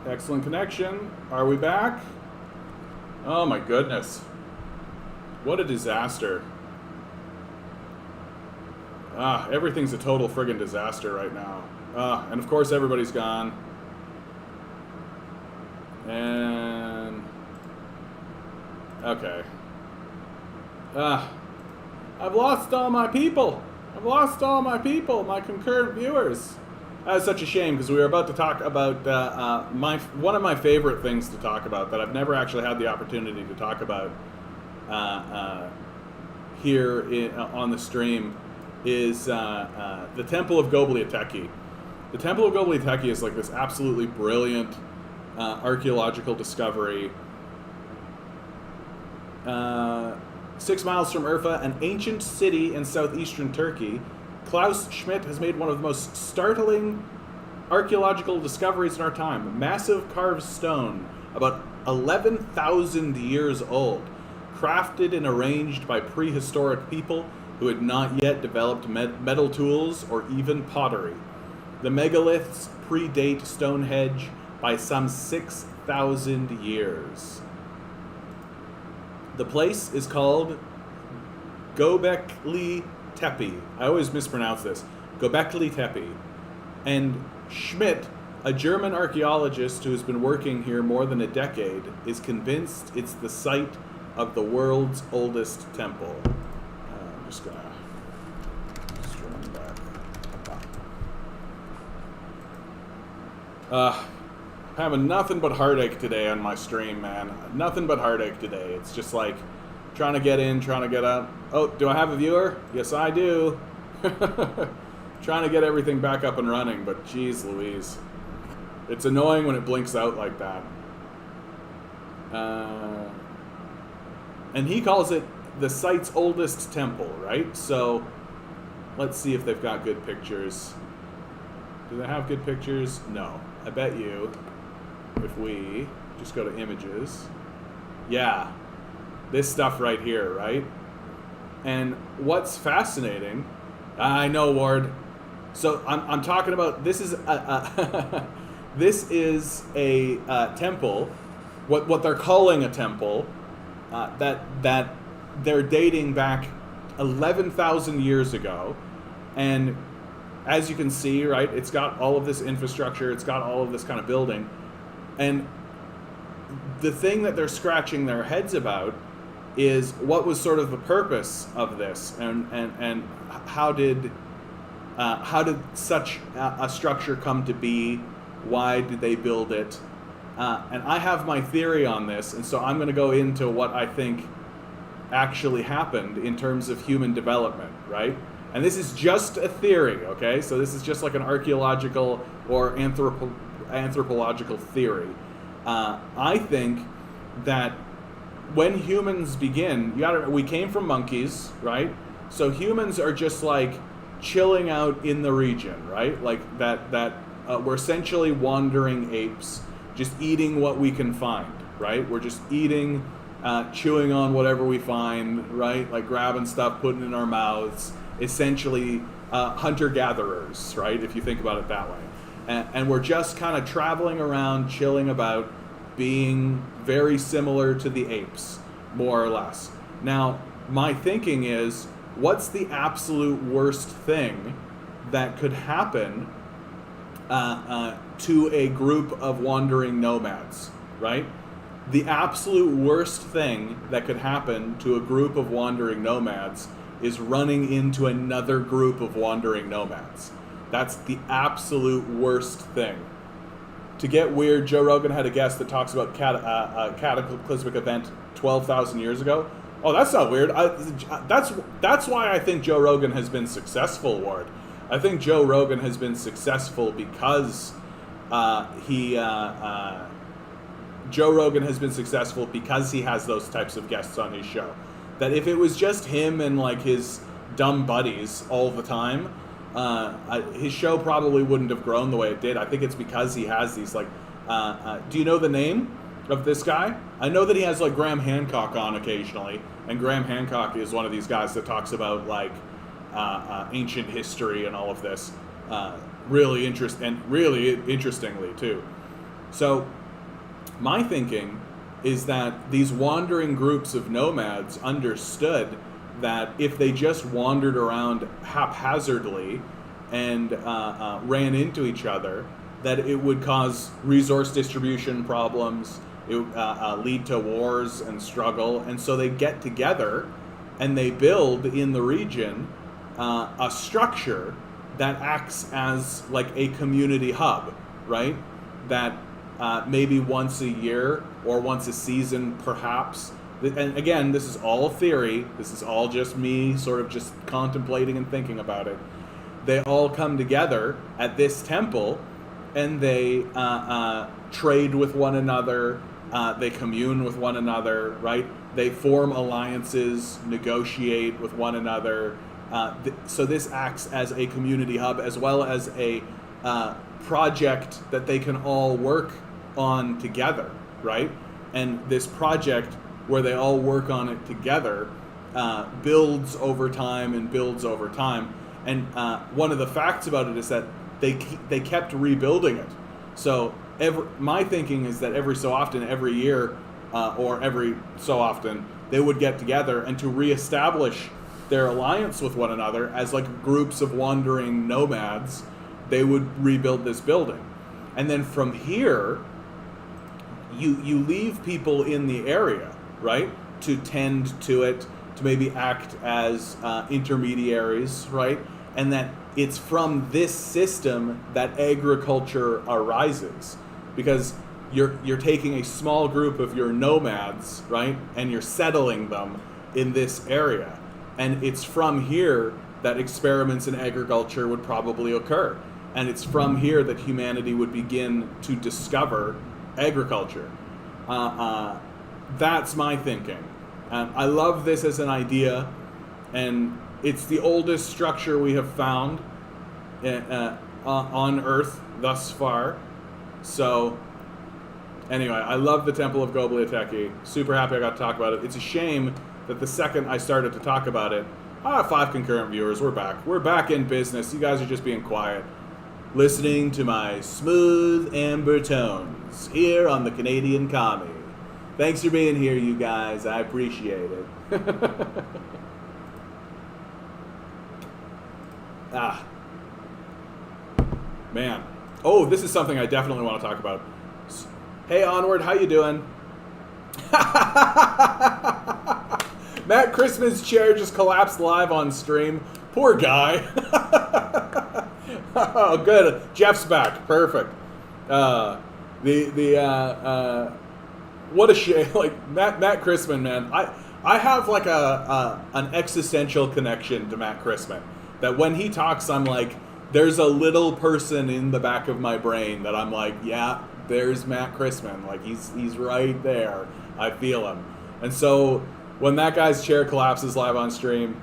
Excellent connection. Are we back? Oh my goodness. What a disaster. Everything's a total friggin' disaster right now. And of course everybody's gone. And... Okay. I've lost all my people. My concurrent viewers. That's such a shame because we were about to talk about one of my favorite things to talk about that I've never actually had the opportunity to talk about on the stream is the Temple of Göbekli Tepe. The Temple of Göbekli Tepe is like this absolutely brilliant archaeological discovery. 6 miles from Urfa, an ancient city in southeastern Turkey, Klaus Schmidt has made one of the most startling archaeological discoveries in our time. Massive carved stone, about 11,000 years old, crafted and arranged by prehistoric people who had not yet developed metal tools or even pottery. The megaliths predate Stonehenge by some 6,000 years. The place is called Göbekli Tepe. I always mispronounce this. Göbekli Tepe. And Schmidt, a German archaeologist who has been working here more than a decade, is convinced it's the site of the world's oldest temple. I'm just gonna run back. Having nothing but heartache today on my stream, man. Nothing but heartache today. It's just like trying to get in, trying to get out. Oh, do I have a viewer? Yes, I do. Trying to get everything back up and running, but geez Louise. It's annoying when it blinks out like that. And he calls it the site's oldest temple, right? So let's see if they've got good pictures. Do they have good pictures? No. I bet you if we just go to images, yeah, this stuff right here, right? And what's fascinating, I know, Ward. So I'm talking about this is this is a temple, what they're calling a temple, that they're dating back 11,000 years ago, and as you can see, right, it's got all of this infrastructure, it's got all of this kind of building, and the thing that they're scratching their heads about is what was sort of the purpose of this, and how did such a structure come to be? Why did they build it? And I have my theory on this, and so I'm going to go into what I think actually happened in terms of human development, right? And this is just a theory, okay? So this is just like an archaeological or anthropological theory. I think that when humans begin, we came from monkeys, right? So humans are just like chilling out in the region, right? Like we're essentially wandering apes, just eating what we can find, right? We're just eating, chewing on whatever we find, right? Like grabbing stuff, putting it in our mouths. Essentially hunter-gatherers, right, if you think about it that way. And we're just kind of traveling around, chilling about, being very similar to the apes, more or less. Now, my thinking is, what's the absolute worst thing that could happen to a group of wandering nomads, right? The absolute worst thing that could happen to a group of wandering nomads is running into another group of wandering nomads. That's the absolute worst thing. To get weird, Joe Rogan had a guest that talks about a cataclysmic event 12,000 years ago. Oh, that's not weird. That's why I think Joe Rogan has been successful, Ward. I think Joe Rogan has been successful because Joe Rogan has been successful because he has those types of guests on his show. That if it was just him and like his dumb buddies all the time, his show probably wouldn't have grown the way it did. I think it's because he has these like, do you know the name of this guy? I know that he has like Graham Hancock on occasionally, and Graham Hancock is one of these guys that talks about like ancient history and all of this, really interestingly too. So my thinking is that these wandering groups of nomads understood that if they just wandered around haphazardly and ran into each other, that it would cause resource distribution problems, it would lead to wars and struggle. And so they get together and they build in the region a structure that acts as like a community hub, right? That maybe once a year or once a season, perhaps. And again, this is all theory. This is all just me sort of just contemplating and thinking about it. They all come together at this temple and they trade with one another. They commune with one another, right? They form alliances, negotiate with one another. So this acts as a community hub as well as a project that they can all work on together, right? And this project where they all work on it together builds over time and builds over time. And one of the facts about it is that they kept rebuilding it. So my thinking is that every so often, every year or every so often, they would get together and to reestablish their alliance with one another as like groups of wandering nomads, they would rebuild this building. And then from here, you leave people in the area, right, to tend to it, to maybe act as intermediaries, right? And that it's from this system that agriculture arises, because you're taking a small group of your nomads, right, and you're settling them in this area. And it's from here that experiments in agriculture would probably occur. And it's from here that humanity would begin to discover agriculture. That's my thinking. I love this as an idea, and it's the oldest structure we have found on Earth thus far. So, anyway, I love the Temple of Göbekli. Super happy I got to talk about it. It's a shame that the second I started to talk about it, 5 concurrent viewers, we're back. We're back in business. You guys are just being quiet, listening to my smooth amber tones here on the Canadian Commie. Thanks for being here, you guys. I appreciate it. Man. Oh, this is something I definitely want to talk about. Hey, Onward, how you doing? Matt Christmas' chair just collapsed live on stream. Poor guy. Oh, good. Jeff's back. Perfect. What a shame. Like Matt Christman, man. I have like an existential connection to Matt Christman. That when he talks, I'm like, there's a little person in the back of my brain that I'm like, yeah, there's Matt Christman. Like he's right there. I feel him. And so when that guy's chair collapses live on stream,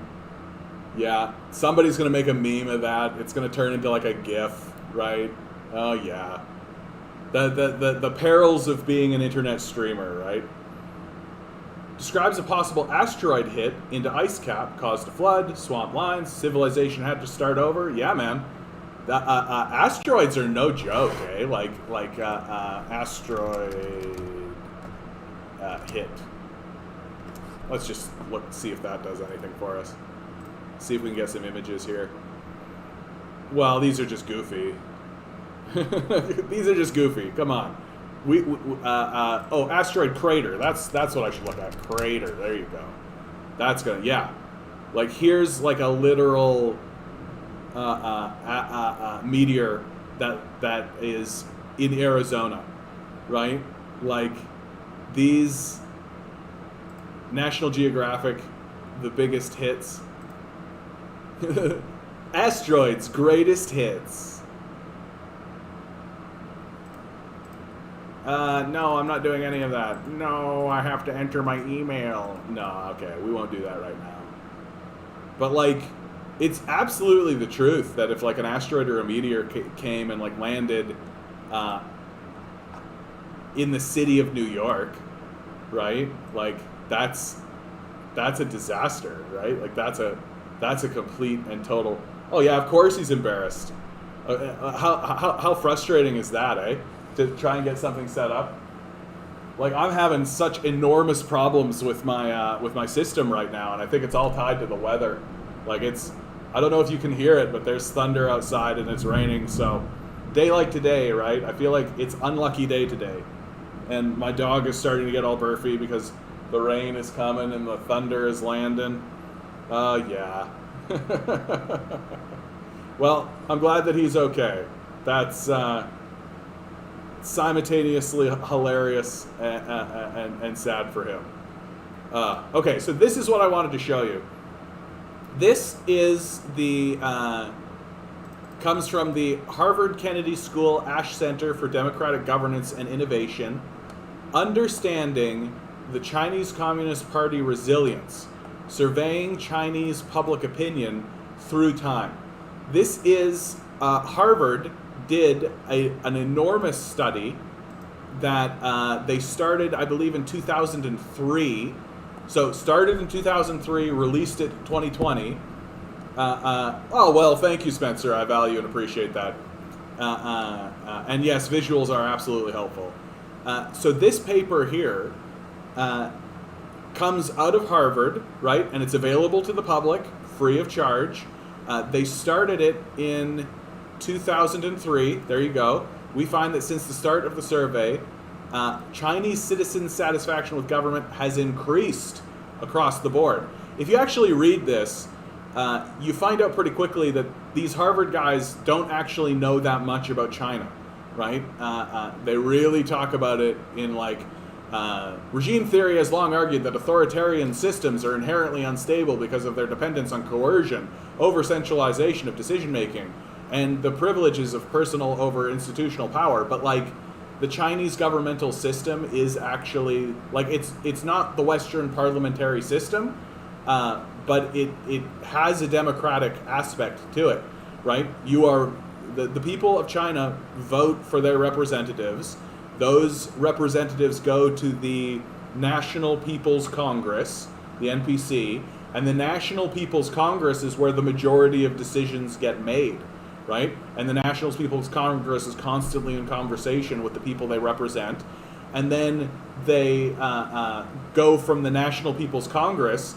yeah, somebody's gonna make a meme of that. It's gonna turn into like a GIF, right? Oh yeah. The perils of being an internet streamer, right? Describes a possible asteroid hit into ice cap, caused a flood, swamp lines, civilization had to start over. Yeah, man. Asteroids are no joke, eh? Like asteroid hit. Let's just see if that does anything for us. See if we can get some images here. Well, these are just goofy. These are just goofy. Come on. Oh, asteroid crater. That's what I should look at. Crater. There you go. That's gonna, yeah. Like here's like a literal meteor that is in Arizona, right? Like these National Geographic, the biggest hits. Asteroids, greatest hits. No, I'm not doing any of that. No, I have to enter my email. No, okay, we won't do that right now. But like, it's absolutely the truth that if like an asteroid or a meteor came and like landed in the city of New York, right? Like that's a disaster, right? Like that's a complete and total. Oh yeah, of course he's embarrassed. How frustrating is that, eh? to try and get something set up. Like, I'm having such enormous problems with my system right now, and I think it's all tied to the weather. Like, I don't know if you can hear it, but there's thunder outside and it's raining. So, day like today, right? I feel like it's unlucky day today, and my dog is starting to get all burpy because the rain is coming and the thunder is landing. Yeah. Well, I'm glad that he's okay. That's simultaneously hilarious and sad for him. Okay, so this is what I wanted to show you. This is the comes from the Harvard Kennedy School Ash Center for Democratic Governance and Innovation, Understanding the Chinese Communist Party Resilience, Surveying Chinese Public Opinion Through Time. This is Harvard did an enormous study that they started, I believe, in 2003. So started in 2003, released it in 2020. Oh, well, thank you, Spencer. I value and appreciate that. And yes, visuals are absolutely helpful. So this paper here comes out of Harvard, right? And it's available to the public, free of charge. They started it in 2003. There you go. We find that since the start of the survey, Chinese citizens' satisfaction with government has increased across the board. If you actually read this, you find out pretty quickly that these Harvard guys don't actually know that much about China, right? They really talk about it in like, regime theory has long argued that authoritarian systems are inherently unstable because of their dependence on coercion, over-centralization of decision-making, and the privileges of personal over institutional power. But like, the Chinese governmental system is actually, like, it's not the Western parliamentary system, but it has a democratic aspect to it, right? You are, the people of China vote for their representatives. Those representatives go to the National People's Congress, the NPC, and the National People's Congress is where the majority of decisions get made, right? And the National People's Congress is constantly in conversation with the people they represent. And then they go from the National People's Congress,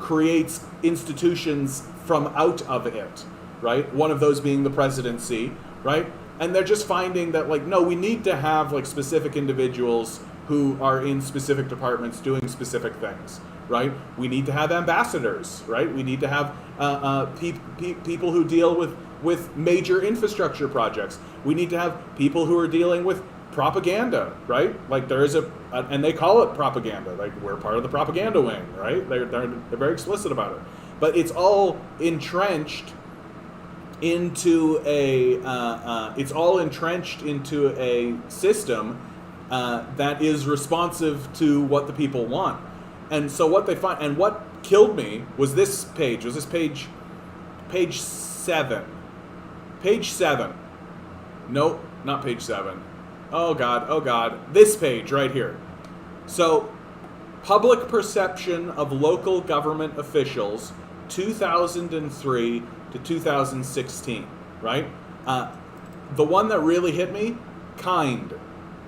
creates institutions from out of it, right? One of those being the presidency, right? And they're just finding that, like, no, we need to have, like, specific individuals who are in specific departments doing specific things, right? We need to have ambassadors, right? We need to have people who deal with major infrastructure projects. We need to have people who are dealing with propaganda, right? Like, there is and they call it propaganda. Like, we're part of the propaganda wing, right? They're very explicit about it. But it's all entrenched into a system that is responsive to what the people want. And so what they find, and what killed me was this page. Was this page 7? Page 7. Nope, not page 7. Oh God. This page right here. So, public perception of local government officials, 2003 to 2016, right? The one that really hit me, kind.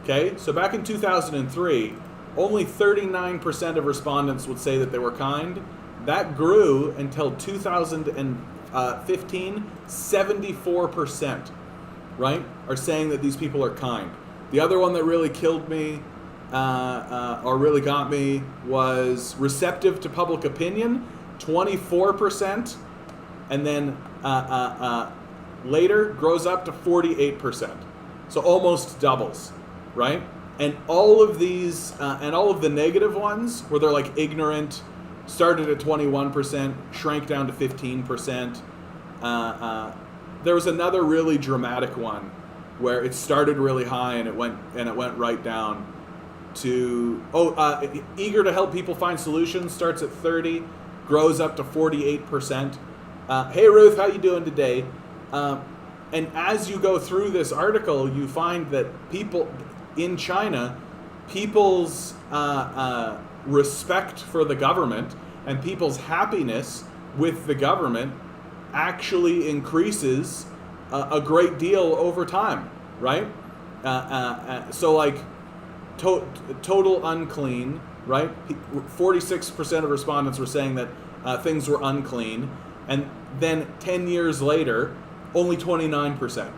Okay, so back in 2003, only 39% of respondents would say that they were kind. That grew until 2015, 74%, right, are saying that these people are kind. The other one that really killed me, or really got me, was receptive to public opinion, 24%, and then later grows up to 48%. So almost doubles, right? And all of these, and all of the negative ones, where they're like ignorant, started at 21%, shrank down to 15%. There was another really dramatic one where it started really high and it went right down to eager to help people find solutions, starts at 30, grows up to 48%. Hey Ruth, how you doing today? And as you go through this article, you find that people in China, people's respect for the government and people's happiness with the government actually increases a great deal over time, right? So like total unclean, right? 46% of respondents were saying that things were unclean, and then 10 years later, only 29%,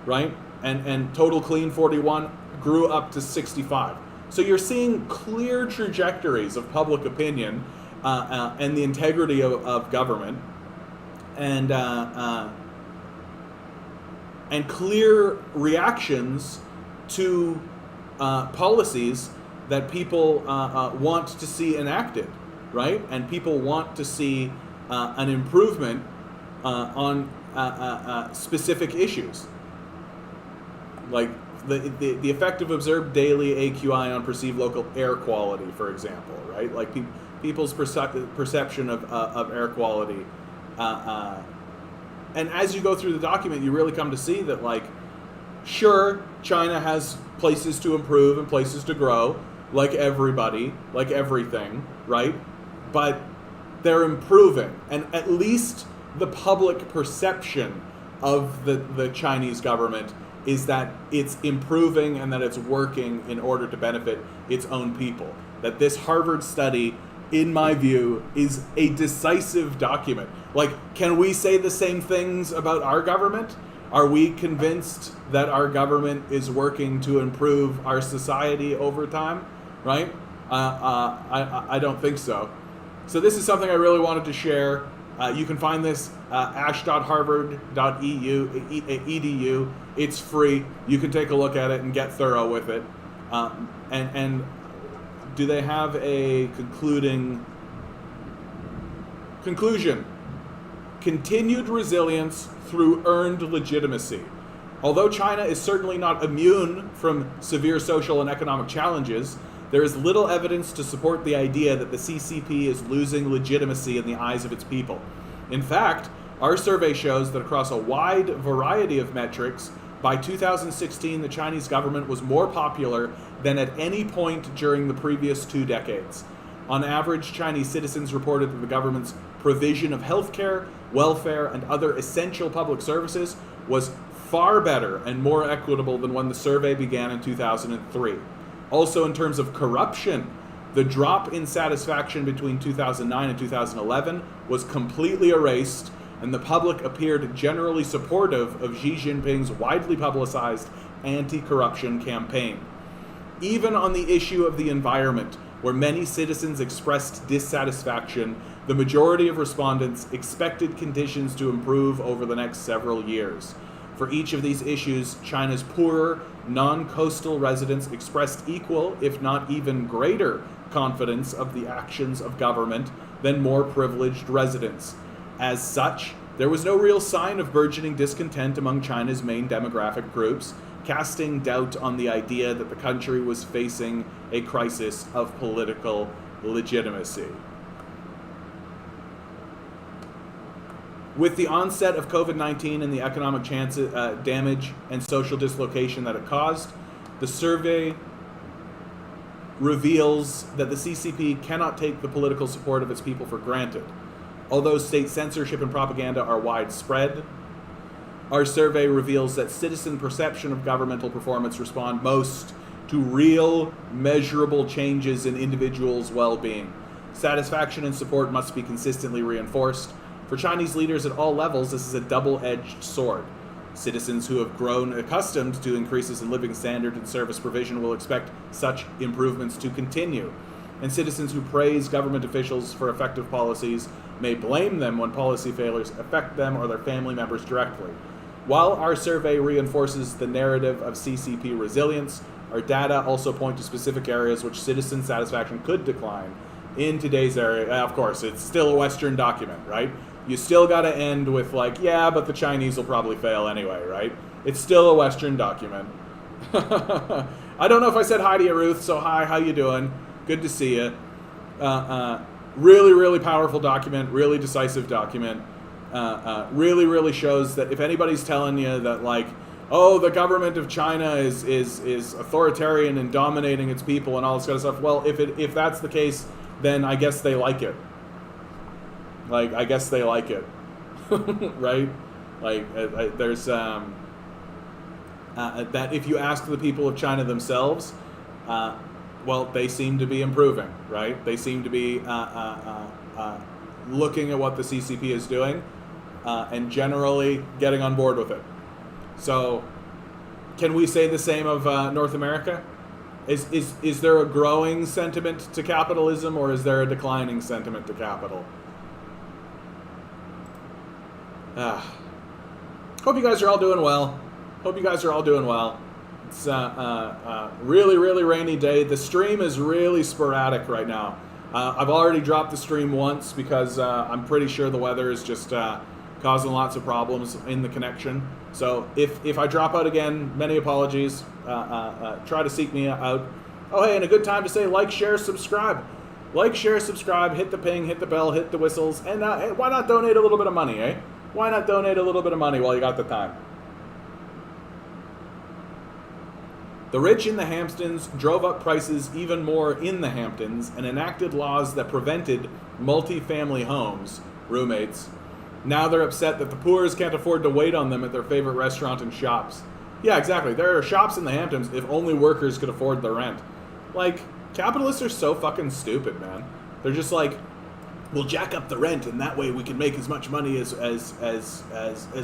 right? And total clean 41 grew up to 65. So you're seeing clear trajectories of public opinion and the integrity of government, and clear reactions to policies that people want to see enacted, right? And people want to see an improvement on specific issues, like the effect of observed daily AQI on perceived local air quality, for example, right? Like people's perception of air quality. And as you go through the document, you really come to see that, like, sure, China has places to improve and places to grow, like everybody, like everything, right? But they're improving. And at least the public perception of the Chinese government is that it's improving and that it's working in order to benefit its own people. That this Harvard study, in my view, is a decisive document. Like, can we say the same things about our government? Are we convinced that our government is working to improve our society over time? Right? I don't think so. So this is something I really wanted to share. You can find this ash.harvard.edu. It's free. You can take a look at it and get thorough with it. And do they have a conclusion? Continued resilience through earned legitimacy. Although China is certainly not immune from severe social and economic challenges, there is little evidence to support the idea that the CCP is losing legitimacy in the eyes of its people. In fact, our survey shows that across a wide variety of metrics, by 2016, the Chinese government was more popular than at any point during the previous 2 decades. On average, Chinese citizens reported that the government's provision of healthcare, welfare, and other essential public services was far better and more equitable than when the survey began in 2003. Also, in terms of corruption, the drop in satisfaction between 2009 and 2011 was completely erased, and the public appeared generally supportive of Xi Jinping's widely publicized anti-corruption campaign. Even on the issue of the environment, where many citizens expressed dissatisfaction, the majority of respondents expected conditions to improve over the next several years. For each of these issues, China's poorer, non-coastal residents expressed equal, if not even greater, confidence of the actions of government than more privileged residents. As such, there was no real sign of burgeoning discontent among China's main demographic groups, casting doubt on the idea that the country was facing a crisis of political legitimacy. With the onset of COVID-19 and the economic damage and social dislocation that it caused, the survey reveals that the CCP cannot take the political support of its people for granted. Although state censorship and propaganda are widespread, our survey reveals that citizen perception of governmental performance respond most to real, measurable changes in individuals' well-being. Satisfaction and support must be consistently reinforced. For Chinese leaders at all levels, this is a double-edged sword. Citizens who have grown accustomed to increases in living standard and service provision will expect such improvements to continue. And citizens who praise government officials for effective policies may blame them when policy failures affect them or their family members directly. While our survey reinforces the narrative of CCP resilience, our data also point to specific areas which citizen satisfaction could decline. In today's area, of course, it's still a Western document, right? You still got to end with like, yeah, but the Chinese will probably fail anyway, right? It's still a Western document. I don't know if I said hi to you, Ruth, so hi, how you doing? Good to see you. Really, really powerful document, really decisive document. Really shows that if anybody's telling you that, like, oh, the government of China is authoritarian and dominating its people and all this kind of stuff, well, if that's the case, then I guess they like it. Like, I guess they like it, right? Like, there's that if you ask the people of China themselves, well, they seem to be improving, right? They seem to be looking at what the CCP is doing and generally getting on board with it. So, can we say the same of North America? Is there a growing sentiment to capitalism, or is there a declining sentiment to capital? Hope you guys are all doing well. It's a really, really rainy day. The stream is really sporadic right now. I've already dropped the stream once because I'm pretty sure the weather is just causing lots of problems in the connection. So if I drop out again, many apologies. Try to seek me out. Oh, hey, and a good time to say like, share, subscribe. Like, share, subscribe, hit the ping, hit the bell, hit the whistles, and hey, why not donate a little bit of money, eh? Why not donate a little bit of money while you got the time? The rich in the Hamptons drove up prices even more in the Hamptons and enacted laws that prevented multi-family homes, roommates. Now they're upset that the poor can't afford to wait on them at their favorite restaurant and shops. Yeah, exactly. There are shops in the Hamptons if only workers could afford the rent. Like, capitalists are so fucking stupid, man. They're just like, we'll jack up the rent and that way we can make as much money as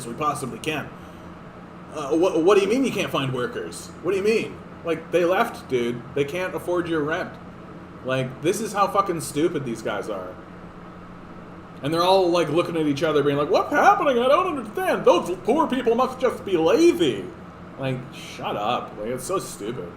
we possibly can. What do you mean you can't find workers? What do you mean? Like, they left, dude. They can't afford your rent. Like, this is how fucking stupid these guys are. And they're all, like, looking at each other being like, what's happening? I don't understand. Those poor people must just be lazy. Like, shut up. Like, it's so stupid.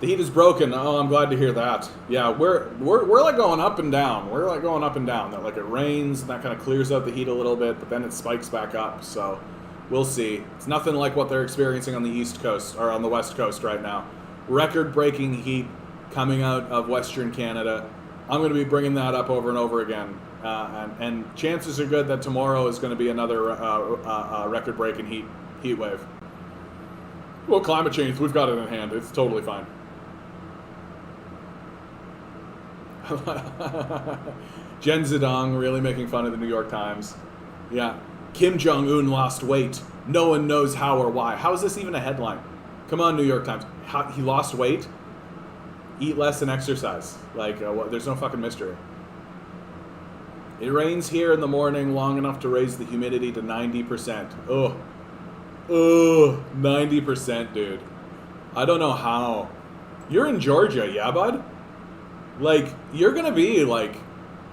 The heat is broken. Oh, I'm glad to hear that. Yeah, we're like going up and down. We're like going up and down. That, like, it rains and that kind of clears out the heat a little bit, but then it spikes back up. So we'll see. It's nothing like what they're experiencing on the East Coast or on the West Coast right now. Record-breaking heat coming out of Western Canada. I'm going to be bringing that up over and over again. And chances are good that tomorrow is going to be another record-breaking heat wave. Well, climate change, we've got it in hand. It's totally fine. Jen Zedong really making fun of the New York Times. Yeah. Kim Jong-un lost weight. No one knows how or why. How is this even a headline? Come on, New York Times. He lost weight? Eat less and exercise. Like, there's no fucking mystery. It rains here in the morning long enough to raise the humidity to 90%. Ugh, 90%, dude. I don't know how. You're in Georgia, yeah, bud? Like, you're gonna be, like,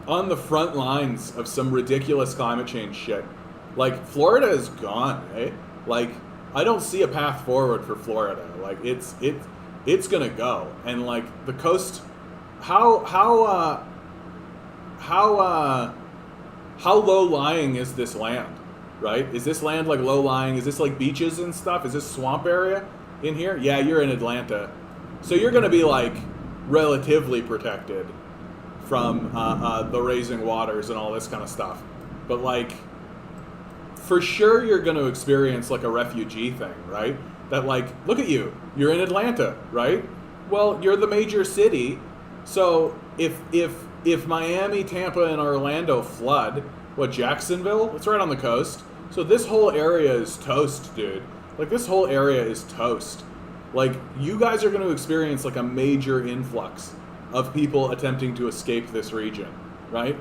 on the front lines of some ridiculous climate change shit. Like, Florida is gone, eh? Like, I don't see a path forward for Florida. Like, it's gonna go. And, like, the coast, how low-lying is this land, right? Is this land, like, low-lying? Is this, like, beaches and stuff? Is this swamp area in here? Yeah, you're in Atlanta. So you're gonna be, like, relatively protected from the raising waters and all this kind of stuff. But, like, for sure you're going to experience, like, a refugee thing, right? That, like, look at you. You're in Atlanta, right? Well, you're the major city. So if Miami, Tampa, and Orlando flood, Jacksonville? It's right on the coast. So this whole area is toast, dude. Like, this whole area is toast. Like, you guys are going to experience, like, a major influx of people attempting to escape this region, right?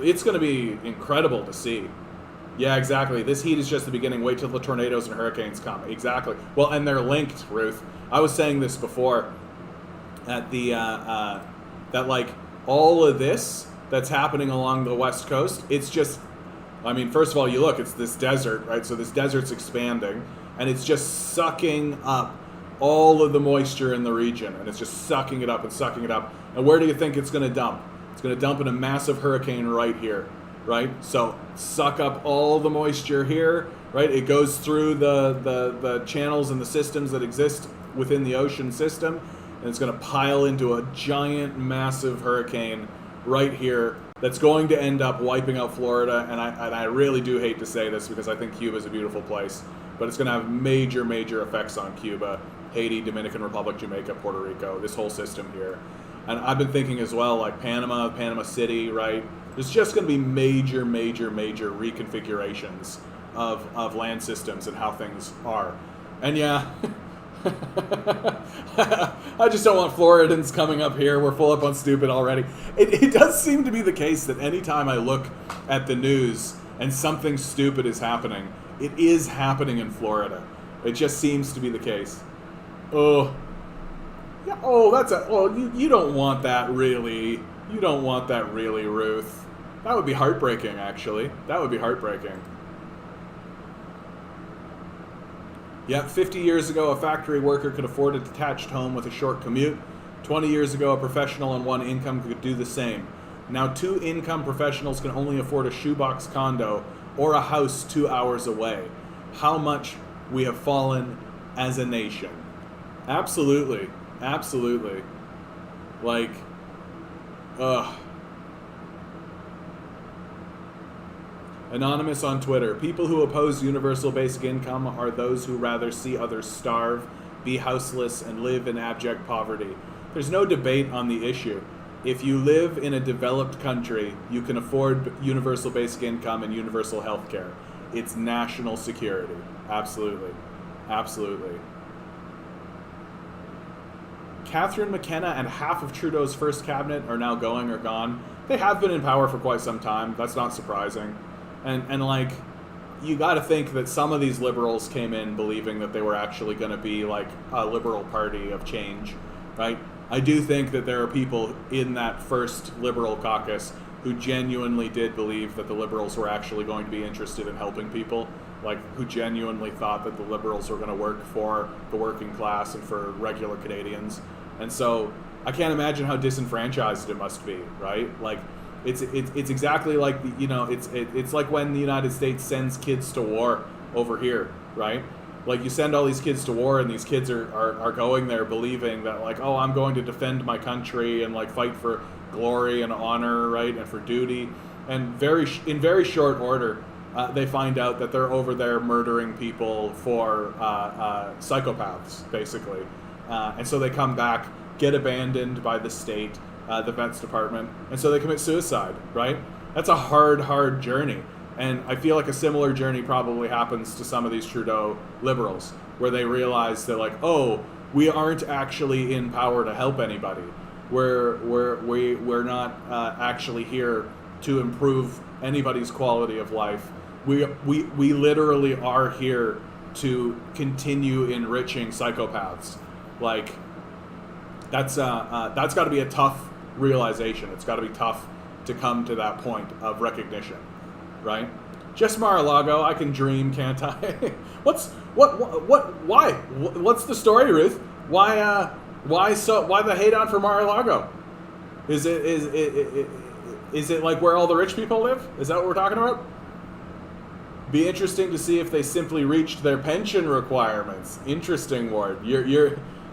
It's going to be incredible to see. Yeah, exactly. This heat is just the beginning. Wait till the tornadoes and hurricanes come. Exactly. Well, and they're linked, Ruth. I was saying this before at the that, like, all of this that's happening along the West Coast, it's just, I mean, first of all, you look, it's this desert, right? So this desert's expanding, and it's just sucking up all of the moisture in the region, and it's just sucking it up and sucking it up. And where do you think it's going to dump? It's going to dump in a massive hurricane right here, right? So suck up all the moisture here, right? It goes through the channels and the systems that exist within the ocean system, and it's going to pile into a giant, massive hurricane right here that's going to end up wiping out Florida. And I really do hate to say this because I think Cuba is a beautiful place, but it's going to have major, major effects on Cuba, Haiti, Dominican Republic, Jamaica, Puerto Rico, this whole system here. And I've been thinking as well, like Panama City, right? There's just going to be major, major, major reconfigurations of land systems and how things are. And yeah, I just don't want Floridans coming up here. We're full up on stupid already. It does seem to be the case that anytime I look at the news and something stupid is happening, it is happening in Florida. It just seems to be the case. Oh, yeah. Oh, you don't want that, really. You don't want that, really, Ruth. That would be heartbreaking, actually. That would be heartbreaking. Yeah, 50 years ago, a factory worker could afford a detached home with a short commute. 20 years ago, a professional on one income could do the same. Now, two income professionals can only afford a shoebox condo or a house 2 hours away. How much we have fallen as a nation. Absolutely. Absolutely. Like, ugh. Anonymous on Twitter. People who oppose universal basic income are those who rather see others starve, be houseless, and live in abject poverty. There's no debate on the issue. If you live in a developed country, you can afford universal basic income and universal health care. It's national security. Absolutely. Absolutely. Catherine McKenna and half of Trudeau's first cabinet are now going or gone. They have been in power for quite some time. That's not surprising. And like, you got to think that some of these liberals came in believing that they were actually going to be like a liberal party of change, right? I do think that there are people in that first liberal caucus who genuinely did believe that the liberals were actually going to be interested in helping people, like who genuinely thought that the liberals were going to work for the working class and for regular Canadians. And so I can't imagine how disenfranchised it must be, right? Like, it's exactly like, you know, it's like when the United States sends kids to war over here, right? Like, you send all these kids to war, and these kids are going there believing that, like, oh, I'm going to defend my country and like fight for glory and honor, right, and for duty. And in very short order, they find out that they're over there murdering people for psychopaths, basically. And so they come back, get abandoned by the state, the vets department, and so they commit suicide, right? That's a hard journey. And I feel like a similar journey probably happens to some of these Trudeau liberals, where they realize they're like, oh, we aren't actually in power to help anybody. We're not actually here to improve anybody's quality of life. We literally are here to continue enriching psychopaths. Like, that's got to be a tough realization. It's got to be tough to come to that point of recognition, right? Just Mar-a-Lago, I can dream, can't I? Why? What's the story, Ruth? Why the hate on for Mar-a-Lago? Is it like where all the rich people live? Is that what we're talking about? Be interesting to see if they simply reached their pension requirements. Interesting, Ward.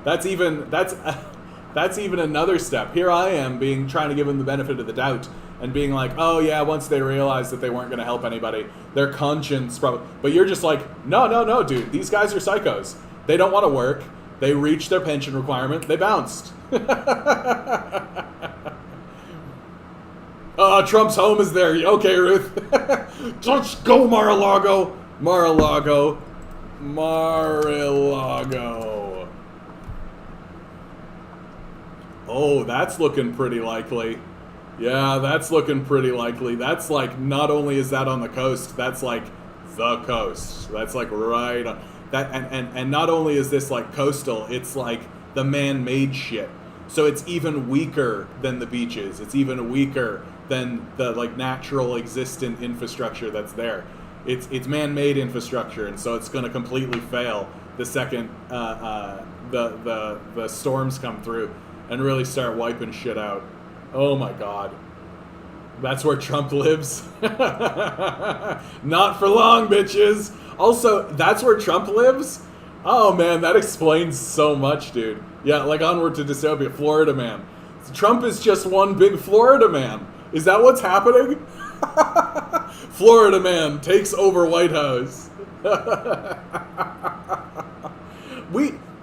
That's even another step. Here I am trying to give them the benefit of the doubt and being like, oh yeah, once they realized that they weren't going to help anybody, their conscience probably. But you're just like, no, dude. These guys are psychos. They don't want to work. They reached their pension requirement. They bounced. Trump's home is there. Okay, Ruth. Let's go, Mar-a-Lago. Mar-a-Lago. Oh, that's looking pretty likely. Yeah, that's looking pretty likely. That's like, not only is that on the coast, that's like the coast. That's like right on that. And not only is this like coastal, it's like the man-made shit. So it's even weaker than the beaches. It's even weaker than the like natural existent infrastructure that's there. It's man-made infrastructure, and so it's going to completely fail the second the storms come through and really start wiping shit out. Oh my God. That's where Trump lives. Not for long, bitches. Also, that's where Trump lives? Oh man, that explains so much, dude. Yeah, like Onward to Dystopia, Florida man. Trump is just one big Florida man. Is that what's happening? Florida man takes over White House.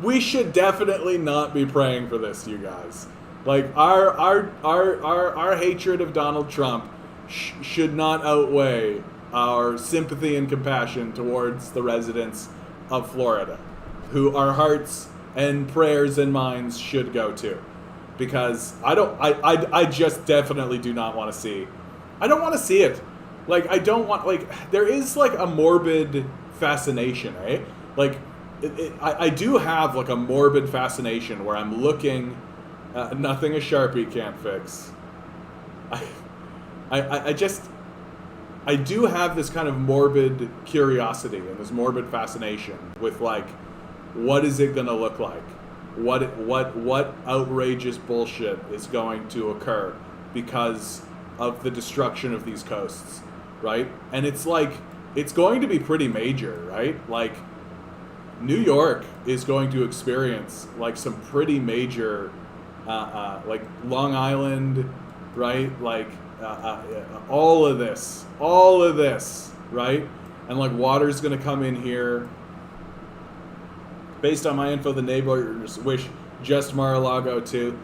We should definitely not be praying for this, you guys. Like, our hatred of Donald Trump should not outweigh our sympathy and compassion towards the residents of Florida, who our hearts and prayers and minds should go to. Because I just definitely do not want to see. I don't want to see it. Like, I don't want, like, there is, like, a morbid fascination, eh? Like, I do have, like, a morbid fascination where I'm looking, nothing a Sharpie can't fix. I do have this kind of morbid curiosity and this morbid fascination with, like, what is it going to look like? What outrageous bullshit is going to occur because of the destruction of these coasts, right? And it's like, it's going to be pretty major, right? Like, New York is going to experience, like, some pretty major, like, Long Island, right? Like, all of this, right? And, like, water's going to come in here. Based on my info, the neighbors wish just Mar-a-Lago too.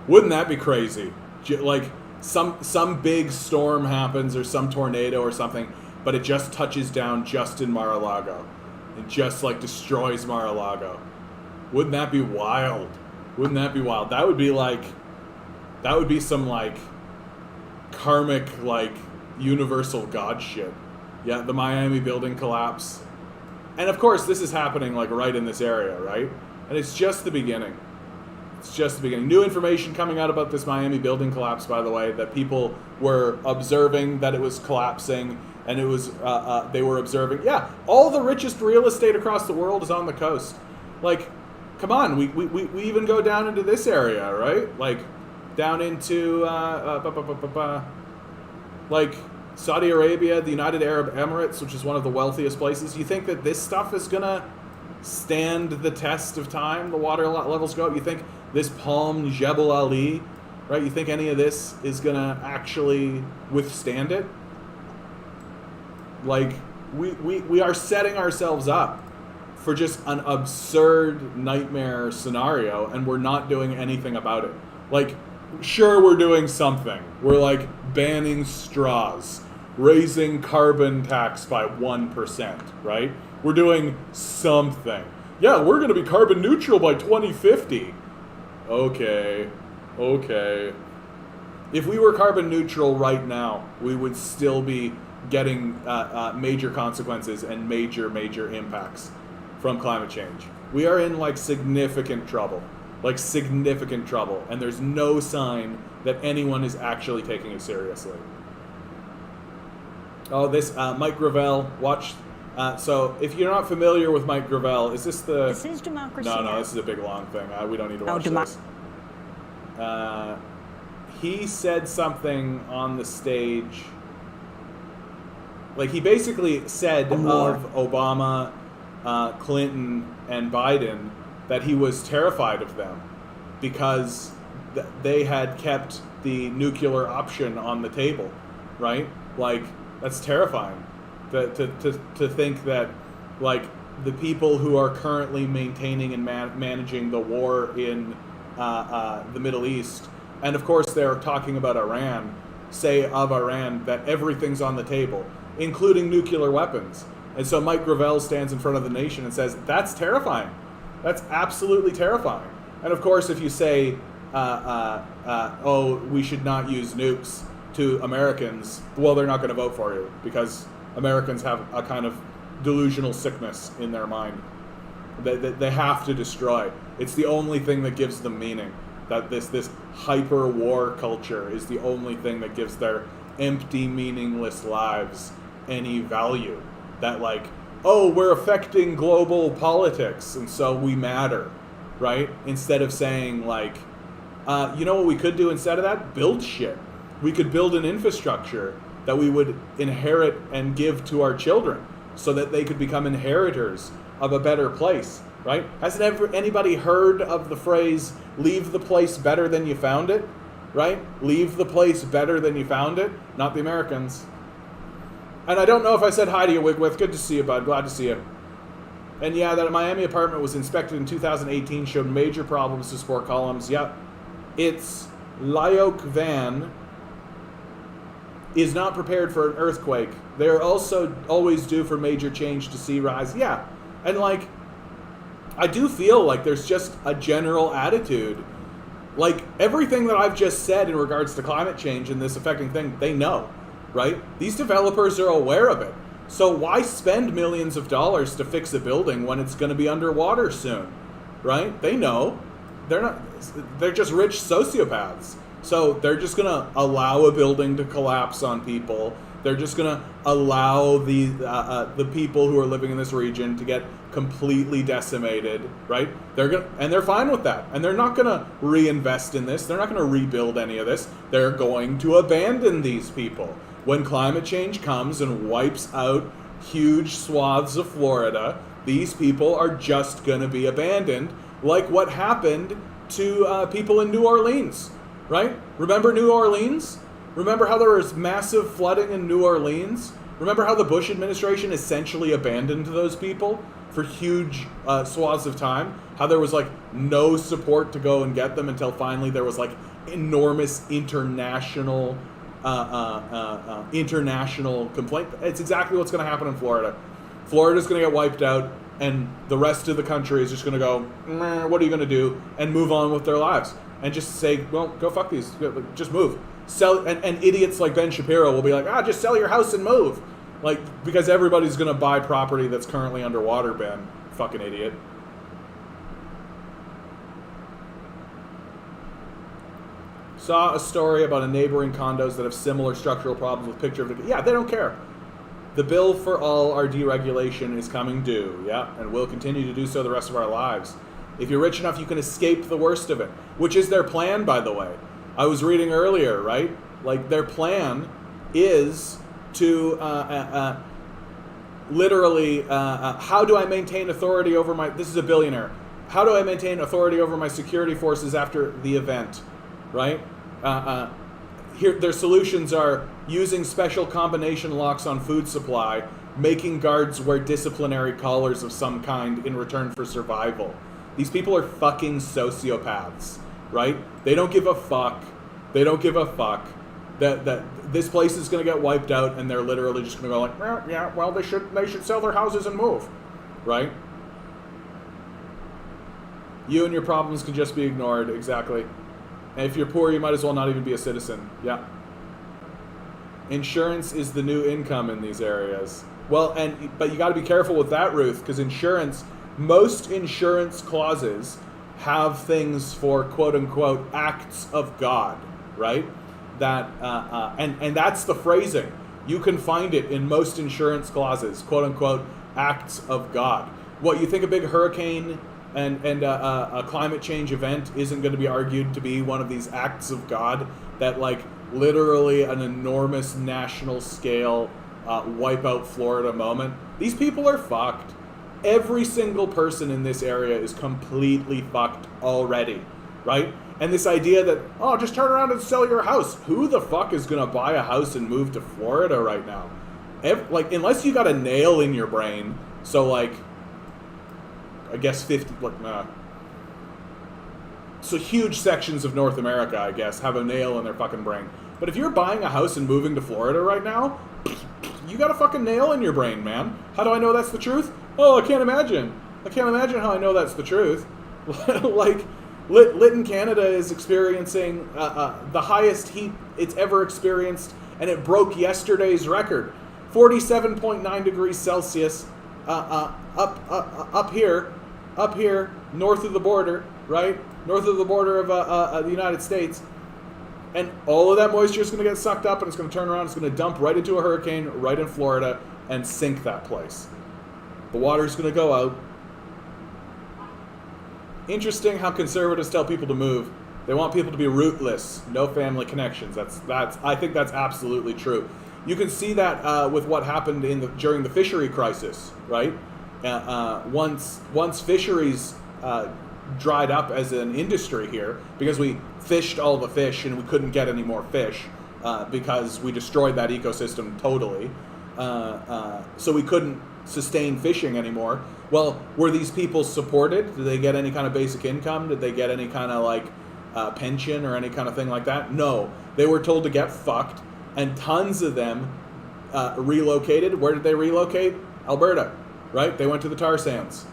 Wouldn't that be crazy? Like, some big storm happens or some tornado or something, but it just touches down just in Mar-a-Lago and just, like, destroys Mar-a-Lago. Wouldn't that be wild? Wouldn't that be wild? That would be some, like, karmic, like, universal god shit. Yeah, the Miami building collapse. And of course, this is happening, like, right in this area, right? And it's just the beginning. It's just the beginning. New information coming out about this Miami building collapse, by the way, that people were observing that it was collapsing, and it was they were observing. Yeah, all the richest real estate across the world is on the coast. Like, come on, we even go down into this area, right? Like, down into like Saudi Arabia, the United Arab Emirates, which is one of the wealthiest places. You think that this stuff is gonna stand the test of time? The water levels go up. You think this Palm Jebel Ali, right? You think any of this is gonna actually withstand it? Like, we are setting ourselves up for just an absurd nightmare scenario, and we're not doing anything about it. Like, sure, we're doing something. We're, like, banning straws, raising carbon tax by 1%, right? We're doing something. Yeah, we're going to be carbon neutral by 2050. Okay. If we were carbon neutral right now, we would still be getting major consequences and major impacts from climate change. We are in, like, significant trouble. And there's no sign that anyone is actually taking it seriously. Oh, this Mike Gravel, watch. So if you're not familiar with Mike Gravel, is this the... This is democracy. No, this is a big long thing. We don't need to watch this. He said something on the stage. Like, he basically said of Obama, Clinton, and Biden that he was terrified of them because they had kept the nuclear option on the table, right? Like, that's terrifying to think that, like, the people who are currently maintaining and managing the war in the Middle East, and of course they're talking about Iran, say of Iran that everything's on the table, including nuclear weapons. And so Mike Gravel stands in front of the nation and says, that's terrifying. That's absolutely terrifying. And of course, if you say, oh, we should not use nukes to Americans, well, they're not going to vote for you because Americans have a kind of delusional sickness in their mind that they have to destroy. It's the only thing that gives them meaning. That this hyper war culture is the only thing that gives their empty, meaningless lives any value. That, like, oh, we're affecting global politics, and so we matter, right? Instead of saying, like, you know what we could do instead of that? Build shit. We could build an infrastructure that we would inherit and give to our children so that they could become inheritors of a better place, right? Hasn't anybody heard of the phrase, leave the place better than you found it, right? Leave the place better than you found it. Not the Americans. And I don't know if I said hi to you, Wigwith. Good to see you, bud. Glad to see you. And yeah, that Miami apartment was inspected in 2018, showed major problems to support columns. Yep. It's Lyok Van. is not prepared for an earthquake. They're also always due for major change to sea rise. Yeah. And like, I do feel like there's just a general attitude. Like, everything that I've just said in regards to climate change and this affecting thing, they know, right? These developers are aware of it. So why spend millions of dollars to fix a building when it's going to be underwater soon, right? They know. They're just rich sociopaths. So they're just going to allow a building to collapse on people. They're just going to allow the people who are living in this region to get completely decimated, right? They're fine with that. And they're not going to reinvest in this. They're not going to rebuild any of this. They're going to abandon these people. When climate change comes and wipes out huge swaths of Florida, these people are just going to be abandoned, like what happened to people in New Orleans, right? Remember New Orleans? Remember how there was massive flooding in New Orleans? Remember how the Bush administration essentially abandoned those people for huge swaths of time? How there was like no support to go and get them until finally there was like enormous international complaint. It's exactly what's going to happen in Florida. Florida's going to get wiped out, and the rest of the country is just going to go, what are you going to do? And move on with their lives. And just say, well, go fuck these. Just move. Sell. And idiots like Ben Shapiro will be like, just sell your house and move. Like, because everybody's going to buy property that's currently underwater, Ben. Fucking idiot. Saw a story about a neighboring condos that have similar structural problems with picture of the... Yeah, they don't care. The bill for all our deregulation is coming due, yeah, and will continue to do so the rest of our lives. If you're rich enough, you can escape the worst of it, which is their plan, by the way. I was reading earlier, right? Like, their plan is to literally, how do I maintain authority over my... This is a billionaire. How do I maintain authority over my security forces after the event, right? Here, their solutions are using special combination locks on food supply, making guards wear disciplinary collars of some kind in return for survival. These people are fucking sociopaths, right? They don't give a fuck. They don't give a fuck that this place is going to get wiped out, and they're literally just going to go like, yeah, well, they should sell their houses and move, right? You and your problems can just be ignored, exactly. And if you're poor, you might as well not even be a citizen. Yeah. Insurance is the new income in these areas. Well, but you got to be careful with that, Ruth, because most insurance clauses have things for quote unquote acts of God, right? That and that's the phrasing. You can find it in most insurance clauses, quote unquote acts of God. What, you think a big hurricane and a climate change event isn't going to be argued to be one of these acts of God that, like, literally an enormous national scale wipe out Florida moment? These people are fucked. Every single person in this area is completely fucked already, right? And this idea that, just turn around and sell your house. Who the fuck is going to buy a house and move to Florida right now? Unless you got a nail in your brain. So, like, I guess 50, so huge sections of North America, I guess, have a nail in their fucking brain. But if you're buying a house and moving to Florida right now, you got a fucking nail in your brain, man. How do I know that's the truth? Oh, I can't imagine. I can't imagine how I know that's the truth. Like, Lytton, Canada is experiencing the highest heat it's ever experienced, and it broke yesterday's record. 47.9 degrees Celsius up here, north of the border, right? North of the border of the United States. And all of that moisture is going to get sucked up, and it's going to turn around, it's going to dump right into a hurricane right in Florida and sink that place. The water's going to go out. Interesting how conservatives tell people to move. They want people to be rootless, no family connections. I think that's absolutely true. You can see that with what happened during the fishery crisis, right? Once fisheries dried up as an industry here, because we fished all the fish and we couldn't get any more fish because we destroyed that ecosystem totally. So we couldn't sustain fishing anymore. Well, were these people supported? Did they get any kind of basic income? Did they get any kind of pension or any kind of thing like that? No. They were told to get fucked and tons of them relocated. Where did they relocate? Alberta, right? They went to the tar sands,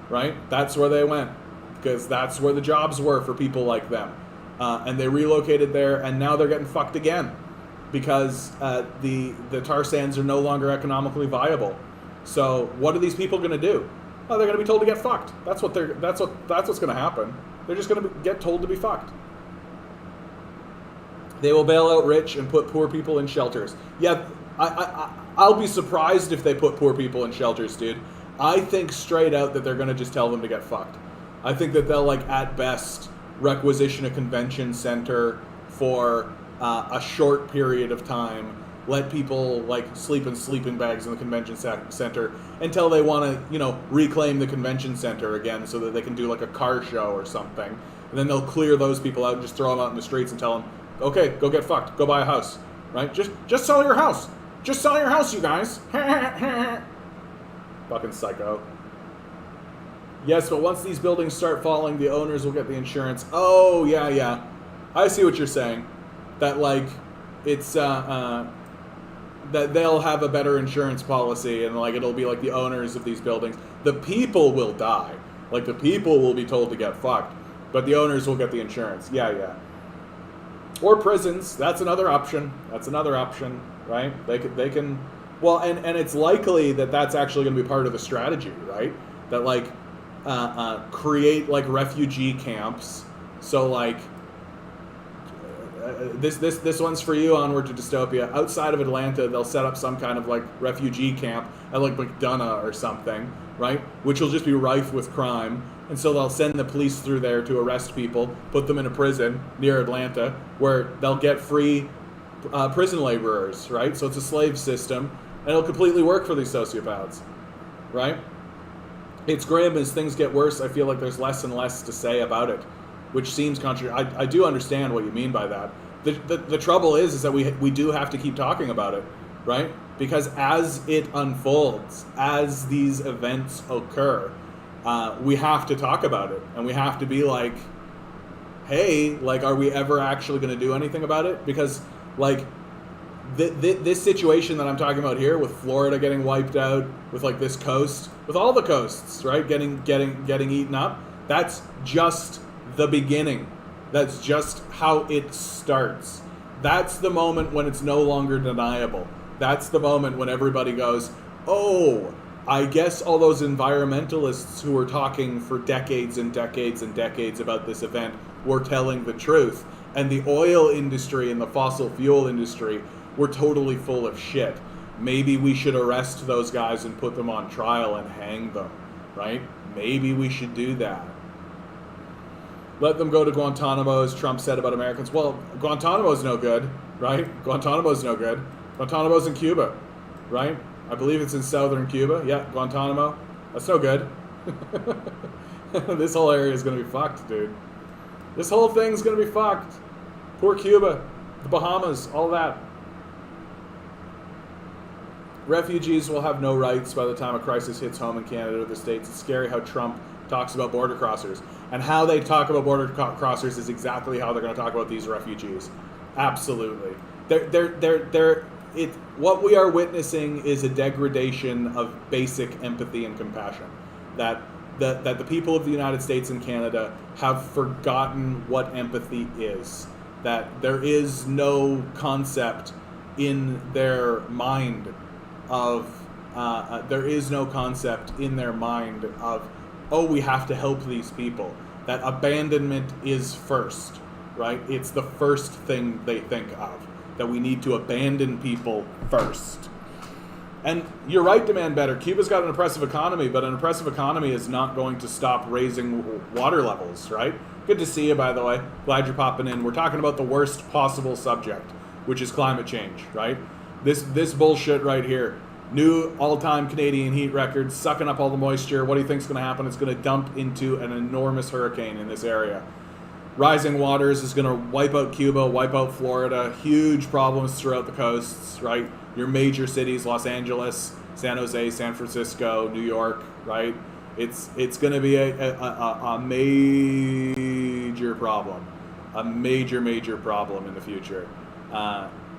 right? That's where they went, because that's where the jobs were for people like them. And they relocated there, and now they're getting fucked again, because the tar sands are no longer economically viable. So what are these people going to do? Oh, they're going to be told to get fucked. That's what's going to happen. They're just going to get told to be fucked. They will bail out rich and put poor people in shelters. Yeah, I'll be surprised if they put poor people in shelters, dude. I think straight out that they're going to just tell them to get fucked. I think that they'll, like, at best, requisition a convention center for a short period of time, let people, like, sleep in sleeping bags in the convention center until they want to, you know, reclaim the convention center again so that they can do, like, a car show or something. And then they'll clear those people out and just throw them out in the streets and tell them, okay, go get fucked, go buy a house, right? Just sell your house. Just sell your house, you guys. Fucking psycho. Yes, but once these buildings start falling, the owners will get the insurance. Oh, yeah. I see what you're saying. That, like, it's, that they'll have a better insurance policy, and, like, it'll be like the owners of these buildings. The people will die. Like, the people will be told to get fucked, but the owners will get the insurance. Yeah. Or prisons. That's another option. Right? They can. Well, and it's likely that that's actually going to be part of the strategy, right? That, like, create, like, refugee camps. So, like, this one's for you. Onward to dystopia. Outside of Atlanta, they'll set up some kind of, like, refugee camp at, like, McDonough or something, right? Which will just be rife with crime. And so they'll send the police through there to arrest people, put them in a prison near Atlanta, where they'll get free prison laborers, right? So it's a slave system, and it'll completely work for these sociopaths, right? It's grim. As things get worse, I feel like there's less and less to say about it, which seems contradictory. I do understand what you mean by that. The trouble is that we do have to keep talking about it, right? Because as it unfolds, as these events occur, we have to talk about it, and we have to be like, hey, like, are we ever actually going to do anything about it? Because, like, this situation that I'm talking about here, with Florida getting wiped out, with, like, this coast, with all the coasts, right, getting eaten up, that's just the beginning. That's just how it starts. That's the moment when it's no longer deniable. That's the moment when everybody goes, oh, I guess all those environmentalists who were talking for decades and decades and decades about this event were telling the truth. And the oil industry and the fossil fuel industry were totally full of shit. Maybe we should arrest those guys and put them on trial and hang them, right? Maybe we should do that. Let them go to Guantanamo, as Trump said about Americans. Well, Guantanamo's no good, right? Guantanamo's no good. Guantanamo's in Cuba, right? I believe it's in southern Cuba. Yeah, Guantanamo. That's no good. This whole area is going to be fucked, dude. This whole thing's going to be fucked. Poor Cuba, the Bahamas, all that. Refugees will have no rights by the time a crisis hits home in Canada or the States. It's scary how Trump talks about border crossers. And how they talk about border crossers is exactly how they're going to talk about these refugees. Absolutely. What we are witnessing is a degradation of basic empathy and compassion. That the people of the United States and Canada have forgotten what empathy is. That there is no concept in their mind of oh, we have to help these people. That abandonment is first, right? It's the first thing they think of. That we need to abandon people first. And you're right, demand better. Cuba's got an oppressive economy, but an oppressive economy is not going to stop raising water levels, right? Good to see you, by the way. Glad you're popping in. We're talking about the worst possible subject, which is climate change, right? This bullshit right here. New all-time Canadian heat record, sucking up all the moisture. What do you think's going to happen? It's going to dump into an enormous hurricane in this area. Rising waters is going to wipe out Cuba, wipe out Florida. Huge problems throughout the coasts, right? Your major cities, Los Angeles, San Jose, San Francisco, New York, right? It's going to be a major problem. A major problem in the future.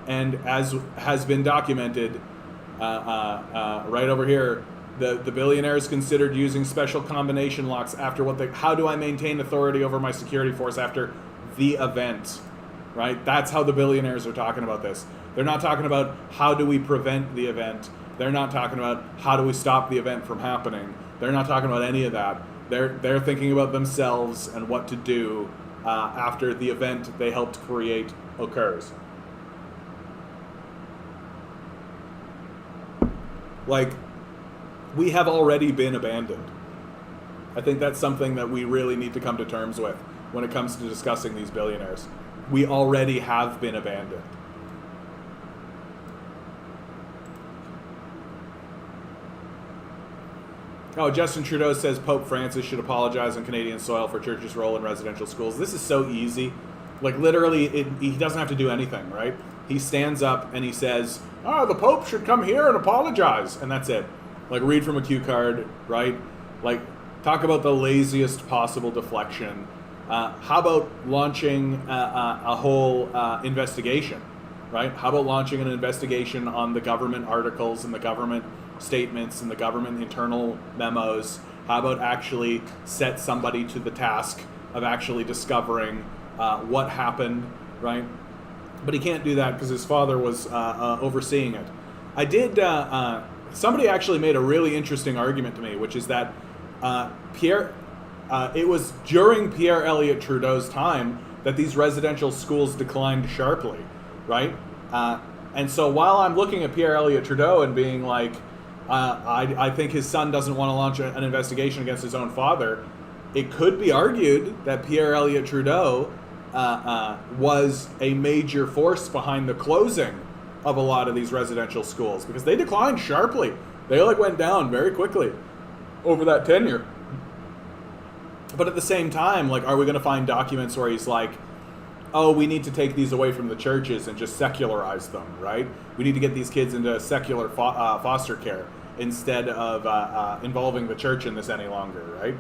And as has been documented, right over here, the billionaires considered using special combination locks after how do I maintain authority over my security force after the event, right? That's how the billionaires are talking about this. They're not talking about how do we prevent the event. They're not talking about how do we stop the event from happening. They're not talking about any of that. They're thinking about themselves and what to do after the event they helped create occurs. Like, we have already been abandoned. I think that's something that we really need to come to terms with when it comes to discussing these billionaires. We already have been abandoned. Oh, Justin Trudeau says Pope Francis should apologize on Canadian soil for churches' role in residential schools. This is so easy. Like, literally, he doesn't have to do anything, right? He stands up and he says, the Pope should come here and apologize. And that's it. Like, read from a cue card, right? Like, talk about the laziest possible deflection. How about launching a whole investigation, right? How about launching an investigation on the government articles and the government statements and the government internal memos? How about actually set somebody to the task of actually discovering what happened, right? But he can't do that because his father was overseeing it. I did... somebody actually made a really interesting argument to me, which is that it was during Pierre Elliott Trudeau's time that these residential schools declined sharply, right? And so while I'm looking at Pierre Elliott Trudeau and being like, I think his son doesn't want to launch an investigation against his own father, it could be argued that Pierre Elliott Trudeau was a major force behind the closing of a lot of these residential schools, because they declined sharply. They went down very quickly over that tenure. But at the same time, are we going to find documents where he's like, oh, we need to take these away from the churches and just secularize them, right? We need to get these kids into secular foster care instead of involving the church in this any longer, right?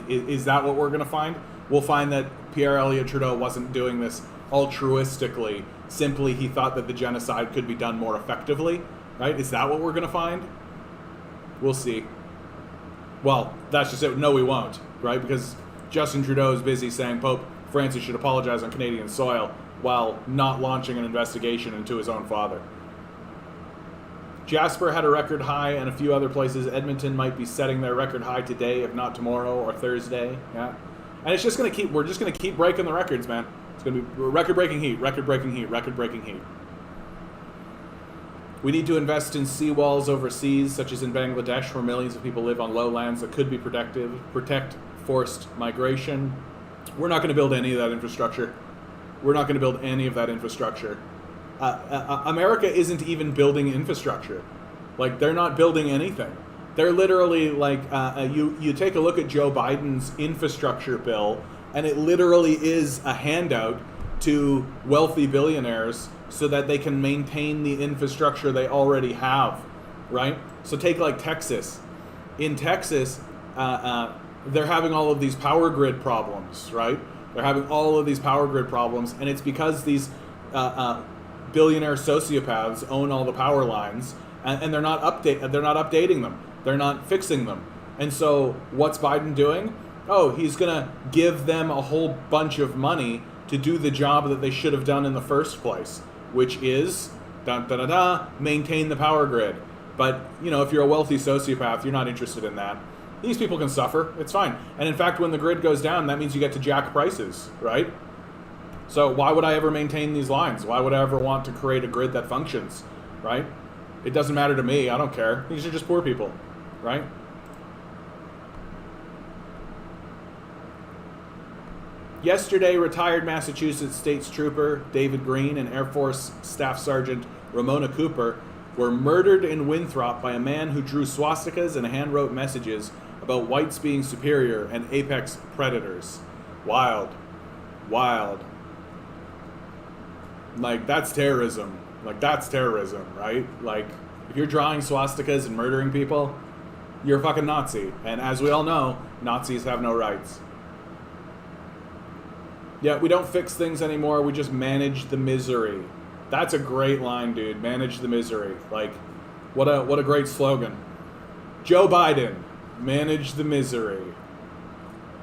Is that what we're going to find? We'll find that Pierre Elliott Trudeau wasn't doing this altruistically. Simply, he thought that the genocide could be done more effectively, right? Is that what we're going to find? We'll see. Well, that's just it. No, we won't, right? Because Justin Trudeau is busy saying Pope Francis should apologize on Canadian soil while not launching an investigation into his own father. Jasper had a record high, and a few other places. Edmonton might be setting their record high today, if not tomorrow or Thursday. Yeah, and it's just going to keep. We're just going to keep breaking the records, man. It's going to be record-breaking heat, record-breaking heat, record-breaking heat. We need to invest in seawalls overseas, such as in Bangladesh, where millions of people live on lowlands that could be protect forced migration. We're not going to build any of that infrastructure. We're not going to build any of that infrastructure. America isn't even building infrastructure. They're not building anything. They're literally you take a look at Joe Biden's infrastructure bill, and it literally is a handout to wealthy billionaires so that they can maintain the infrastructure they already have, right? So take Texas. In Texas, they're having all of these power grid problems, right? They're having all of these power grid problems, and it's because these billionaire sociopaths own all the power lines, and they're not updating them. They're not fixing them. And so what's Biden doing? Oh, he's going to give them a whole bunch of money to do the job that they should have done in the first place, which is maintain the power grid. But, if you're a wealthy sociopath, you're not interested in that. These people can suffer. It's fine. And in fact, when the grid goes down, that means you get to jack prices, right? So why would I ever maintain these lines? Why would I ever want to create a grid that functions, right? It doesn't matter to me. I don't care. These are just poor people, right? Yesterday, retired Massachusetts State Trooper David Green and Air Force Staff Sergeant Ramona Cooper were murdered in Winthrop by a man who drew swastikas and hand-wrote messages about whites being superior and apex predators. Wild. Wild. That's terrorism. That's terrorism, right? If you're drawing swastikas and murdering people, you're a fucking Nazi. And as we all know, Nazis have no rights. Yeah, we don't fix things anymore. We just manage the misery. That's a great line, dude. Manage the misery. Like, what a great slogan. Joe Biden, manage the misery.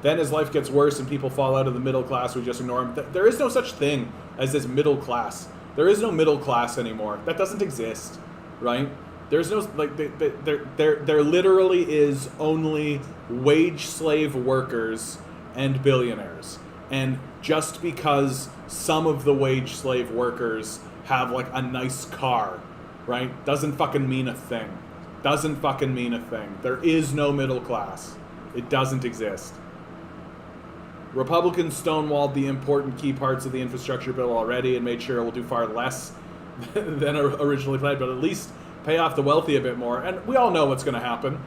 Then as life gets worse and people fall out of the middle class, we just ignore them. There is no such thing as this middle class. There is no middle class anymore. That doesn't exist, right? There's no, like, there literally is only wage slave workers and billionaires. And just because some of the wage slave workers have, like, a nice car, right, doesn't fucking mean a thing. Doesn't fucking mean a thing. There is no middle class. It doesn't exist. Republicans stonewalled the important key parts of the infrastructure bill already and made sure it will do far less than originally planned, but at least pay off the wealthy a bit more. And we all know what's going to happen.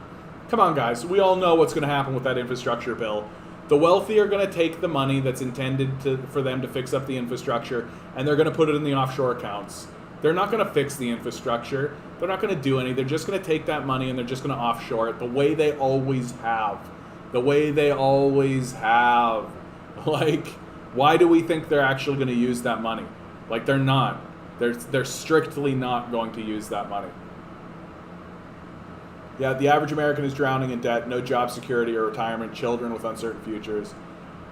Come on, guys. We all know what's going to happen with that infrastructure bill. The wealthy are going to take the money that's intended for them to fix up the infrastructure, and they're going to put it in the offshore accounts. They're not going to fix the infrastructure. They're not going to do anything. They're just going to take that money and they're just going to offshore it the way they always have. The way they always have. Like, why do we think they're actually going to use that money? Like, they're not. They're strictly not going to use that money. Yeah, the average American is drowning in debt, no job security or retirement, children with uncertain futures.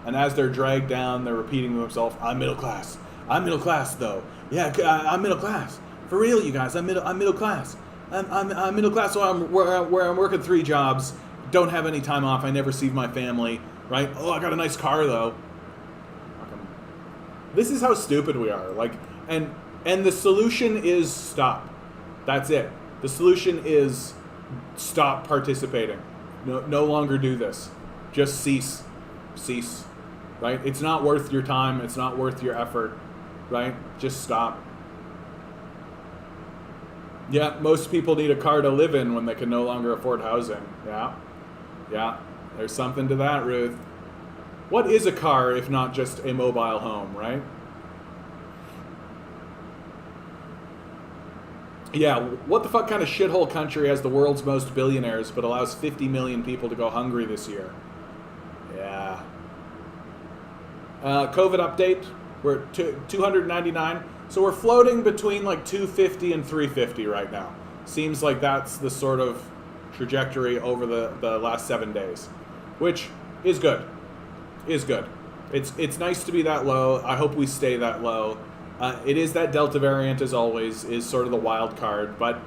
And as they're dragged down, they're repeating to themselves, I'm middle class. I'm middle class, though. Yeah, I'm middle class. For real, you guys, I'm middle class. I'm middle class, so I'm working 3 jobs, don't have any time off, I never see my family, right? Oh, I got a nice car, though. This is how stupid we are. Like, and the solution is stop. That's it. The solution is stop participating. No longer do this. Just cease. Cease. Right? It's not worth your time. It's not worth your effort. Right? Just stop. Yeah, most people need a car to live in when they can no longer afford housing. Yeah. Yeah. There's something to that, Ruth. What is a car if not just a mobile home, right? Yeah, what the fuck kind of shithole country has the world's most billionaires but allows 50 million people to go hungry this year? Yeah. COVID update, we're at 299. So we're floating between like 250 and 350 right now. Seems like that's the sort of trajectory over the last 7 days, which is good. Is good. It's nice to be that low. I hope we stay that low. It is that Delta variant, as always, is sort of the wild card, but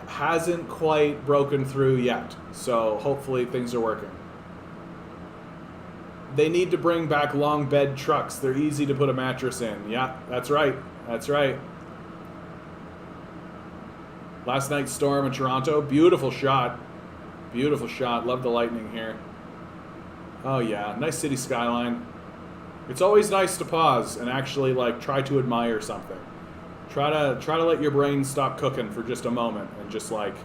hasn't quite broken through yet. So hopefully things are working. They need to bring back long bed trucks. They're easy to put a mattress in. Yeah, that's right. That's right. Last night's storm in Toronto. Beautiful shot. Beautiful shot. Love the lightning here. Oh yeah, nice city skyline. It's always nice to pause and actually like try to admire something. Try to let your brain stop cooking for just a moment and just like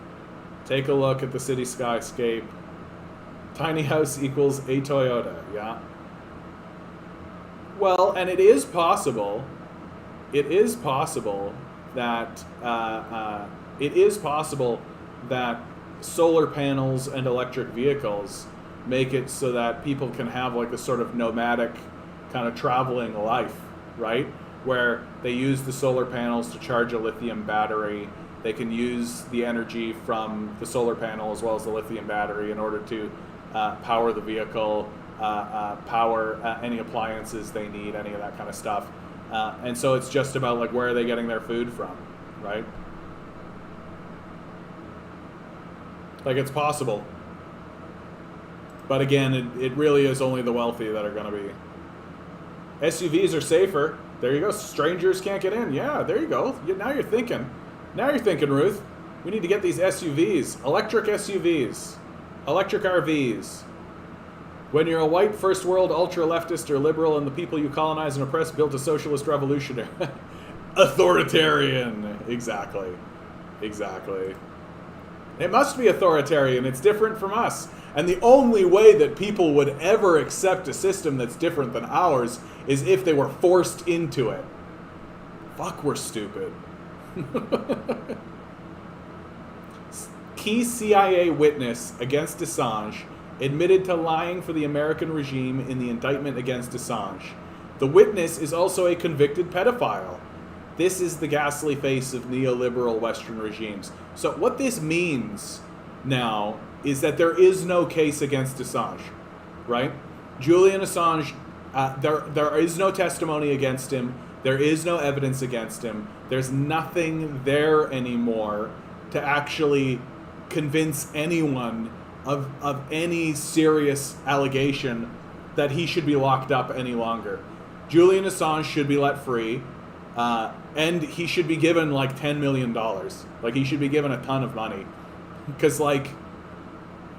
take a look at the city skyscape. Tiny house equals a Toyota, yeah. Well, and it is possible that solar panels and electric vehicles make it so that people can have like a sort of nomadic kind of traveling life, right? Where they use the solar panels to charge a lithium battery. They can use the energy from the solar panel as well as the lithium battery in order to power the vehicle, power any appliances they need, any of that kind of stuff. And so it's just about like where are they getting their food from, right? Like it's possible. But again, it really is only the wealthy that are going to be. SUVs are safer. There you go. Strangers can't get in. Yeah, there you go. Now you're thinking. Now you're thinking, Ruth. We need to get these SUVs. Electric SUVs. Electric RVs. When you're a white, first world, ultra-leftist or liberal and the people you colonize and oppress built a socialist revolutionary. Authoritarian. Exactly. Exactly. It must be authoritarian. It's different from us. And the only way that people would ever accept a system that's different than ours is if they were forced into it. Fuck, we're stupid. Key CIA witness against Assange admitted to lying for the American regime in the indictment against Assange. The witness is also a convicted pedophile. This is the ghastly face of neoliberal Western regimes. So what this means now is that there is no case against Assange, right? Julian Assange, there is no testimony against him. There is no evidence against him. There's nothing there anymore to actually convince anyone of any serious allegation that he should be locked up any longer. Julian Assange should be let free, and he should be given like $10 million. Like, he should be given a ton of money. Because, like,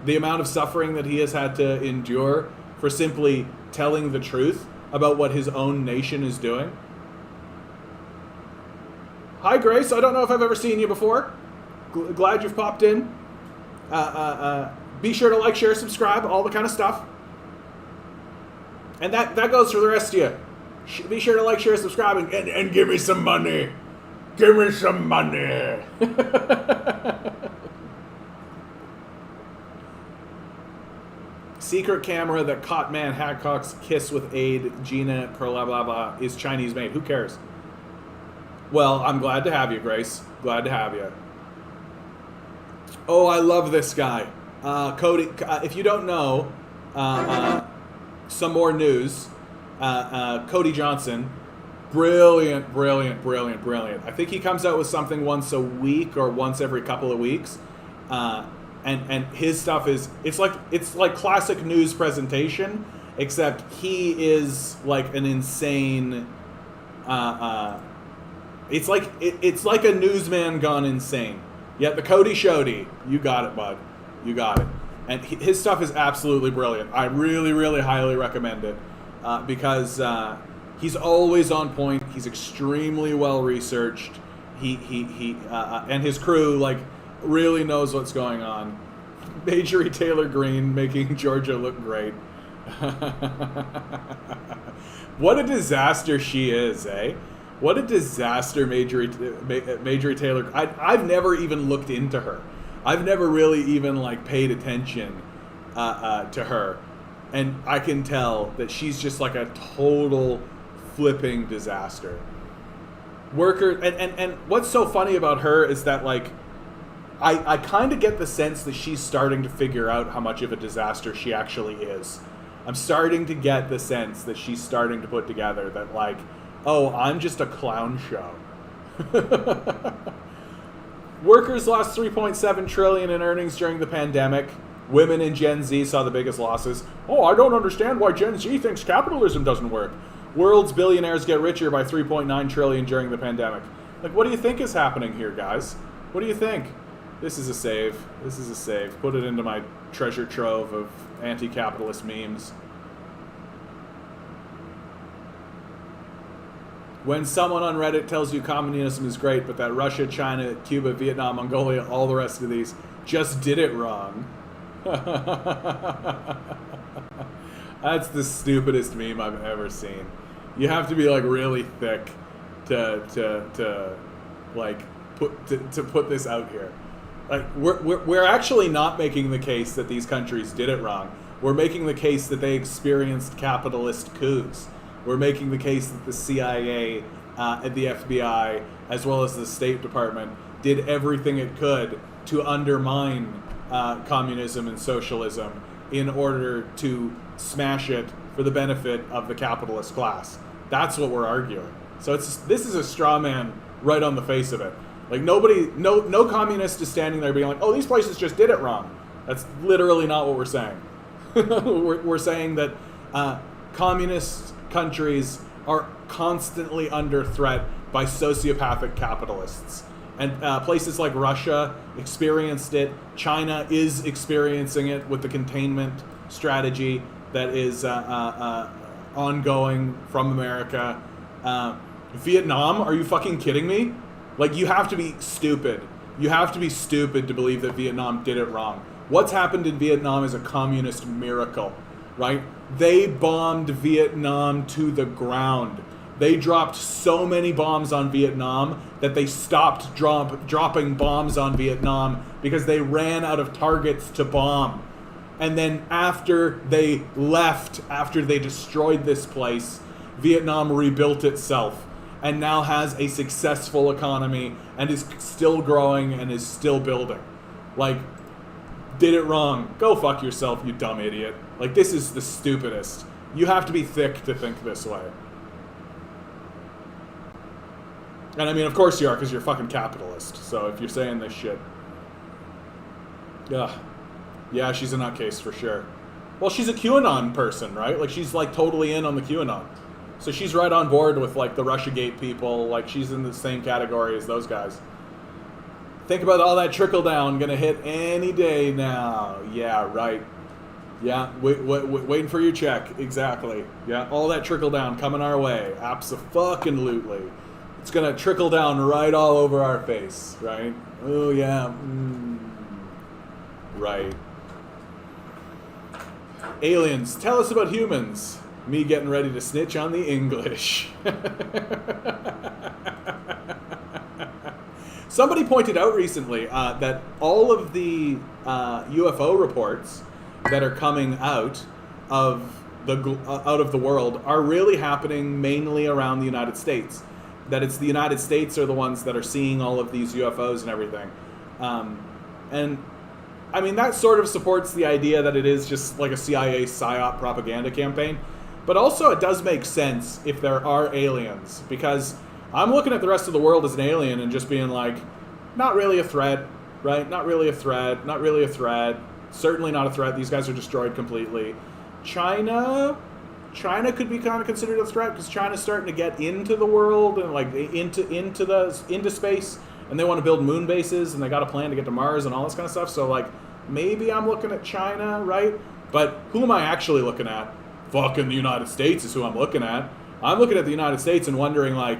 the amount of suffering that he has had to endure for simply telling the truth about what his own nation is doing. Hi, Grace. I don't know if I've ever seen you before. Glad you've popped in. Be sure to like, share, subscribe, all the kind of stuff. And that goes for the rest of you. Be sure to like, share, subscribe, and give me some money. Give me some money. Secret camera that caught man Hancock's kiss with aide Gina blah blah blah is Chinese made. Who cares? Well, I'm glad to have you, Grace. Glad to have you. Oh, I love this guy. Cody, if you don't know, some more news. Cody Johnson, brilliant. I think he comes out with something once a week or once every couple of weeks. And his stuff is, it's like classic news presentation, except he is like an insane, it's like a newsman gone insane. Yet the Cody Shody, you got it, bud. You got it. And his stuff is absolutely brilliant. I really highly recommend it because he's always on point. He's extremely well researched. He and his crew like really knows what's going on. Marjorie Taylor Greene making Georgia look great. What a disaster she is, eh? What a disaster Marjorie Taylor. I've never even looked into her. I've never really even like paid attention to her, and I can tell that she's just like a total flipping disaster. And what's so funny about her is that like I kind of get the sense that she's starting to figure out how much of a disaster she actually is. I'm starting to get the sense that she's starting to put together that like, oh, I'm just a clown show. Workers lost $3.7 trillion in earnings during the pandemic. Women in Gen Z saw the biggest losses. Oh, I don't understand why Gen Z thinks capitalism doesn't work. World's billionaires get richer by $3.9 trillion during the pandemic. Like, what do you think is happening here, guys? What do you think? This is a save. This is a save. Put it into my treasure trove of anti-capitalist memes. When someone on Reddit tells you communism is great, but that Russia, China, Cuba, Vietnam, Mongolia, all the rest of these just did it wrong. That's the stupidest meme I've ever seen. You have to be like really thick to put this out here. Like we're actually not making the case that these countries did it wrong. We're making the case that they experienced capitalist coups. We're making the case that the CIA and the FBI, as well as the State Department, did everything it could to undermine communism and socialism in order to smash it for the benefit of the capitalist class. That's what we're arguing. So this is a straw man right on the face of it. Like no communist is standing there being like, oh, these places just did it wrong. That's literally not what we're saying. We're saying that communist countries are constantly under threat by sociopathic capitalists. And places like Russia experienced it. China is experiencing it with the containment strategy that is ongoing from America. Vietnam, are you fucking kidding me? Like, you have to be stupid. You have to be stupid to believe that Vietnam did it wrong. What's happened in Vietnam is a communist miracle, right? They bombed Vietnam to the ground. They dropped so many bombs on Vietnam that they stopped dropping bombs on Vietnam because they ran out of targets to bomb. And then after they destroyed this place, Vietnam rebuilt itself. and now has a successful economy and is still growing and is still building. Like, did it wrong. Go fuck yourself, you dumb idiot. Like, this is the stupidest. You have to be thick to think this way. And I mean, of course you are, because you're a fucking capitalist. So if you're saying this shit. Yeah, she's a nutcase for sure. Well, she's a QAnon person, right? Like, she's like totally in on the QAnon. So she's right on board with like the Russiagate people. Like, she's in the same category as those guys. Think about all that trickle down gonna hit any day now. Yeah, right. Yeah, waiting for your check. Exactly. Yeah, all that trickle down coming our way. Abso-fucking-lutely. It's gonna trickle down right all over our face, right? Oh yeah. Right. Aliens, tell us about humans. Me getting ready to snitch on the English. Somebody pointed out recently that all of the UFO reports that are coming out of the world are really happening mainly around the United States. That it's the United States are the ones that are seeing all of these UFOs and everything. And I mean, that sort of supports the idea that it is just like a CIA PSYOP propaganda campaign. But also it does make sense if there are aliens, because I'm looking at the rest of the world as an alien and just being like, not really a threat, right? Not really a threat, not really a threat. Certainly not a threat. These guys are destroyed completely. China could be kind of considered a threat because China's starting to get into the world and like into space, and they want to build moon bases and they got a plan to get to Mars and all this kind of stuff. So like maybe I'm looking at China, right? But who am I actually looking at? Fucking the United States is who I'm looking at. I'm looking at the United States and wondering like,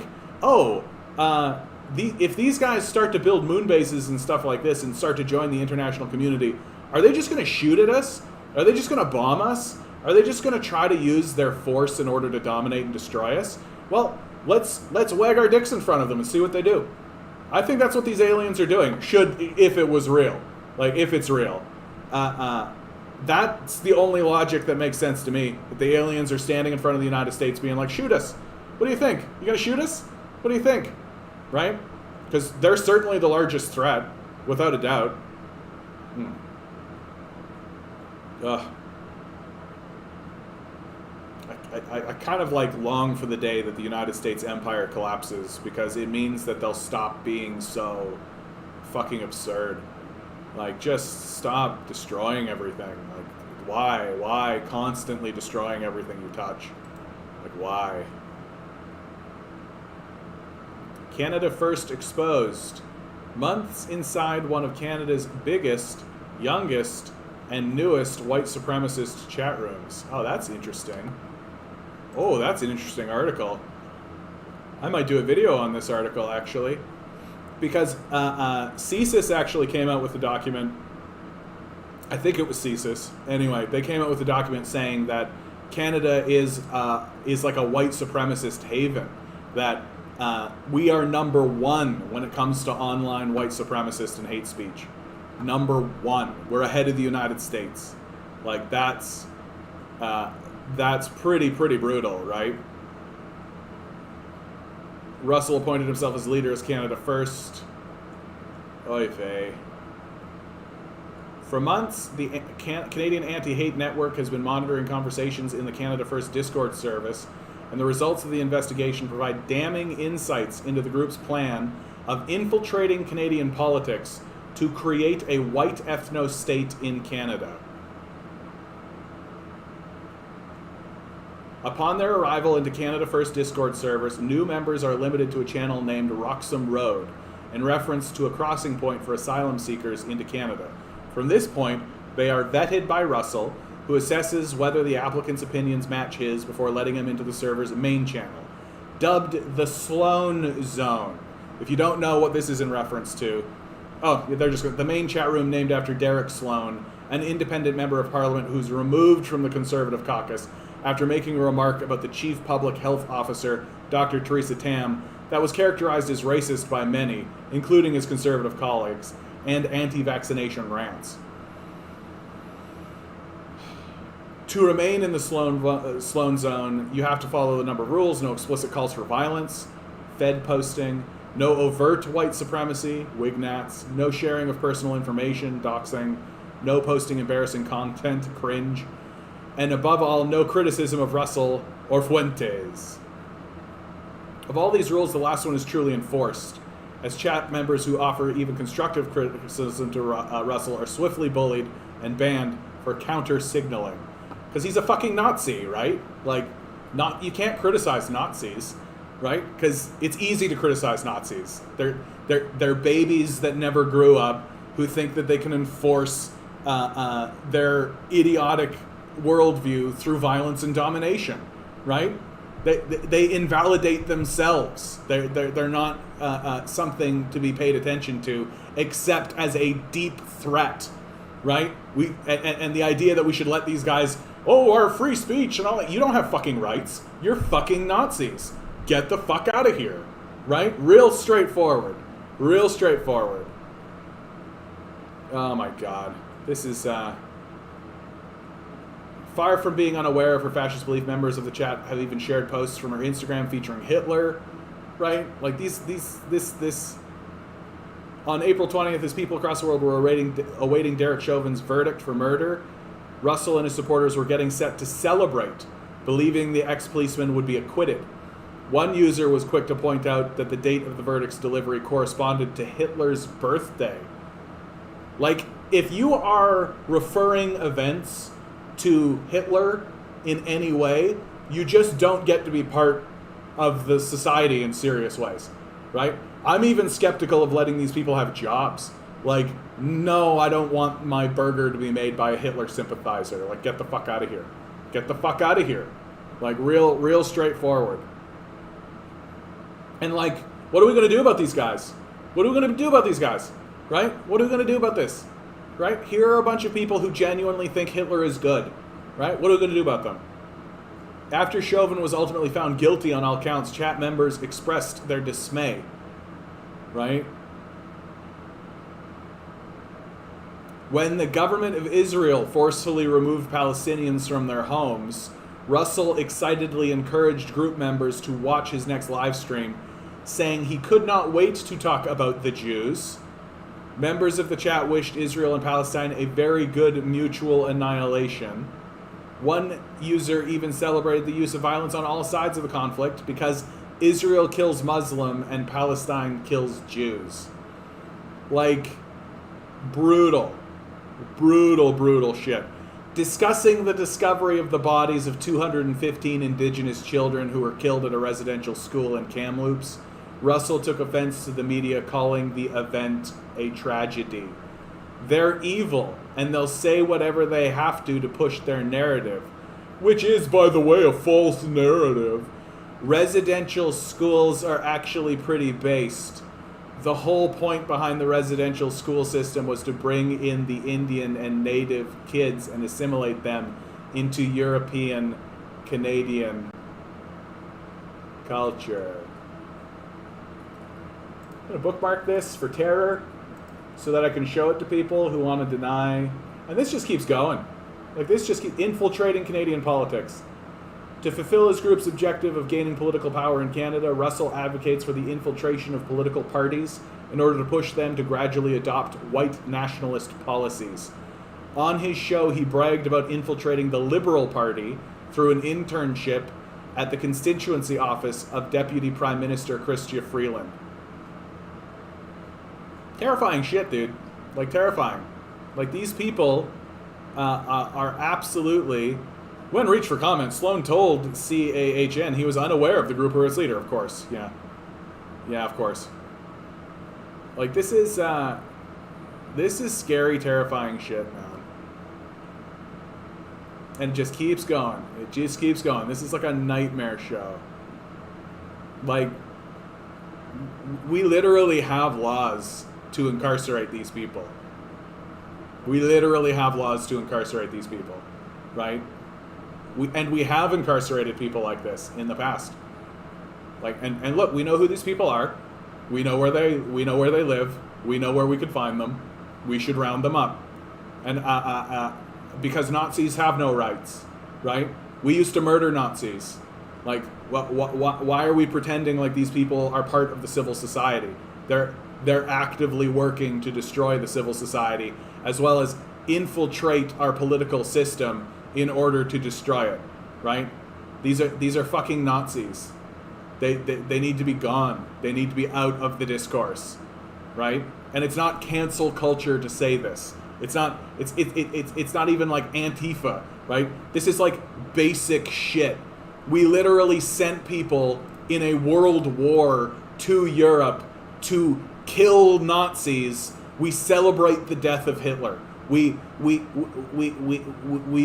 if these guys start to build moon bases and stuff like this and start to join the international community, are they just going to shoot at us? Are they just going to bomb us? Are they just going to try to use their force in order to dominate and destroy us? Well, let's wag our dicks in front of them and see what they do. I think that's what these aliens are doing. If it was real, like if it's real, that's the only logic that makes sense to me. That the aliens are standing in front of the United States, being like, "Shoot us! What do you think? You gonna shoot us? What do you think?" Right? Because they're certainly the largest threat, without a doubt. I kind of like long for the day that the United States empire collapses, because it means that they'll stop being so fucking absurd. Like, just stop destroying everything. Like, why constantly destroying everything you touch? Like, why? Canada First exposed. Months inside one of Canada's biggest, youngest, and newest white supremacist chat rooms. Oh, that's interesting. Oh, that's an interesting article. I might do a video on this article, actually. Because CSIS actually came out with a document. I think it was CSIS. Anyway, they came out with a document saying that Canada is like a white supremacist haven. That we are number one when it comes to online white supremacist and hate speech. Number one. We're ahead of the United States. Like, that's pretty brutal, right? Russell appointed himself as leader as Canada First. Oy vey. For months, the Canadian Anti-Hate Network has been monitoring conversations in the Canada First Discord service, and the results of the investigation provide damning insights into the group's plan of infiltrating Canadian politics to create a white ethno-state in Canada. Upon their arrival into Canada First Discord servers, new members are limited to a channel named Roxham Road, in reference to a crossing point for asylum seekers into Canada. From this point, they are vetted by Russell, who assesses whether the applicant's opinions match his before letting him into the server's main channel, dubbed the Sloan Zone. If you don't know what this is in reference to, they're just the main chat room named after Derek Sloan, an independent member of Parliament who's removed from the Conservative caucus after making a remark about the Chief Public Health Officer, Dr. Theresa Tam, that was characterized as racist by many, including his Conservative colleagues, and anti-vaccination rants. To remain in the Sloan Zone, you have to follow the number of rules, no explicit calls for violence, Fed posting, no overt white supremacy, wignats, no sharing of personal information, doxing, no posting embarrassing content, cringe, and above all, no criticism of Russell or Fuentes. Of all these rules, the last one is truly enforced, as chat members who offer even constructive criticism to Russell are swiftly bullied and banned for counter-signaling. Because he's a fucking Nazi, right? Like, you can't criticize Nazis, right? Because it's easy to criticize Nazis. They're babies that never grew up who think that they can enforce their idiotic worldview through violence and domination, right? They invalidate themselves. They're not something to be paid attention to, except as a deep threat, right? And the idea that we should let these guys, our free speech and all that. You don't have fucking rights. You're fucking Nazis. Get the fuck out of here, right? Real straightforward. Real straightforward. Oh my God. This is far from being unaware of her fascist belief. Members of the chat have even shared posts from her Instagram featuring Hitler, right? Like this. On April 20th, as people across the world were awaiting Derek Chauvin's verdict for murder, Russell and his supporters were getting set to celebrate, believing the ex-policeman would be acquitted. One user was quick to point out that the date of the verdict's delivery corresponded to Hitler's birthday. Like, if you are referring events to Hitler in any way, you just don't get to be part of the society in serious ways, right? I'm even skeptical of letting these people have jobs. Like, no, I don't want my burger to be made by a Hitler sympathizer. Like, get the fuck out of here. Get the fuck out of here. Like, real straightforward. And like, what are we going to do about these guys? What are we going to do about these guys? Right? What are we going to do about this? Right? Here are a bunch of people who genuinely think Hitler is good. Right? What are we going to do about them? After Chauvin was ultimately found guilty on all counts, chat members expressed their dismay. Right? When the government of Israel forcefully removed Palestinians from their homes, Russell excitedly encouraged group members to watch his next live stream, saying he could not wait to talk about the Jews. Members of the chat wished Israel and Palestine a very good mutual annihilation. One user even celebrated the use of violence on all sides of the conflict because Israel kills Muslim and Palestine kills Jews. Like, brutal shit. Discussing the discovery of the bodies of 215 indigenous children who were killed at a residential school in Kamloops, Russell took offense to the media calling the event a tragedy. They're evil, and they'll say whatever they have to push their narrative, which is, by the way, a false narrative. Residential schools are actually pretty based. The whole point behind the residential school system was to bring in the Indian and Native kids and assimilate them into European, Canadian culture. I'm going to bookmark this for terror so that I can show it to people who want to deny. And this just keeps going. Like, this just keeps infiltrating Canadian politics. To fulfill his group's objective of gaining political power in Canada, Russell advocates for the infiltration of political parties in order to push them to gradually adopt white nationalist policies. On his show, he bragged about infiltrating the Liberal Party through an internship at the constituency office of Deputy Prime Minister Chrystia Freeland. Terrifying shit, dude. Like, terrifying. Like, these people are absolutely... When reached for comment, Sloan told CAHN he was unaware of the group or its leader, of course. Yeah, of course. Like, this is scary, terrifying shit, man. And it just keeps going. It just keeps going. This is like a nightmare show. Like, we literally have laws to incarcerate these people. We literally have laws to incarcerate these people, right? We have incarcerated people like this in the past. Like, and look, we know who these people are. We know where they live. We know where we could find them. We should round them up. And because Nazis have no rights, right? We used to murder Nazis. Like, why are we pretending like these people are part of the civil society? They're actively working to destroy the civil society, as well as infiltrate our political system in order to destroy it, right? These are fucking Nazis. They need to be gone. They need to be out of the discourse, right? And it's not cancel culture to say this. It's not even like Antifa, right? This is like basic shit. We literally sent people in a world war to Europe to kill Nazis. We celebrate the death of Hitler. We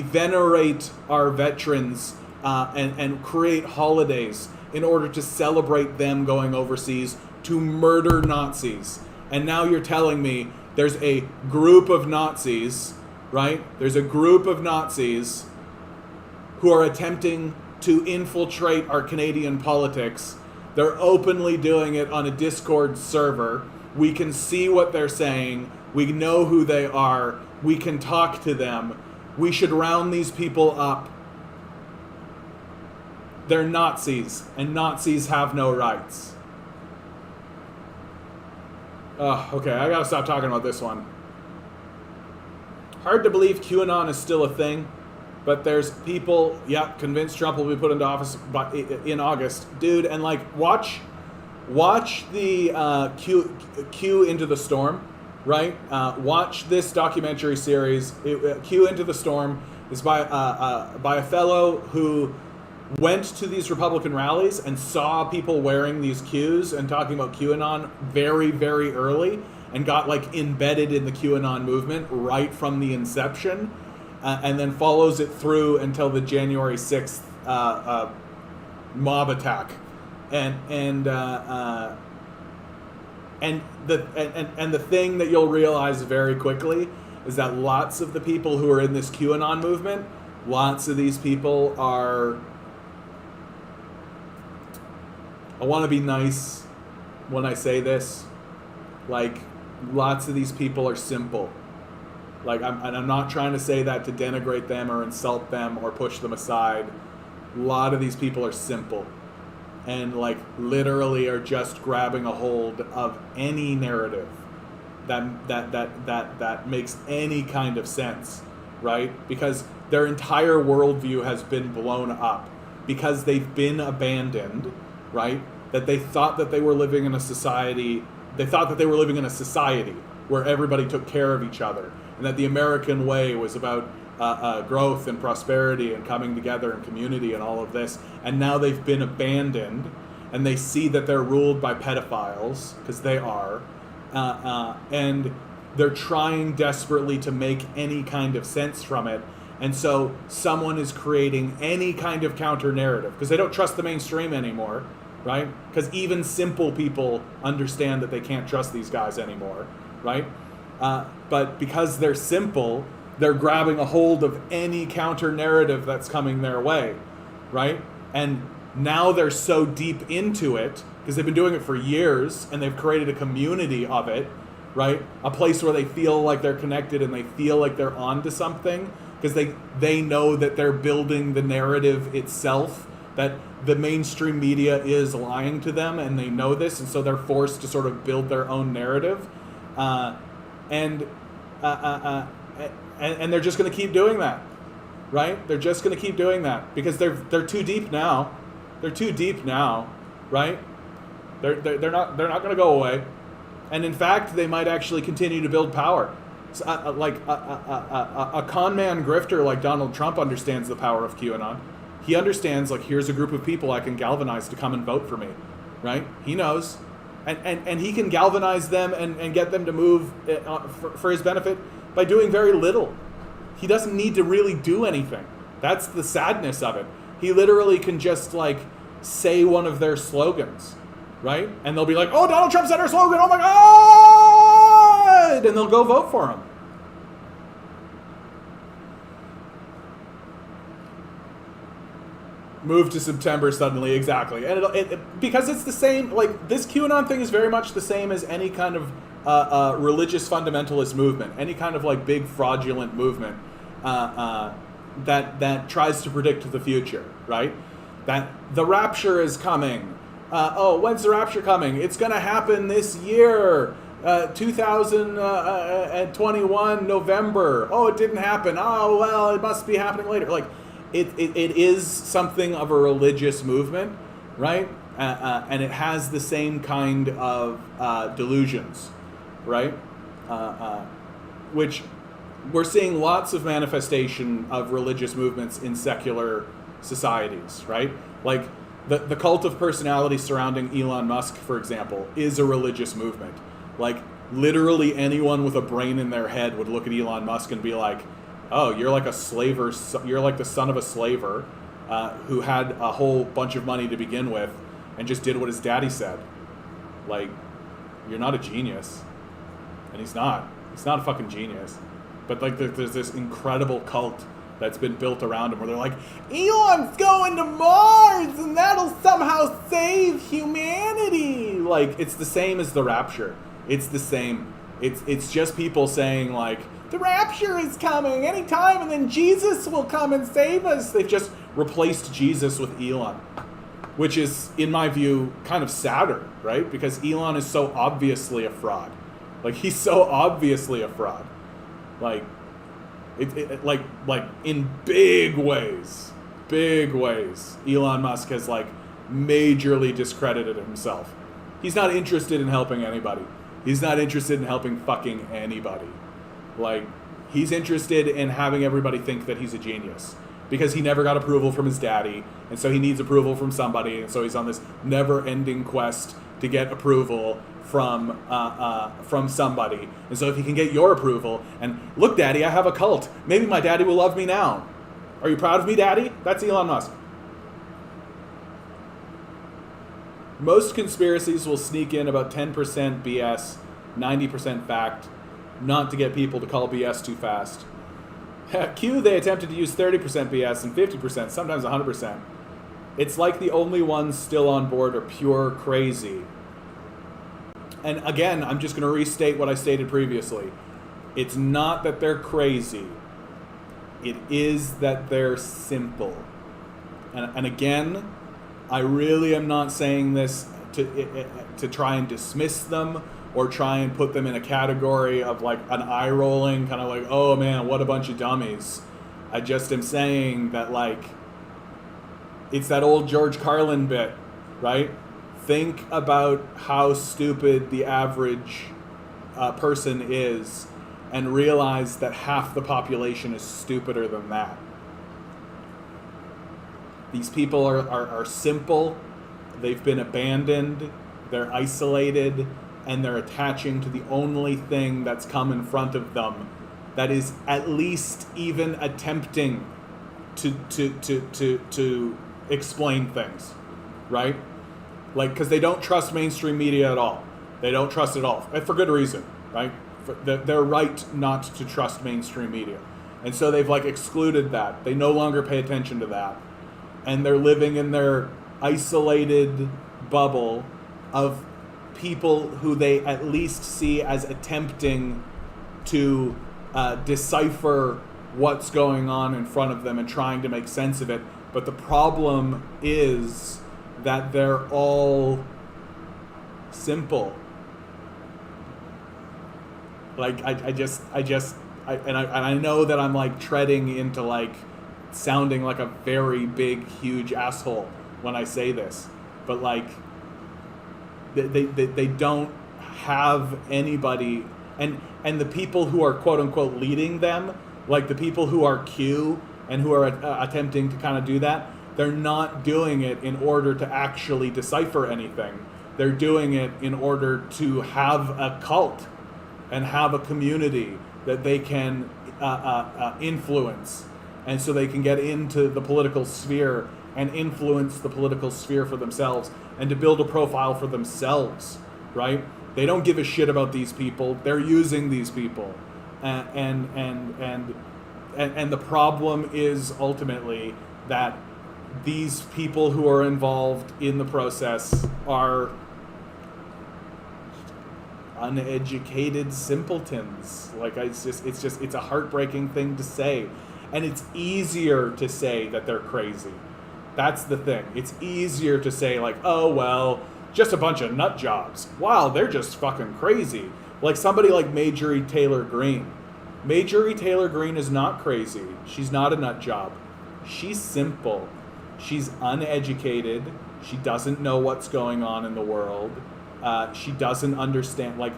venerate our veterans and create holidays in order to celebrate them going overseas to murder Nazis. And now you're telling me there's a group of Nazis, right? There's a group of Nazis who are attempting to infiltrate our Canadian politics. They're openly doing it on a Discord server. We can see what they're saying. We know who they are. We can talk to them. We should round these people up. They're Nazis, and Nazis have no rights. Okay, I gotta stop talking about this one. Hard to believe QAnon is still a thing, but there's people, convinced Trump will be put into office in August. Dude, and like, watch the Q Into the Storm, right? Watch this documentary series. Q Into the Storm is by a fellow who went to these Republican rallies and saw people wearing these Qs and talking about QAnon very, very early, and got like embedded in the QAnon movement right from the inception, and then follows it through until the January 6th mob attack, and the thing that you'll realize very quickly is that lots of the people who are in this QAnon movement, lots of these people are, I want to be nice when I say this, like, lots of these people are simple. Like, I'm not trying to say that to denigrate them or insult them or push them aside. A lot of these people are simple and, like, literally are just grabbing a hold of any narrative that makes any kind of sense, right? Because their entire worldview has been blown up because they've been abandoned, right? That they thought that they were living in a society. They thought that they were living in a society where everybody took care of each other, and that the American way was about growth and prosperity and coming together and community and all of this. And now they've been abandoned, and they see that they're ruled by pedophiles, because they are, and they're trying desperately to make any kind of sense from it. And so someone is creating any kind of counter narrative because they don't trust the mainstream anymore, right? Because even simple people understand that they can't trust these guys anymore, right? But because they're simple, they're grabbing a hold of any counter narrative that's coming their way, right? And now they're so deep into it because they've been doing it for years and they've created a community of it, right? A place where they feel like they're connected and they feel like they're onto something because they know that they're building the narrative itself, that the mainstream media is lying to them, and they know this, and so they're forced to sort of build their own narrative, and they're just going to keep doing that, right? They're just going to keep doing that because they're too deep now. They're too deep now, right? They're not going to go away, and in fact, they might actually continue to build power. So, like a con man grifter like Donald Trump understands the power of QAnon. He understands, like, here's a group of people I can galvanize to come and vote for me, right? He knows. And he can galvanize them and get them to move for his benefit by doing very little. He doesn't need to really do anything. That's the sadness of it. He literally can just, like, say one of their slogans, right? And they'll be like, oh, Donald Trump said our slogan, oh my God! And they'll go vote for him. Move to September suddenly, exactly. And because it's the same, like, this QAnon thing is very much the same as any kind of religious fundamentalist movement, any kind of, like, big fraudulent movement that tries to predict the future, right? that the rapture is coming. When's the rapture coming? It's going to happen this year, 2021 November. Oh, it didn't happen. Oh, well, it must be happening later. Like, it is something of a religious movement, right? And it has the same kind of delusions, right? Which we're seeing lots of manifestation of religious movements in secular societies, right? Like the cult of personality surrounding Elon Musk, for example, is a religious movement. Like literally anyone with a brain in their head would look at Elon Musk and be like, oh, you're like a slaver, you're like the son of a slaver who had a whole bunch of money to begin with and just did what his daddy said. Like, you're not a genius. And he's not. He's not a fucking genius. But like there's this incredible cult that's been built around him where they're like, Elon's going to Mars and that'll somehow save humanity. Like, it's the same as the rapture. It's the same. It's just people saying like, the rapture is coming anytime and then Jesus will come and save us. They've just replaced Jesus with Elon, which is, in my view, kind of sadder, right? Because Elon is so obviously a fraud. Like, he's so obviously a fraud. Like, like in big ways, Elon Musk has like majorly discredited himself. He's not interested in helping anybody. He's not interested in helping fucking anybody. Like, he's interested in having everybody think that he's a genius because he never got approval from his daddy, and so he needs approval from somebody, and so he's on this never-ending quest to get approval from somebody. And so if he can get your approval, and look, Daddy, I have a cult. Maybe my daddy will love me now. Are you proud of me, Daddy? That's Elon Musk. Most conspiracies will sneak in about 10% BS, 90% fact, not to get people to call BS too fast. At Q, they attempted to use 30% BS and 50%, sometimes 100%. It's like the only ones still on board are pure crazy. And again, I'm just going to restate what I stated previously. It's not that they're crazy. It is that they're simple. And again, I really am not saying this to try and dismiss them or try and put them in a category of like an eye-rolling, kind of like, oh man, what a bunch of dummies. I just am saying that, like, it's that old George Carlin bit, right? Think about how stupid the average person is and realize that half the population is stupider than that. These people are simple, they've been abandoned, they're isolated, and they're attaching to the only thing that's come in front of them that is at least even attempting to explain things, right? Like, because they don't trust mainstream media at all. They don't trust it at all, and for good reason, right? They're right not to trust mainstream media. And so they've like excluded that. They no longer pay attention to that. And they're living in their isolated bubble of people who they at least see as attempting to decipher what's going on in front of them and trying to make sense of it. But the problem is that they're all simple. Like, I know that I'm like treading into like sounding like a very big, huge asshole when I say this, but like they don't have anybody, and the people who are quote unquote leading them, like the people who are Q and who are attempting to kind of do that, they're not doing it in order to actually decipher anything. They're doing it in order to have a cult and have a community that they can influence. And so they can get into the political sphere and influence the political sphere for themselves and to build a profile for themselves, right? They don't give a shit about these people. They're using these people. And the problem is ultimately that these people who are involved in the process are uneducated simpletons. Like, it's a heartbreaking thing to say. And it's easier to say that they're crazy That's the thing. It's easier to say like, oh, well, just a bunch of nut jobs. Wow, they're just fucking crazy. Like somebody like Marjorie Taylor Greene. Marjorie Taylor Greene is not crazy. She's not a nut job. She's simple. She's uneducated. She doesn't know what's going on in the world. She doesn't understand, like,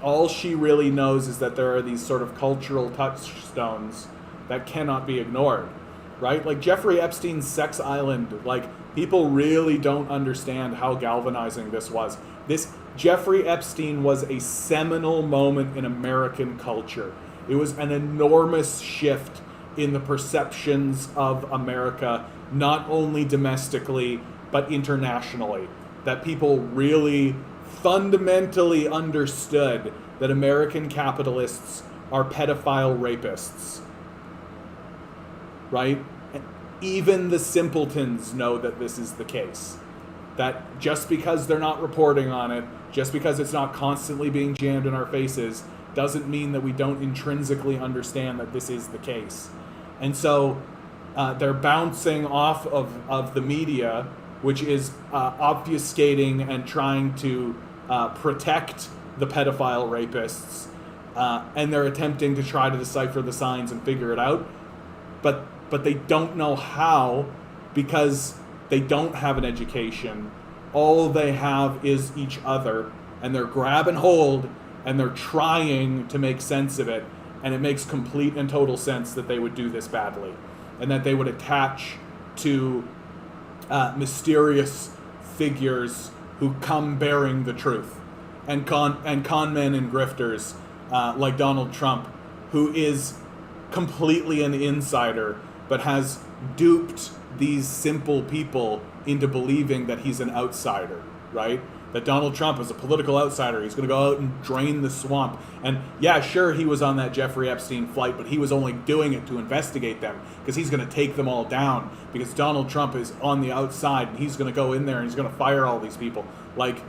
all she really knows is that there are these sort of cultural touchstones that cannot be ignored, right? Like Jeffrey Epstein's sex island, like, people really don't understand how galvanizing this was. Jeffrey Epstein was a seminal moment in American culture. It was an enormous shift in the perceptions of America, not only domestically, but internationally. That people really fundamentally understood that American capitalists are pedophile rapists, right? And even the simpletons know that this is the case. That just because they're not reporting on it, just because it's not constantly being jammed in our faces, doesn't mean that we don't intrinsically understand that this is the case. And so they're bouncing off of the media, which is obfuscating and trying to protect the pedophile rapists, and they're attempting to try to decipher the signs and figure it out, but they don't know how, because they don't have an education. All they have is each other, and they're grab and hold, and they're trying to make sense of it, and it makes complete and total sense that they would do this badly, and that they would attach to mysterious figures who come bearing the truth, and con men and grifters like Donald Trump, who is completely an insider, but has duped these simple people into believing that he's an outsider, right? That Donald Trump is a political outsider. He's going to go out and drain the swamp. And yeah, sure, he was on that Jeffrey Epstein flight, but he was only doing it to investigate them, because he's going to take them all down, because Donald Trump is on the outside, and he's going to go in there and he's going to fire all these people. Like,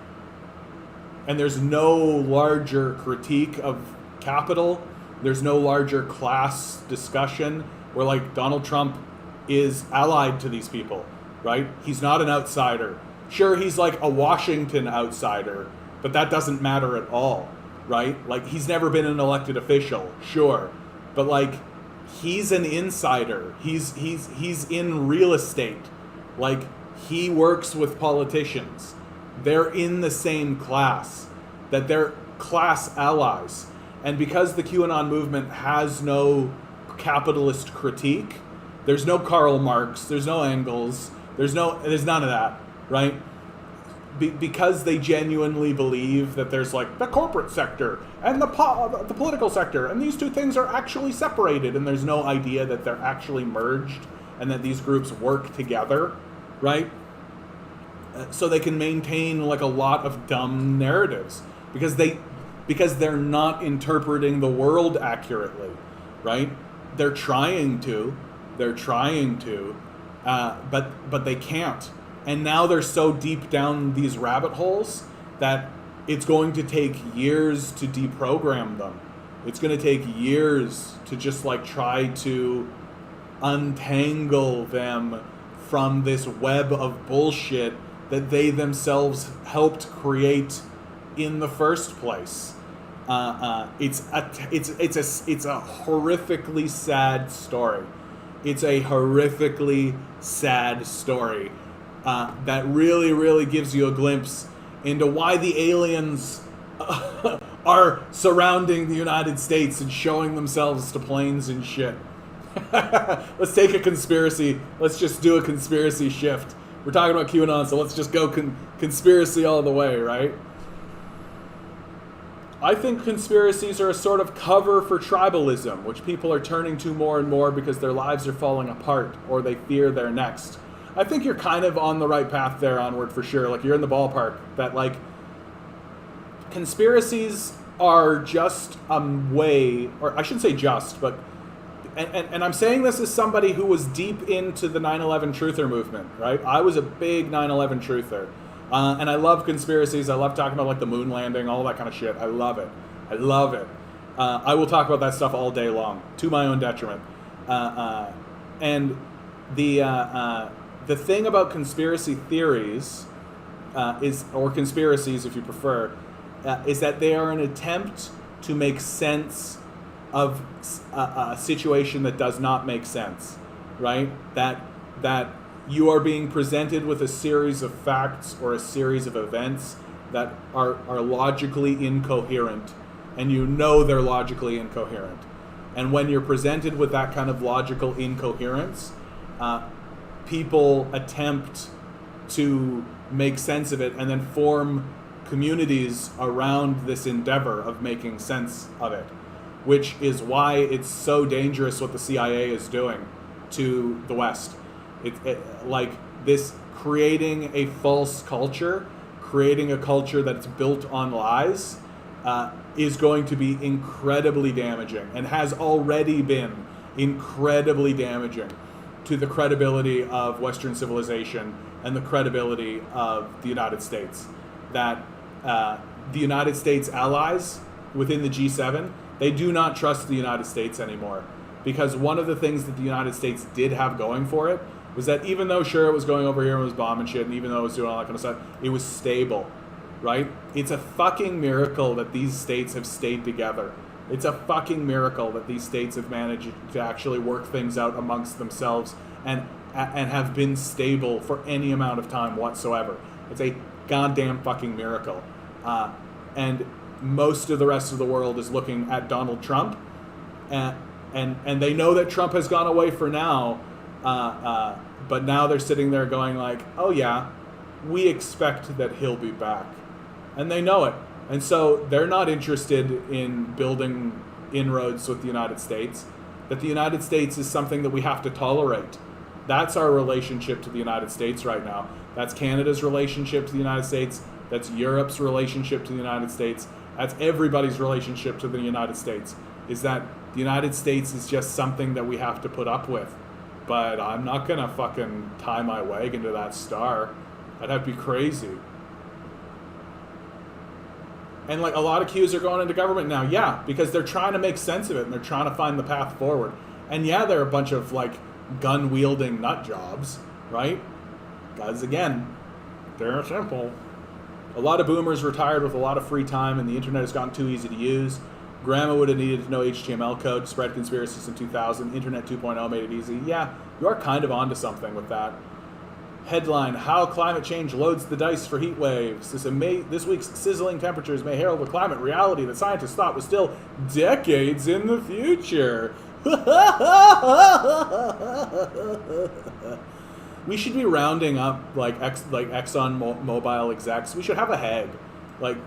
and there's no larger critique of capital. There's no larger class discussion where, like, Donald Trump is allied to these people, right? He's not an outsider. Sure, he's like a Washington outsider, but that doesn't matter at all, right? Like, he's never been an elected official, sure, but like, he's an insider. He's in real estate. Like, he works with politicians. They're in the same class, that they're class allies. And because the QAnon movement has no capitalist critique, there's no Karl Marx, there's no Engels, there's none of that, right? Because they genuinely believe that there's like the corporate sector and the political sector, and these two things are actually separated, and there's no idea that they're actually merged and that these groups work together, right? So they can maintain like a lot of dumb narratives because they're not interpreting the world accurately, right? They're trying to, but they can't. And now they're so deep down these rabbit holes that it's going to take years to deprogram them. It's going to take years to just like try to untangle them from this web of bullshit that they themselves helped create in the first place. It's a horrifically sad story. It's a horrifically sad story that really, really gives you a glimpse into why the aliens are surrounding the United States and showing themselves to planes and shit. Let's take a conspiracy. Let's just do a conspiracy shift. We're talking about QAnon, so let's just go conspiracy all the way, right? I think conspiracies are a sort of cover for tribalism, which people are turning to more and more because their lives are falling apart or they fear they're next. I think you're kind of on the right path there, Onward, for sure. Like, you're in the ballpark. That, like, conspiracies are just a way, or I shouldn't say just, but, and I'm saying this as somebody who was deep into the 9/11 truther movement, right? I was a big 9/11 truther. And I love conspiracies. I love talking about, like, the moon landing, all that kind of shit. I love it. I love it. I will talk about that stuff all day long, to my own detriment. And the thing about conspiracy theories or conspiracies, if you prefer, is that they are an attempt to make sense of a situation that does not make sense, right? That you are being presented with a series of facts or a series of events that are logically incoherent, and you know they're logically incoherent. And when you're presented with that kind of logical incoherence, people attempt to make sense of it and then form communities around this endeavor of making sense of it, which is why it's so dangerous what the CIA is doing to the West. Like this, creating a false culture, creating a culture that's built on lies, is going to be incredibly damaging, and has already been incredibly damaging to the credibility of Western civilization and the credibility of the United States. That the United States allies within the G7, they do not trust the United States anymore. Because one of the things that the United States did have going for it was that even though, sure, it was going over here and was bombing shit, and even though it was doing all that kind of stuff, it was stable, right? It's a fucking miracle that these states have stayed together. It's a fucking miracle that these states have managed to actually work things out amongst themselves and have been stable for any amount of time whatsoever. It's a goddamn fucking miracle. And most of the rest of the world is looking at Donald Trump, and they know that Trump has gone away for now, but now they're sitting there going like, oh yeah, we expect that he'll be back. And they know it. And so they're not interested in building inroads with the United States. That the United States is something that we have to tolerate. That's our relationship to the United States right now. That's Canada's relationship to the United States. That's Europe's relationship to the United States. That's everybody's relationship to the United States. Is that the United States is just something that we have to put up with. But I'm not gonna fucking tie my wagon to that star. That'd be crazy. And like a lot of Qs are going into government now, yeah, because they're trying to make sense of it and they're trying to find the path forward. And yeah, they're a bunch of like gun-wielding nut jobs, right? Because again, they're simple. A lot of boomers retired with a lot of free time and the internet has gotten too easy to use. Grandma would have needed to know HTML code to spread conspiracies in 2000. Internet 2.0 made it easy. Yeah, you are kind of onto something with that. Headline, how climate change loads the dice for heat waves. This week's sizzling temperatures may herald a climate reality that scientists thought was still decades in the future. We should be rounding up like Exxon Mobil execs. We should have a Hague.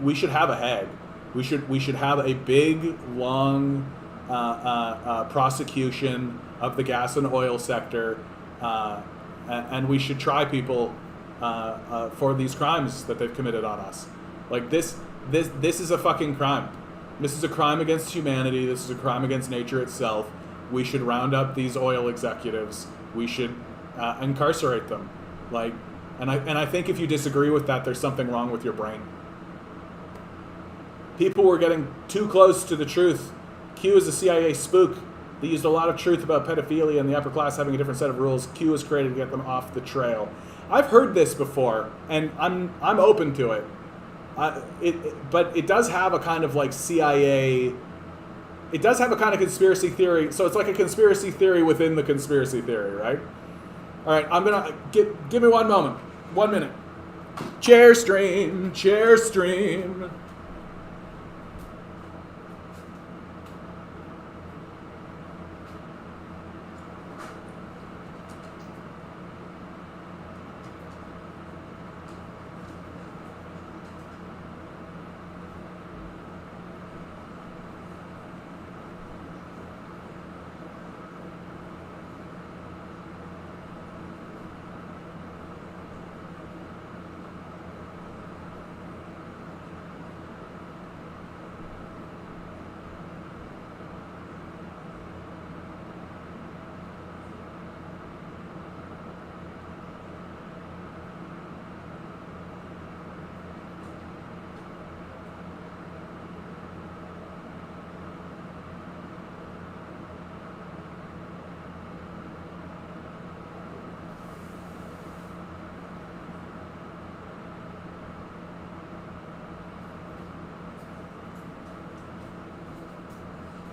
We should have a Hague. We should have a big, long prosecution of the gas and oil sector. And we should try people for these crimes that they've committed on us. Like this is a fucking crime. This is a crime against humanity. This is a crime against nature itself. We should round up these oil executives. We should incarcerate them. And I think if you disagree with that, there's something wrong with your brain. People were getting too close to the truth. Q is a CIA spook. They used a lot of truth about pedophilia and the upper class having a different set of rules. Q was created to get them off the trail. I've heard this before, and I'm open to it. But it does have a kind of like CIA. It does have a kind of conspiracy theory. So it's like a conspiracy theory within the conspiracy theory, right? All right, I'm gonna give me 1 moment, 1 minute. Chair stream.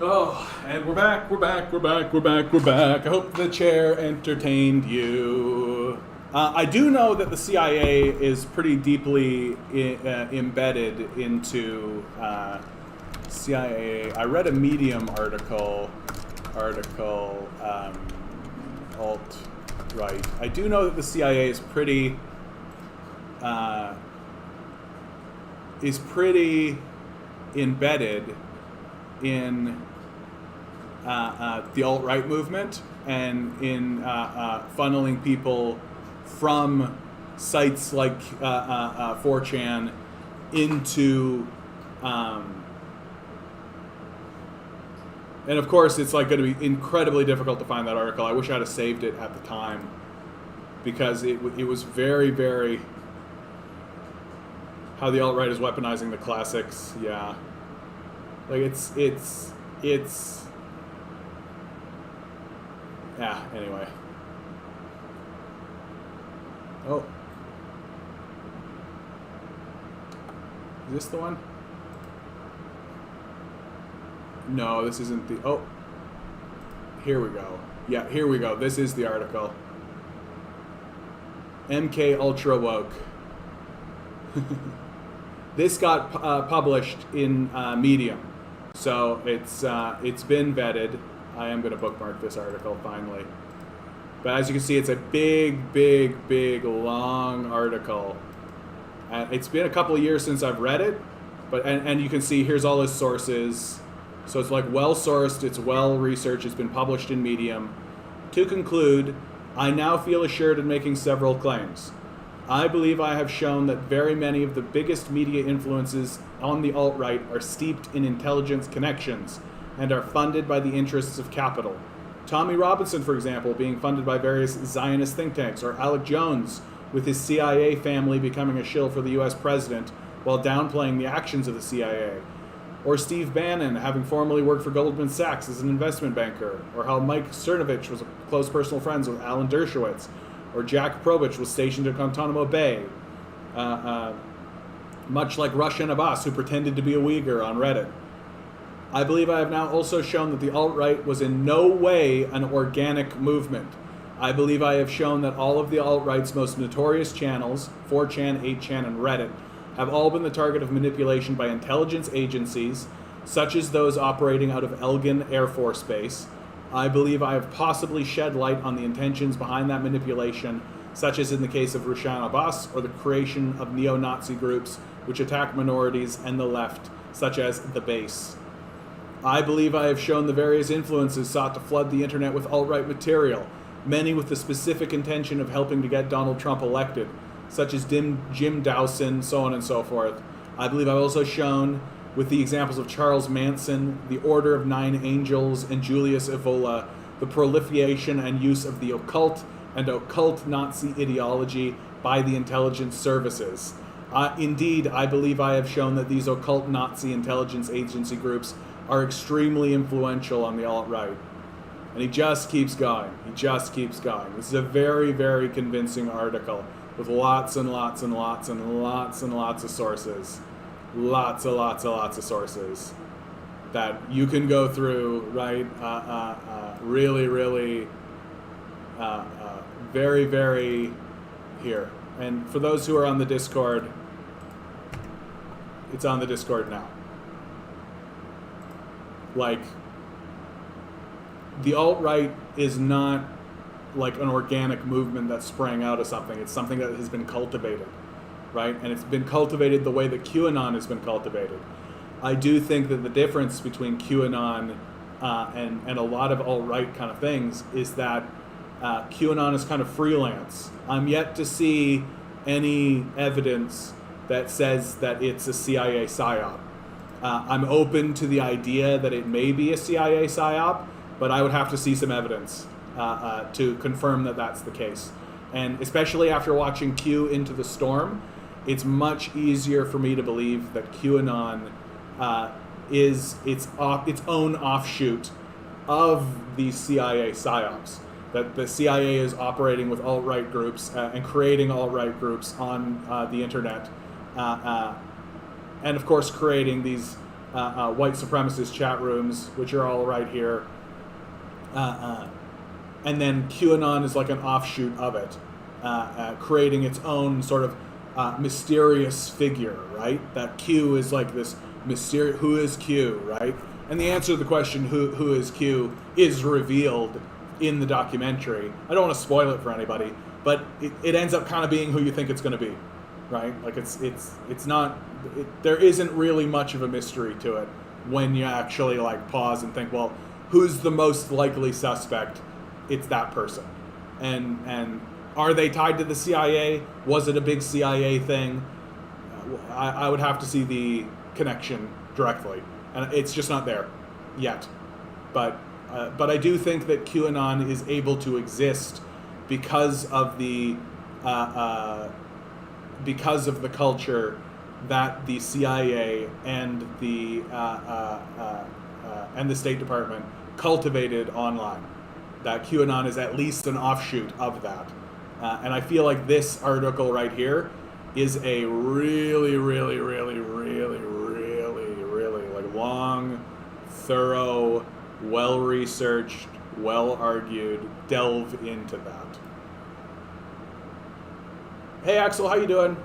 Oh, and we're back. I hope the chair entertained you. I do know that the CIA is pretty deeply embedded into CIA. I read a Medium article, alt-right. I do know that the CIA is pretty embedded in the alt-right movement and in funneling people from sites like 4chan into and of course it's like going to be incredibly difficult to find that article. I wish I'd have saved it at the time because it was very, very how the alt-right is weaponizing the classics. Yeah, like it's yeah, anyway. Oh. Is this the one? No, this isn't the... Oh. Here we go. Yeah, here we go. This is the article. MK Ultra Woke. This got published in Medium. So it's been vetted. I am going to bookmark this article finally. But as you can see, it's a big, long article. It's been a couple of years since I've read it, but and you can see here's all his sources. So it's like well sourced, it's well researched, it's been published in Medium. To conclude, I now feel assured in making several claims. I believe I have shown that very many of the biggest media influences on the alt-right are steeped in intelligence connections and are funded by the interests of capital. Tommy Robinson, for example, being funded by various Zionist think tanks, or Alec Jones with his CIA family becoming a shill for the US president while downplaying the actions of the CIA, or Steve Bannon having formerly worked for Goldman Sachs as an investment banker, or how Mike Cernovich was close personal friends with Alan Dershowitz, or Jack Probich was stationed at Guantanamo Bay, much like Russian Abbas, who pretended to be a Uyghur on Reddit. I believe I have now also shown that the alt-right was in no way an organic movement. I believe I have shown that all of the alt-right's most notorious channels, 4chan, 8chan, and Reddit, have all been the target of manipulation by intelligence agencies, such as those operating out of Elgin Air Force Base. I believe I have possibly shed light on the intentions behind that manipulation, such as in the case of Rushan Abbas, or the creation of neo-Nazi groups which attack minorities and the left, such as The Base. I believe I have shown the various influences sought to flood the internet with alt-right material, many with the specific intention of helping to get Donald Trump elected, such as Jim Dowson, so on and so forth. I believe I've also shown, with the examples of Charles Manson, the Order of Nine Angels, and Julius Evola, the proliferation and use of the occult and occult Nazi ideology by the intelligence services. Indeed, I believe I have shown that these occult Nazi intelligence agency groups are extremely influential on the alt-right. And he just keeps going. This is a very, very convincing article with lots and lots of sources. Lots of sources that you can go through, right? Really, very, very here. And for those who are on the Discord, it's on the Discord now. Like, the alt-right is not like an organic movement that sprang out of something. It's something that has been cultivated, right? And it's been cultivated the way that QAnon has been cultivated. I do think that the difference between QAnon and a lot of alt-right kind of things is that QAnon is kind of freelance. I'm yet to see any evidence that says that it's a CIA psyop. I'm open to the idea that it may be a CIA psyop, but I would have to see some evidence to confirm that that's the case. And especially after watching Q Into the Storm, it's much easier for me to believe that QAnon is its own offshoot of the CIA psyops. That the CIA is operating with alt-right groups and creating alt-right groups on the internet. And of course creating these white supremacist chat rooms, which are all right here. And then QAnon is like an offshoot of it, creating its own sort of mysterious figure, right? That Q is like this mysterious, who is Q, right? And the answer to the question, who is Q, is revealed in the documentary. I don't want to spoil it for anybody, but it ends up kind of being who you think it's going to be, right? Like it's not, there isn't really much of a mystery to it when you actually like pause and think, well, who's the most likely suspect? It's that person. And are they tied to the CIA? Was it a big CIA thing? I would have to see the connection directly, and it's just not there yet. But I do think that QAnon is able to exist because of the culture that the CIA and the State Department cultivated online. That QAnon is at least an offshoot of that. And I feel like this article right here is a really, really, really, really, really, really like long, thorough, well-researched, well-argued delve into that. Hey Axel, how you doing?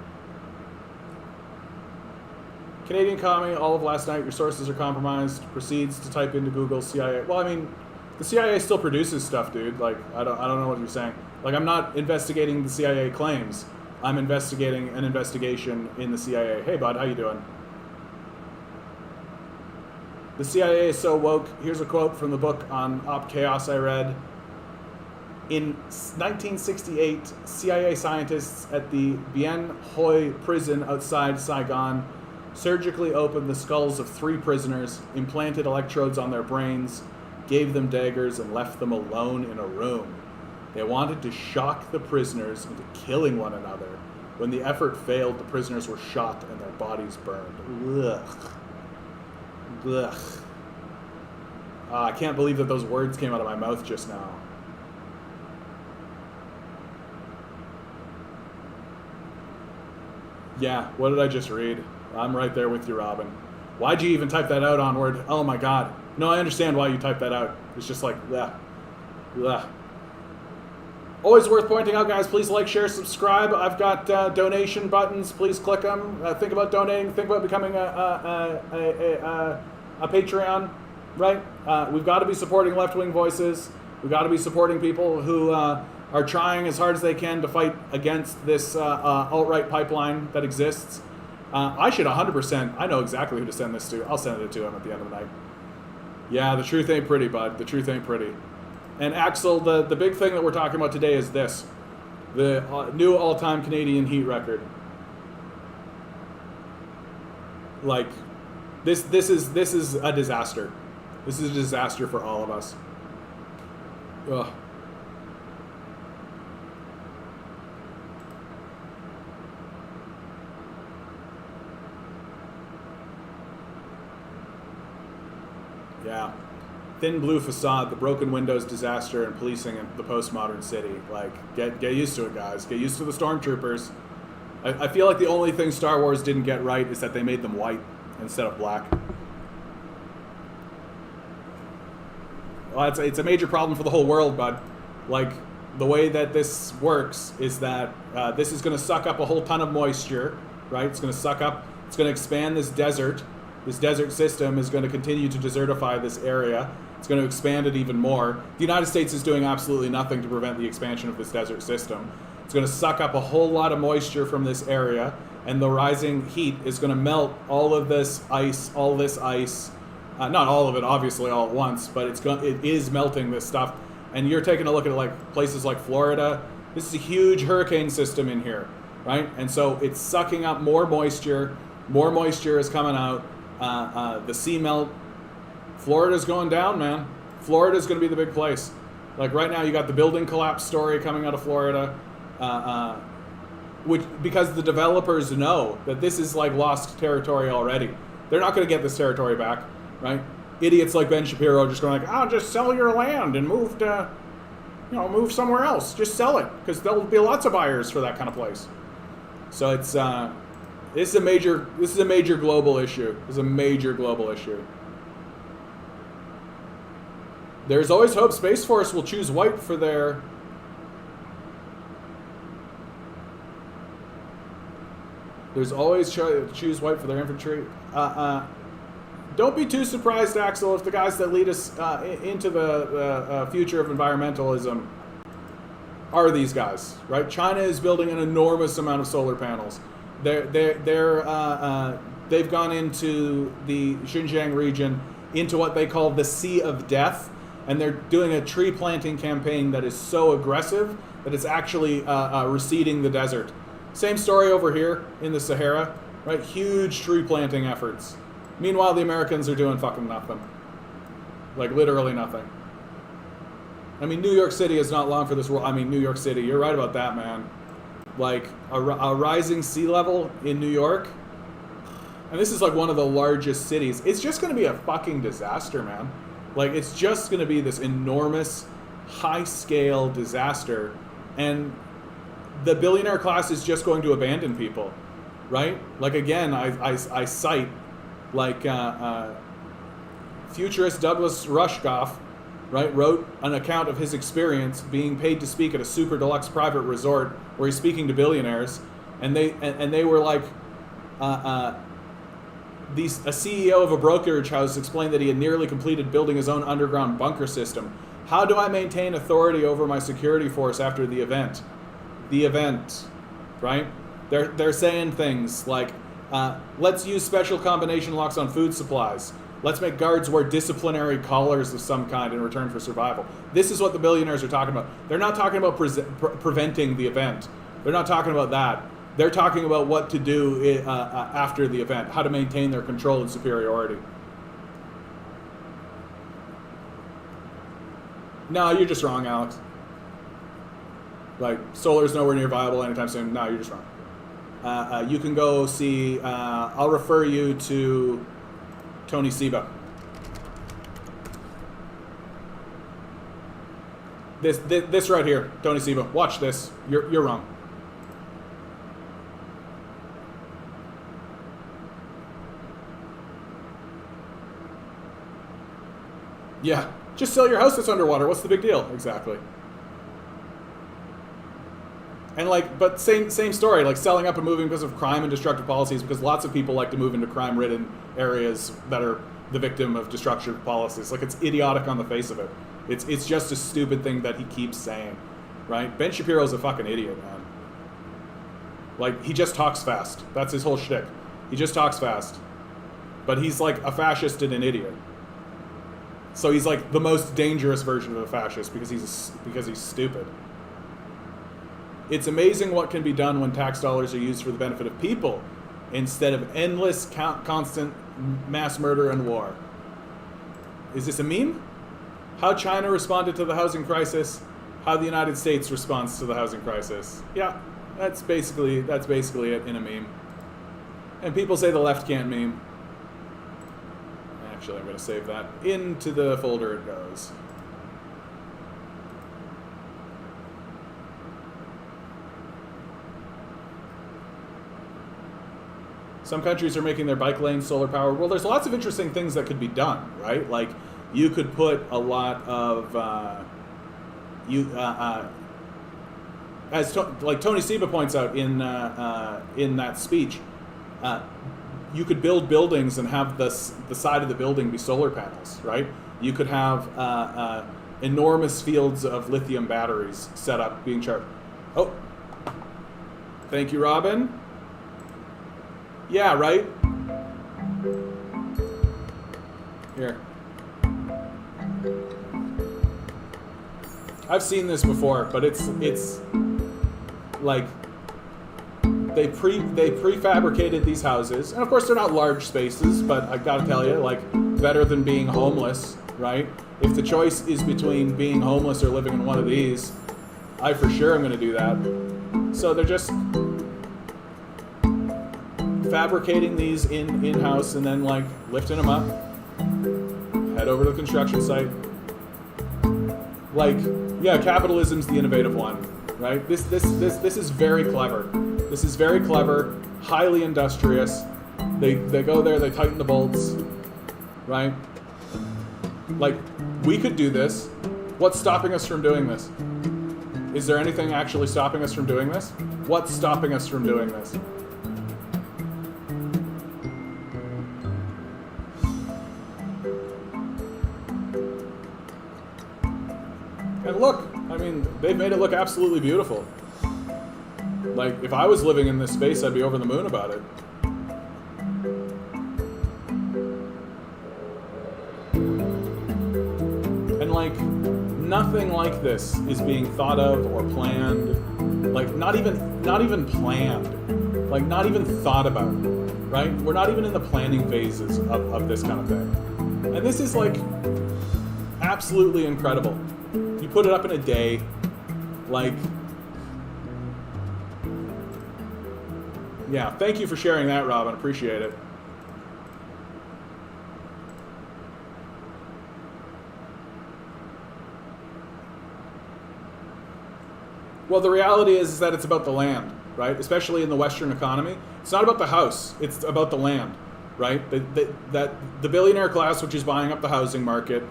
Canadian commie, all of last night, your sources are compromised, proceeds to type into Google CIA. Well, I mean, the CIA still produces stuff, dude. Like, I don't know what you're saying. Like, I'm not investigating the CIA claims. I'm investigating an investigation in the CIA. Hey, bud, how you doing? The CIA is so woke. Here's a quote from the book on Op Chaos I read. In 1968, CIA scientists at the Bien Hoa prison outside Saigon surgically opened the skulls of 3 prisoners, implanted electrodes on their brains, gave them daggers, and left them alone in a room. They wanted to shock the prisoners into killing one another. When the effort failed, the prisoners were shot and their bodies burned. Ugh. Ugh. I can't believe that those words came out of my mouth just now. Yeah, what did I just read? I'm right there with you, Robin. Why'd you even type that out on Word? Oh my God. No, I understand why you typed that out. It's just like, bleh. Bleh. Always worth pointing out, guys, please like, share, subscribe. I've got donation buttons. Please click them. Think about donating. Think about becoming a Patreon, right? We've got to be supporting left-wing voices. We've got to be supporting people who are trying as hard as they can to fight against this alt-right pipeline that exists. I should 100%, I know exactly who to send this to. I'll send it to him at the end of the night. Yeah, the truth ain't pretty, bud. The truth ain't pretty. And Axel, the big thing that we're talking about today is this. The new all-time Canadian Heat record. Like, this is a disaster. This is a disaster for all of us. Ugh. Yeah. Thin blue facade, the broken windows disaster, and policing in the postmodern city. Like, get used to it, guys. Get used to the stormtroopers. I feel like the only thing Star Wars didn't get right is that they made them white instead of black. Well, it's a major problem for the whole world, bud. Like, the way that this works is that this is going to suck up a whole ton of moisture, right? It's going to expand this desert. This desert system is going to continue to desertify this area. It's going to expand it even more. The United States is doing absolutely nothing to prevent the expansion of this desert system. It's going to suck up a whole lot of moisture from this area, and the rising heat is going to melt all of this ice, not all of it, obviously, all at once, but it is melting this stuff. And you're taking a look at like places like Florida. This is a huge hurricane system in here, right? And so it's sucking up more moisture. More moisture is coming out. The sea melt. Florida's going down, man. Florida's going to be the big place. Like right now, you got the building collapse story coming out of Florida, which because the developers know that this is like lost territory already. They're not going to get this territory back, right? Idiots like Ben Shapiro just going like, "Oh, just sell your land and move somewhere else. Just sell it because there'll be lots of buyers for that kind of place." So This is a major global issue. This is a major global issue. There's always hope Space Force will choose white for their... There's always choose white for their infantry. Don't be too surprised, Axel, if the guys that lead us into the future of environmentalism are these guys, right? China is building an enormous amount of solar panels. They've gone into the Xinjiang region, into what they call the Sea of Death, and they're doing a tree planting campaign that is so aggressive that it's actually reseeding the desert. Same story over here in the Sahara, right? Huge tree planting efforts. Meanwhile, the Americans are doing fucking nothing. Like, literally nothing. I mean, New York City is not long for this world. I mean, New York City, you're right about that, man. Like, a rising sea level in New York, and this is like one of the largest cities, it's just going to be a fucking disaster, man. Like, it's just going to be this enormous, high-scale disaster, and the billionaire class is just going to abandon people, right? Like, again, I cite, like, futurist Douglas Rushkoff, right, wrote an account of his experience being paid to speak at a super deluxe private resort where he's speaking to billionaires, and they were like, a CEO of a brokerage house explained that he had nearly completed building his own underground bunker system. How do I maintain authority over my security force after the event? The event, right? They're saying things like, let's use special combination locks on food supplies. Let's make guards wear disciplinary collars of some kind in return for survival. This is what the billionaires are talking about. They're not talking about preventing the event. They're not talking about that. They're talking about what to do after the event, how to maintain their control and superiority. No, you're just wrong, Alex. Like, solar's nowhere near viable anytime soon. No, you're just wrong. You can go see, I'll refer you to Tony Seba. This right here, Tony Seba. Watch this. You're wrong. Yeah, just sell your house that's underwater. What's the big deal? Exactly. And like, but same story, like selling up and moving because of crime and destructive policies, because lots of people like to move into crime-ridden areas that are the victim of destructive policies. Like, it's idiotic on the face of it. It's just a stupid thing that he keeps saying, right? Ben Shapiro's a fucking idiot, man. Like, he just talks fast. That's his whole shtick. He just talks fast. But he's like a fascist and an idiot. So he's like the most dangerous version of a fascist because he's stupid. It's amazing what can be done when tax dollars are used for the benefit of people instead of endless, constant mass murder and war. Is this a meme? How China responded to the housing crisis, how the United States responds to the housing crisis. Yeah, that's basically it in a meme. And people say the left can't meme. Actually, I'm going to save that. Into the folder it goes. Some countries are making their bike lanes solar powered. Well, there's lots of interesting things that could be done, right? Like, you could put a lot of like Tony Seba points out in that speech, you could build buildings and have the side of the building be solar panels, right? You could have enormous fields of lithium batteries set up being charged. Oh, thank you, Robin. Yeah, right? Here. I've seen this before, but it's like they prefabricated these houses, and of course they're not large spaces, but I gotta tell you, like, better than being homeless, right? If the choice is between being homeless or living in one of these, I for sure am gonna do that. So they're just fabricating these in-house and then like lifting them up, head over to the construction site. Like, yeah, capitalism's the innovative one, right? This is very clever. This is very clever. highly industrious. They go there, they tighten the bolts, right? Like, we could do this. What's stopping us from doing this? Is there anything actually stopping us from doing this? What's stopping us from doing this? And look, I mean, they've made it look absolutely beautiful. Like, if I was living in this space, I'd be over the moon about it. And like, nothing like this is being thought of or planned. Like, not even planned. Like, not even thought about, right? We're not even in the planning phases of this kind of thing. And this is like absolutely incredible. You put it up in a day, like, yeah, thank you for sharing that, Robin. Appreciate it. Well, the reality is that it's about the land, right? Especially in the Western economy. It's not about the house. It's about the land, right? That the billionaire class, which is buying up the housing market,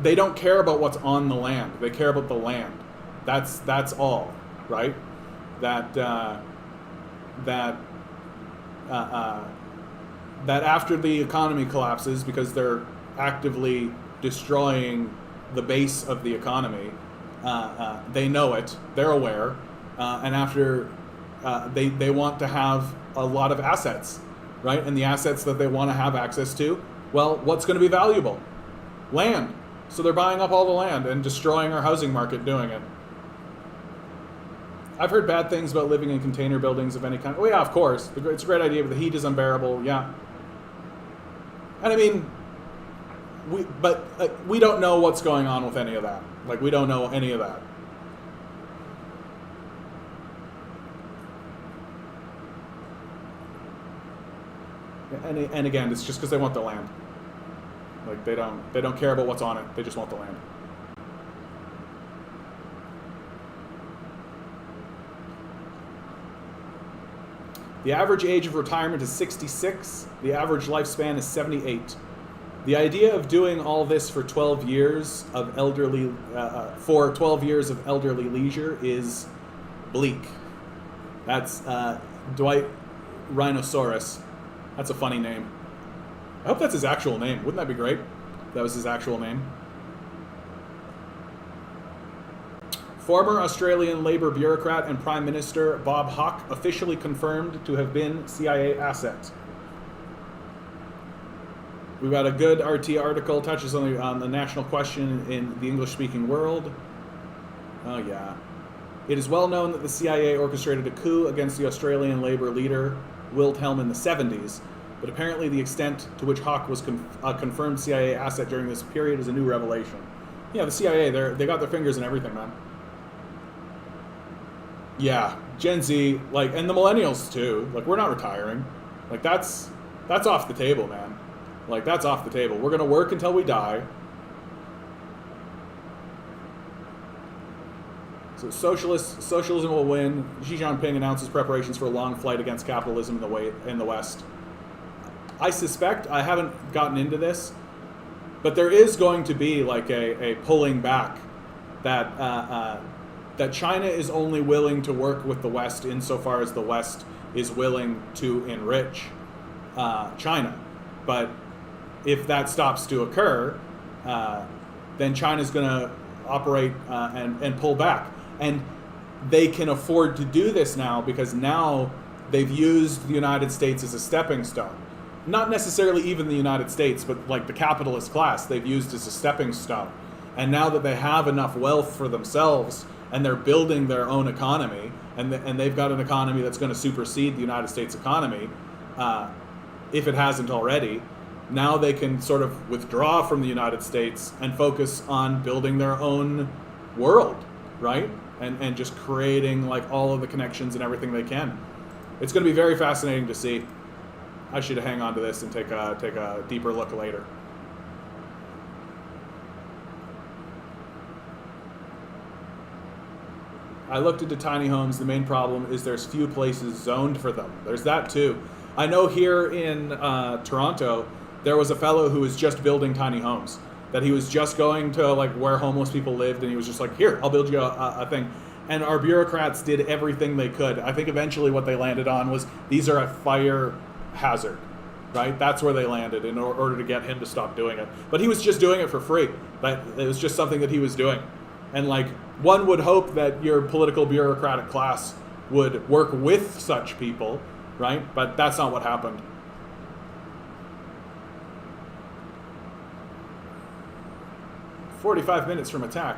they don't care about what's on the land. They care about the land. That's all, right? That after the economy collapses, because they're actively destroying the base of the economy, they know it, they're aware, and after they want to have a lot of assets, right? And the assets that they want to have access to, well, what's going to be valuable? Land. So they're buying up all the land and destroying our housing market doing it. I've heard bad things about living in container buildings of any kind. Oh yeah, of course. It's a great idea, but the heat is unbearable. Yeah. And I mean, we don't know what's going on with any of that. Like, we don't know any of that. And again, it's just because they want the land. Like, they don't care about what's on it. They just want the land. The average age of retirement is 66. The average lifespan is 78. The idea of doing all this for 12 years of elderly leisure is bleak. That's Dwight Rhinoceros. That's a funny name. I hope that's his actual name. Wouldn't that be great if that was his actual name? Former Australian Labor bureaucrat and Prime Minister Bob Hawke officially confirmed to have been CIA asset. We've got a good RT article, touches on the national question in the English-speaking world. Oh yeah. It is well known that the CIA orchestrated a coup against the Australian Labor leader, Wilhelm, in the 70s, but apparently the extent to which Hawke was a confirmed CIA asset during this period is a new revelation. Yeah, the CIA, they got their fingers in everything, man. Yeah, Gen Z, like, and the millennials too. Like, we're not retiring. Like, that's off the table, man. Like, that's off the table. We're gonna work until we die. So socialism will win. Xi Jinping announces preparations for a long flight against capitalism in the West. I suspect, I haven't gotten into this, but there is going to be like a pulling back that China is only willing to work with the West insofar as the West is willing to enrich China. But if that stops to occur, then China's going to operate and pull back. And they can afford to do this now because now they've used the United States as a stepping stone. Not necessarily even the United States, but like the capitalist class they've used as a stepping stone. And now that they have enough wealth for themselves and they're building their own economy, and they've got an economy that's going to supersede the United States economy, if it hasn't already, now they can sort of withdraw from the United States and focus on building their own world, right? And just creating like all of the connections and everything they can. It's going to be very fascinating to see. I should hang on to this and take a deeper look later. I looked into tiny homes. The main problem is there's few places zoned for them. There's that too. I know here in Toronto, there was a fellow who was just building tiny homes. That he was just going to like where homeless people lived, and he was just like, "Here, I'll build you a thing." And our bureaucrats did everything they could. I think eventually what they landed on was these are a fire hazard, right? That's where they landed in order to get him to stop doing it. But he was just doing it for free. That it was just something that he was doing. And like one would hope that your political bureaucratic class would work with such people, right? But that's not what happened. "45 minutes from attack."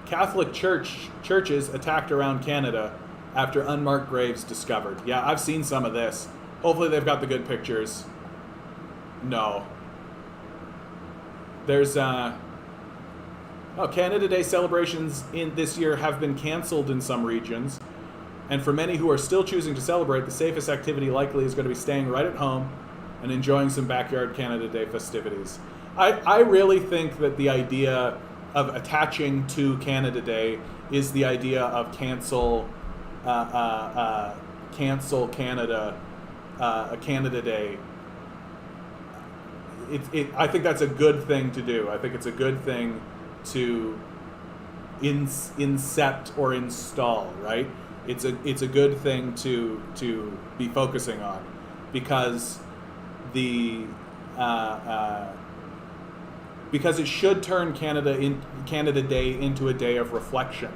Catholic churches attacked around Canada after unmarked graves discovered. Yeah, I've seen some of this. Hopefully they've got the good pictures. No. There's Canada Day celebrations in this year have been canceled in some regions. And for many who are still choosing to celebrate, the safest activity likely is going to be staying right at home and enjoying some backyard Canada Day festivities. I really think that the idea of attaching to Canada Day is the idea of cancel Canada, Canada Day. I think that's a good thing to do. I think it's a good thing to incept or install, right? It's a good thing to be focusing on, because because it should turn Canada Day into a day of reflection,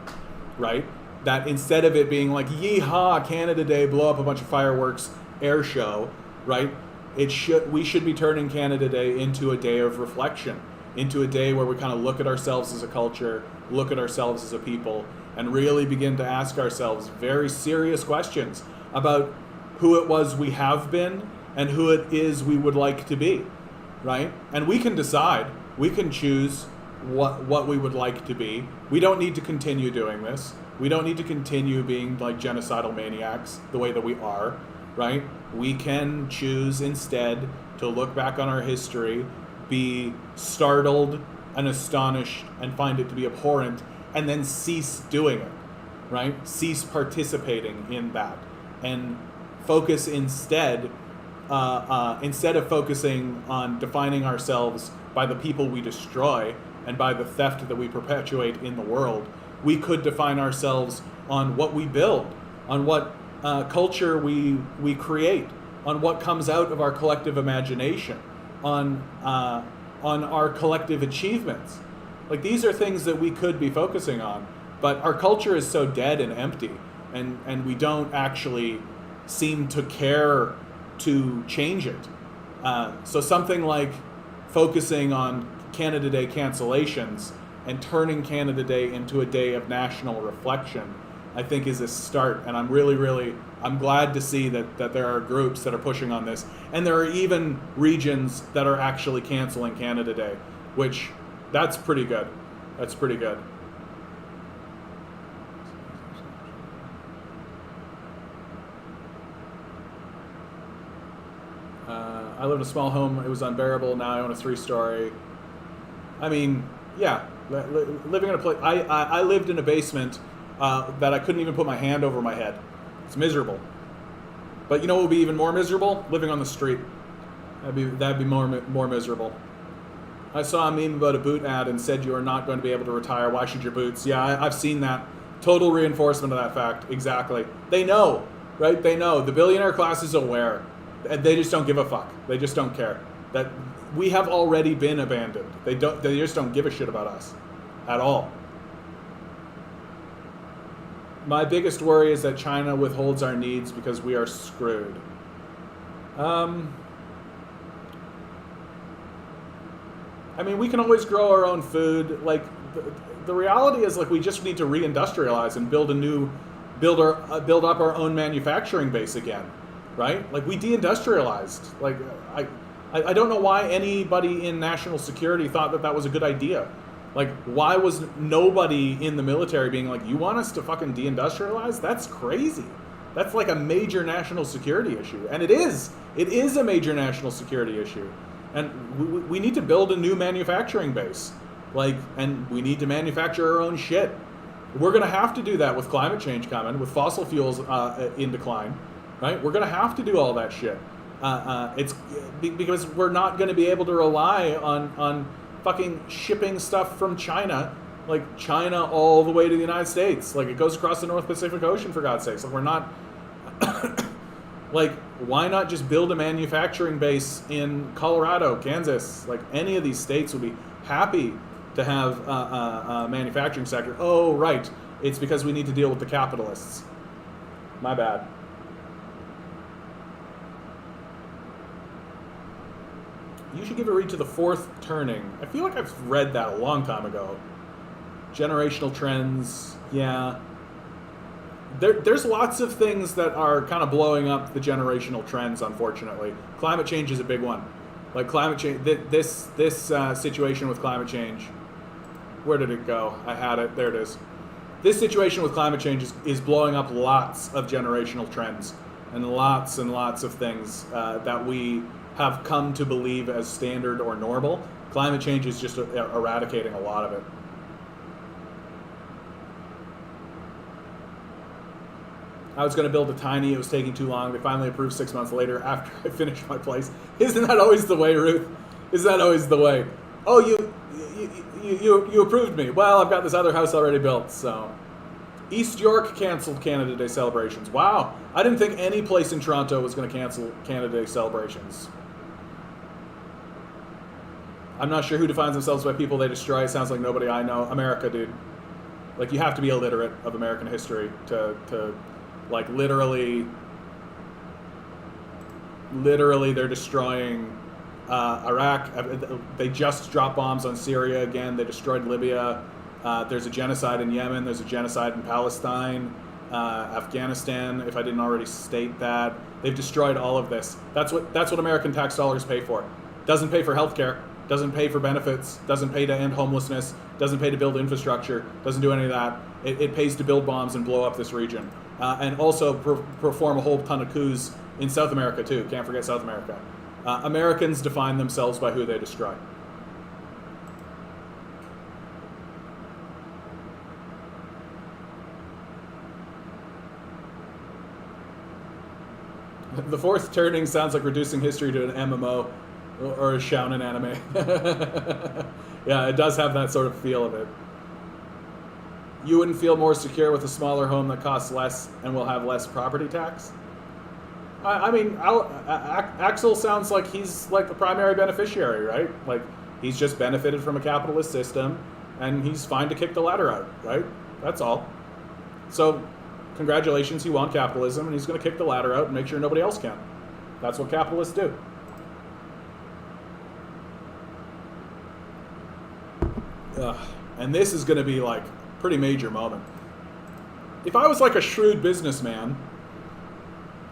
right? That instead of it being like, yeehaw, Canada Day, blow up a bunch of fireworks, air show, right? We should be turning Canada Day into a day of reflection, into a day where we kind of look at ourselves as a culture, look at ourselves as a people, and really begin to ask ourselves very serious questions about who it was we have been and who it is we would like to be, right? And we can decide, we can choose what we would like to be. We don't need to continue doing this. We don't need to continue being like genocidal maniacs the way that we are, right? We can choose instead to look back on our history, be startled and astonished and find it to be abhorrent, and then cease doing it, right? Cease participating in that, and focus instead of focusing on defining ourselves by the people we destroy and by the theft that we perpetuate in the world, we could define ourselves on what we build, on what culture we create, on what comes out of our collective imagination, on our collective achievements. Like, these are things that we could be focusing on, but our culture is so dead and empty, and we don't actually seem to care to change it. So something like focusing on Canada Day cancellations and turning Canada Day into a day of national reflection, I think is a start. And I'm I'm glad to see that there are groups that are pushing on this. And there are even regions that are actually canceling Canada Day, which that's pretty good. That's pretty good. I lived in a small home. It was unbearable. Now I own a 3-story. I mean, yeah, living in a place. I lived in a basement that I couldn't even put my hand over my head. It's miserable. But you know what would be even more miserable? Living on the street. That'd be more miserable. I saw a meme about a boot ad and said you are not going to be able to retire. Why should your boots? Yeah, I've seen that. Total reinforcement of that fact. Exactly. They know, right? They know. The billionaire class is aware. And they just don't give a fuck. They just don't care. That we have already been abandoned. They just don't give a shit about us at all. My biggest worry is that China withholds our needs because we are screwed. I mean, we can always grow our own food. Like, the reality is, like, we just need to reindustrialize and build up our own manufacturing base again. Right? Like, we deindustrialized. Like, I don't know why anybody in national security thought that was a good idea. Like, why was nobody in the military being like, you want us to fucking deindustrialize? That's crazy. That's like a major national security issue. And it is. It is a major national security issue. And we need to build a new manufacturing base. Like, and we need to manufacture our own shit. We're going to have to do that with climate change coming, with fossil fuels in decline, right? We're going to have to do all that shit. It's because we're not going to be able to rely on fucking shipping stuff from China, like China all the way to the United States. Like, it goes across the North Pacific Ocean, for God's sakes. Like, we're not... like, why not just build a manufacturing base in Colorado, Kansas? Like, any of these states would be happy to have a manufacturing sector. Oh, right. It's because we need to deal with the capitalists. My bad. You should give a read to The Fourth Turning. I feel like I've read that a long time ago. Generational trends, yeah. There's lots of things that are kind of blowing up the generational trends, unfortunately. Climate change is a big one. Like, climate change, this situation with climate change. Where did it go? I had it. There it is. This situation with climate change is blowing up lots of generational trends and lots of things that we have come to believe as standard or normal. Climate change is just eradicating a lot of it. I was going to build a tiny. It was taking too long. They finally approved 6 months later after I finished my place. Isn't that always the way, Ruth? Isn't that always the way? Oh, you approved me. Well, I've got this other house already built, so. East York canceled Canada Day celebrations. Wow. I didn't think any place in Toronto was going to cancel Canada Day celebrations. I'm not sure who defines themselves by people they destroy. It sounds like nobody I know. America, dude. Like, you have to be illiterate of American history to like, literally they're destroying Iraq. They just dropped bombs on Syria again. They destroyed Libya. There's a genocide in Yemen. There's a genocide in Palestine, Afghanistan, if I didn't already state that. They've destroyed all of this. That's what American tax dollars pay for. Doesn't pay for healthcare, doesn't pay for benefits, doesn't pay to end homelessness, doesn't pay to build infrastructure, doesn't do any of that. It pays to build bombs and blow up this region. And also perform a whole ton of coups in South America, too. Can't forget South America. Americans define themselves by who they destroy. The Fourth Turning sounds like reducing history to an MMO or a shounen anime. Yeah, it does have that sort of feel of it. You wouldn't feel more secure with a smaller home that costs less and will have less property tax? I mean, Axel sounds like he's like the primary beneficiary, right? Like, he's just benefited from a capitalist system, and he's fine to kick the ladder out, right? That's all. So, congratulations, he won capitalism, and he's going to kick the ladder out and make sure nobody else can. That's what capitalists do. And this is going to be like pretty major moment. If I was like a shrewd businessman,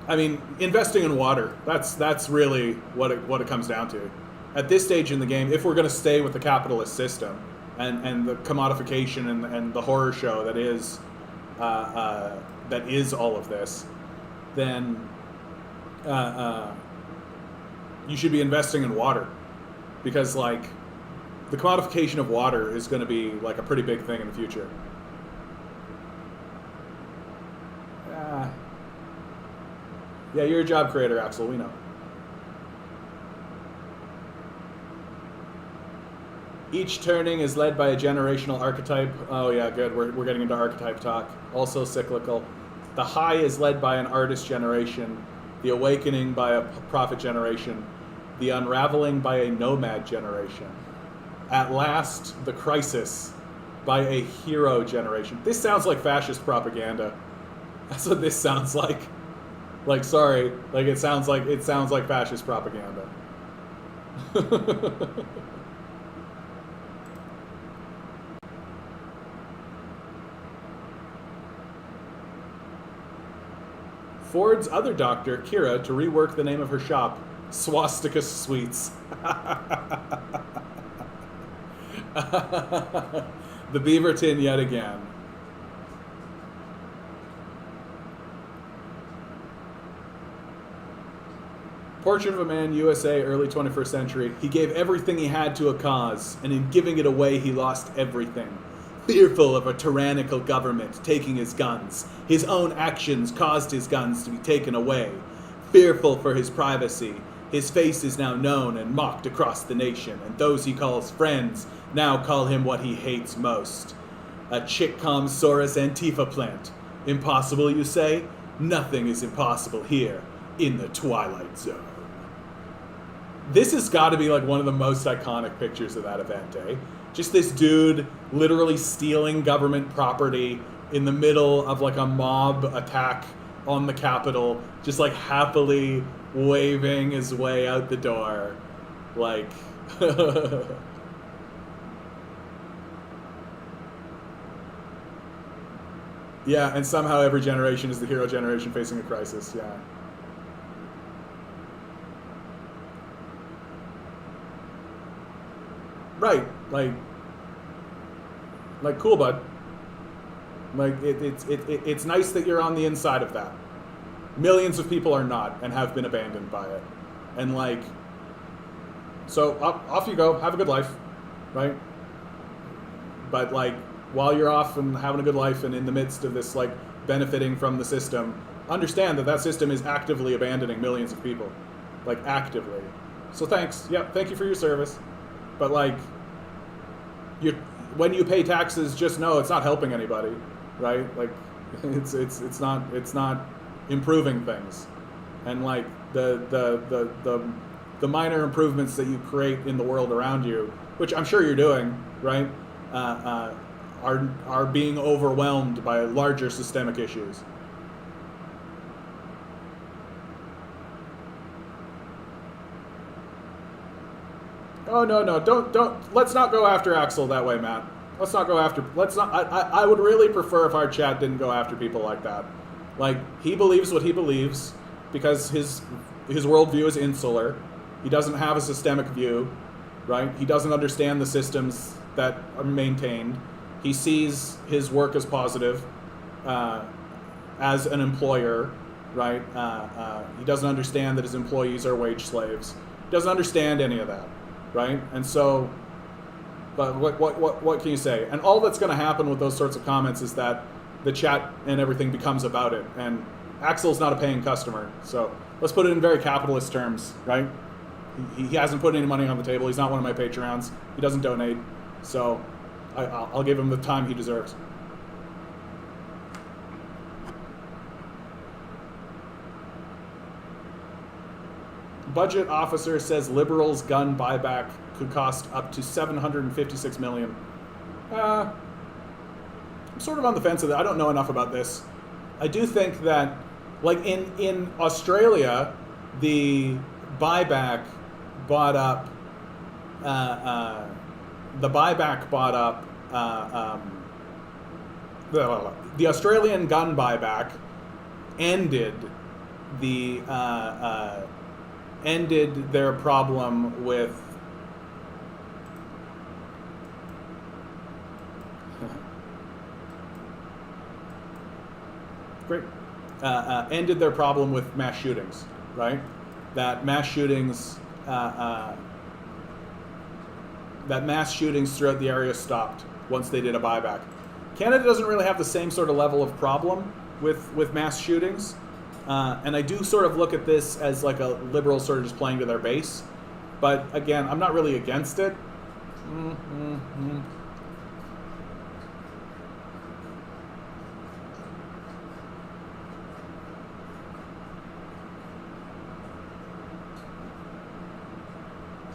I mean, investing in water, that's really what it comes down to. At this stage in the game, if we're going to stay with the capitalist system and the commodification and the horror show that is all of this, then you should be investing in water, because like the commodification of water is going to be like a pretty big thing in the future. Yeah, you're a job creator, Axel, we know. Each turning is led by a generational archetype. Oh yeah, good, we're getting into archetype talk. Also cyclical. The high is led by an artist generation, the awakening by a prophet generation, the unraveling by a nomad generation. At last, the crisis by a hero generation. This sounds like fascist propaganda. That's what this sounds like. Like, sorry, like it sounds like fascist propaganda. Ford's other doctor, Kira, to rework the name of her shop, Swastika Sweets. The beaver tin yet again. Portrait of a Man, USA, early 21st century. He gave everything he had to a cause, and in giving it away, he lost everything. Fearful of a tyrannical government taking his guns, his own actions caused his guns to be taken away. Fearful for his privacy, his face is now known and mocked across the nation, and those he calls friends now call him what he hates most. A Chick-Com-Saurus Antifa plant. Impossible, you say? Nothing is impossible here, in the Twilight Zone. This has got to be like one of the most iconic pictures of that event, eh? Just this dude literally stealing government property in the middle of like a mob attack on the Capitol, just like happily waving his way out the door. Like, yeah, and somehow every generation is the hero generation facing a crisis, yeah. Right, like cool, bud. Like it's nice that you're on the inside of that. Millions of people are not and have been abandoned by it, and like, so off you go, have a good life, right? But like, while you're off and having a good life and in the midst of this like benefiting from the system, understand that that system is actively abandoning millions of people, like actively. So thanks, thank you for your service. But like, when you pay taxes, just know it's not helping anybody, right? Like, it's not improving things, and like the minor improvements that you create in the world around you, which I'm sure you're doing, right, are being overwhelmed by larger systemic issues. Oh no, don't. Let's not go after Axel that way, Matt. Let's not go after. Let's not. I would really prefer if our chat didn't go after people like that. Like, he believes what he believes because his worldview is insular. He doesn't have a systemic view, right? He doesn't understand the systems that are maintained. He sees his work as positive, as an employer, right? He doesn't understand that his employees are wage slaves. He doesn't understand any of that. Right? And so, but what can you say? And all that's going to happen with those sorts of comments is that the chat and everything becomes about it. And Axel's not a paying customer. So let's put it in very capitalist terms, right? He hasn't put any money on the table. He's not one of my Patreons. He doesn't donate. So I'll give him the time he deserves. Budget officer says liberals' gun buyback could cost up to $756 million. I'm sort of on the fence of that. I don't know enough about this. I do think that, like in Australia, the buyback bought up. The Australian gun buyback ended their problem with ended their problem with mass shootings, right? That mass shootings throughout the area stopped once they did a buyback. Canada doesn't really have the same sort of level of problem with mass shootings. And I do sort of look at this as like a liberal sort of just playing to their base. But again, I'm not really against it.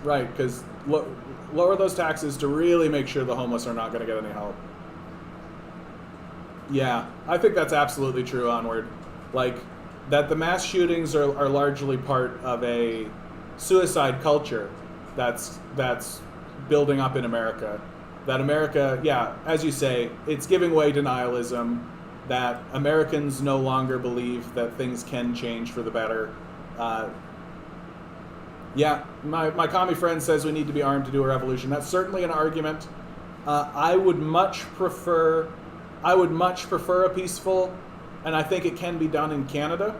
Right, because lower those taxes to really make sure the homeless are not going to get any help. Yeah, I think that's absolutely true, Onward. Like, that the mass shootings are largely part of a suicide culture that's building up in America. That America, yeah, as you say, it's giving way to nihilism, that Americans no longer believe that things can change for the better. Yeah, my commie friend says we need to be armed to do a revolution. That's certainly an argument. I would much prefer a peaceful, and I think it can be done in Canada.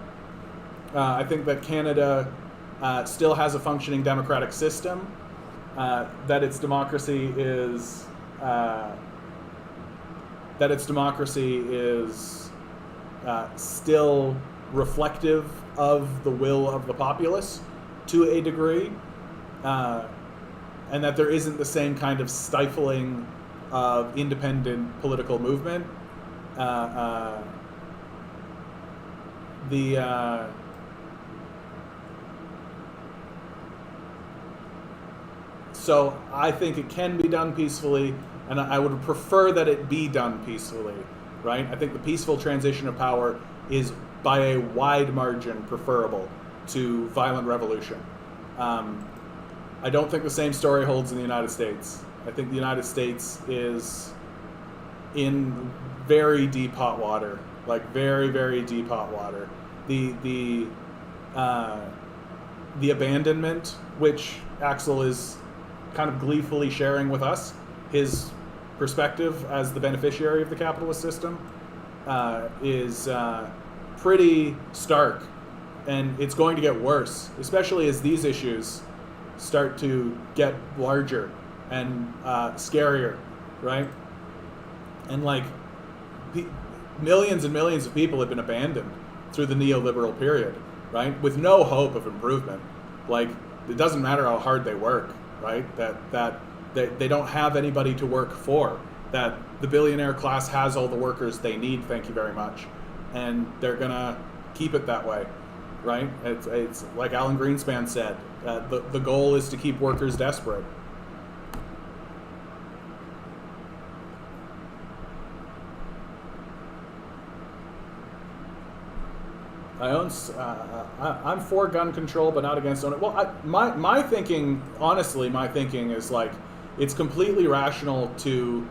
I think that Canada still has a functioning democratic system, that its democracy is still reflective of the will of the populace to a degree, and that there isn't the same kind of stifling of independent political movement. So I think it can be done peacefully, and I would prefer that it be done peacefully, right? I think the peaceful transition of power is by a wide margin preferable to violent revolution. I don't think the same story holds in the United States. I think the United States is in very deep hot water, like very, very deep hot water. The abandonment, which Axel is kind of gleefully sharing with us, his perspective as the beneficiary of the capitalist system, is pretty stark, and it's going to get worse, especially as these issues start to get larger and scarier, right? And like millions and millions of people have been abandoned through the neoliberal period, right? With no hope of improvement. Like, it doesn't matter how hard they work, right? That they don't have anybody to work for. That the billionaire class has all the workers they need, thank you very much. And they're gonna keep it that way, right? It's like Alan Greenspan said, the goal is to keep workers desperate. I'm for gun control, but not against owning. Well, my thinking, honestly, my thinking is like, it's completely rational to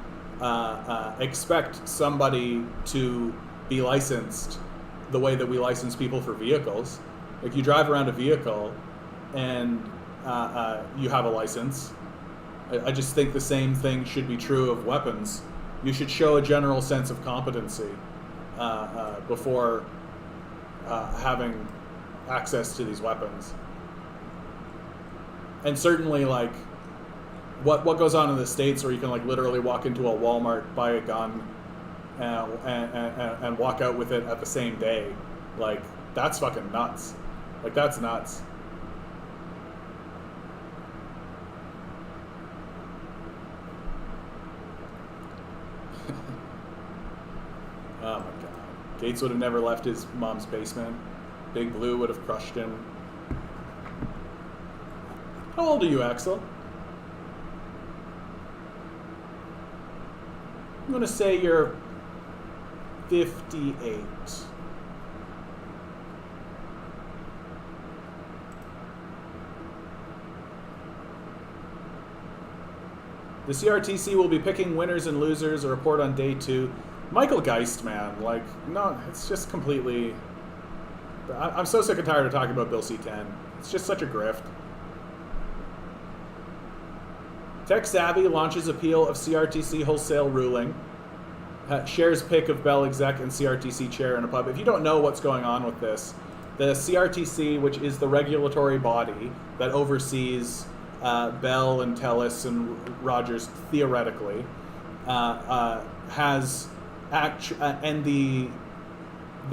expect somebody to be licensed the way that we license people for vehicles. Like, you drive around a vehicle and you have a license. I just think the same thing should be true of weapons. You should show a general sense of competency before having access to these weapons. And certainly, like, what goes on in the States where you can like literally walk into a Walmart, buy a gun, and walk out with it at the same day, like, that's fucking nuts. Like, that's nuts. Oh my god. Gates would have never left his mom's basement. Big Blue would have crushed him. How old are you, Axel? I'm going to say you're 58. The CRTC will be picking winners and losers, a report on day 2. Michael Geist, man, like, no, it's just completely... I'm so sick and tired of talking about Bill C-10. It's just such a grift. Tech Savvy launches appeal of CRTC wholesale ruling. Shares pic of Bell exec and CRTC chair in a pub. If you don't know what's going on with this, the CRTC, which is the regulatory body that oversees Bell and Telus and Rogers theoretically, has and the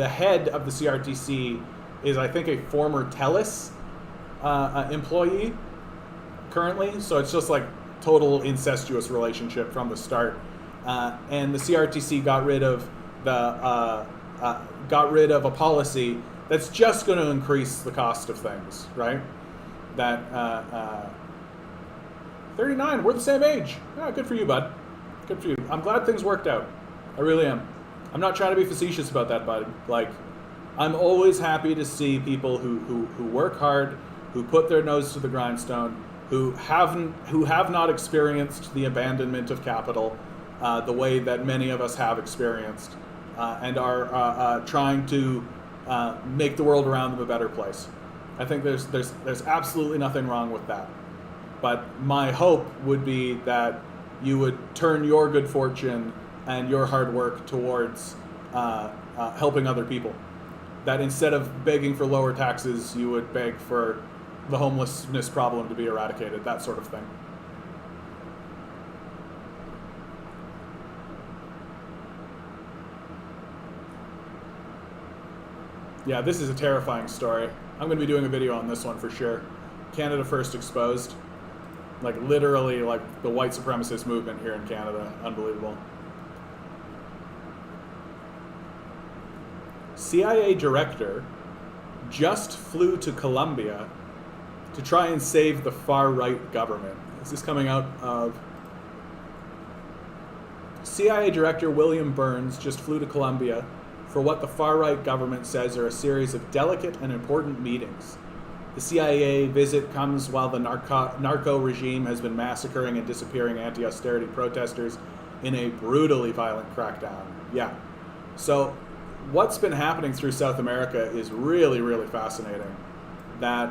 head of the CRTC is, I think, a former Telus employee currently. So it's just like total incestuous relationship from the start. And the CRTC got rid of a policy that's just going to increase the cost of things, right? That 39, we're the same age. Yeah, good for you, bud. Good for you. I'm glad things worked out. I really am. I'm not trying to be facetious about that, bud. Like, I'm always happy to see people who work hard, who put their nose to the grindstone, who have not experienced the abandonment of capital the way that many of us have experienced, and are trying to make the world around them a better place. I think there's absolutely nothing wrong with that. But my hope would be that you would turn your good fortune and your hard work towards helping other people. That instead of begging for lower taxes, you would beg for the homelessness problem to be eradicated, that sort of thing. Yeah, this is a terrifying story. I'm going to be doing a video on this one for sure. Canada First exposed. Like literally like the white supremacist movement here in Canada. Unbelievable. CIA director just flew to Colombia to try and save the far-right government. This is coming out of... CIA director William Burns just flew to Colombia for what the far-right government says are a series of delicate and important meetings. The CIA visit comes while the narco regime has been massacring and disappearing anti-austerity protesters in a brutally violent crackdown. Yeah. So what's been happening through South America is really, really fascinating. That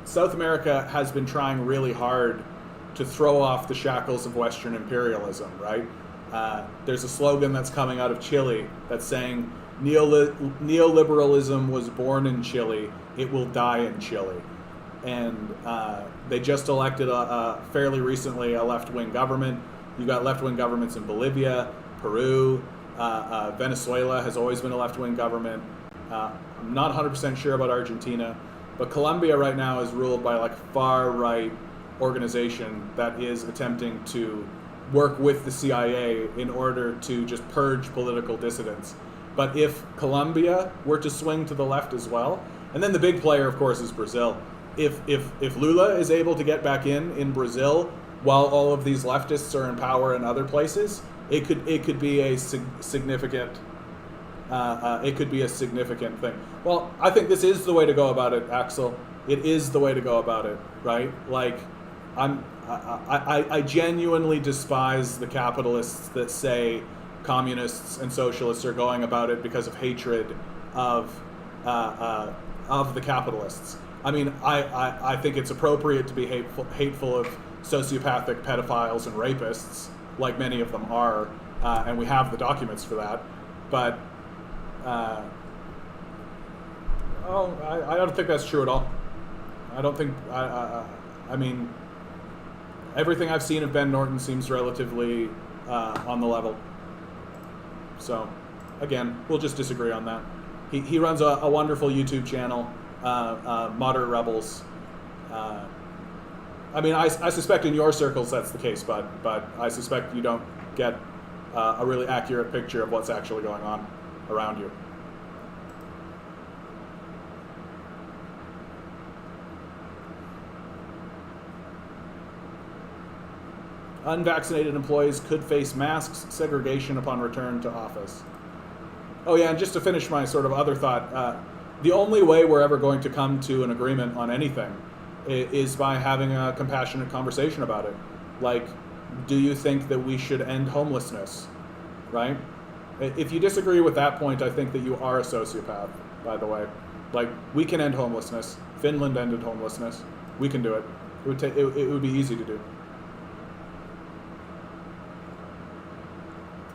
South America has been trying really hard to throw off the shackles of Western imperialism, right? There's a slogan that's coming out of Chile that's saying, neoliberalism was born in Chile, it will die in Chile. And they just elected fairly recently a left-wing government. You've got left-wing governments in Bolivia, Peru, Venezuela has always been a left-wing government. I'm not 100% sure about Argentina, but Colombia right now is ruled by like far-right organization that is attempting to work with the CIA in order to just purge political dissidents. But if Colombia were to swing to the left as well, and then the big player, of course, is Brazil. If Lula is able to get back in Brazil while all of these leftists are in power in other places, it could be a significant thing. Well, I think this is the way to go about it, Axel. It is the way to go about it, right? Like, I genuinely despise the capitalists that say communists and socialists are going about it because of hatred of the capitalists. I mean, I think it's appropriate to be hateful of sociopathic pedophiles and rapists, like many of them are, and we have the documents for that. But I don't think that's true at all. I don't think I mean, everything I've seen of Ben Norton seems relatively on the level. So, again, we'll just disagree on that. He runs a wonderful YouTube channel, Moderate Rebels. I mean, I suspect in your circles that's the case, but I suspect you don't get a really accurate picture of what's actually going on around you. Unvaccinated employees could face masks segregation upon return to office. Oh yeah, and just to finish my sort of other thought, the only way we're ever going to come to an agreement on anything is by having a compassionate conversation about it. Like, do you think that we should end homelessness, right? If you disagree with that point, I think that you are a sociopath, by the way. Like, we can end homelessness. Finland ended homelessness. We can do it. It would be easy to do.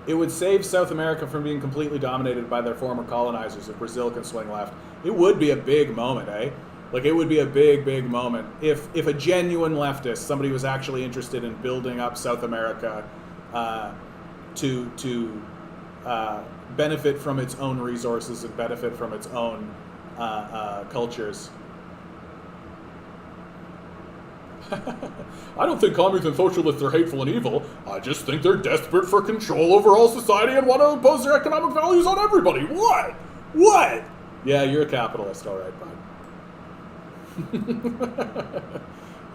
It would save South America from being completely dominated by their former colonizers if Brazil can swing left. It would be a big moment, eh? Like, it would be a big, big moment. If a genuine leftist, somebody who was actually interested in building up South America to benefit from its own resources and benefit from its own cultures. I don't think communists and socialists are hateful and evil. I just think they're desperate for control over all society and want to impose their economic values on everybody. What? What? Yeah, you're a capitalist, all right, bud.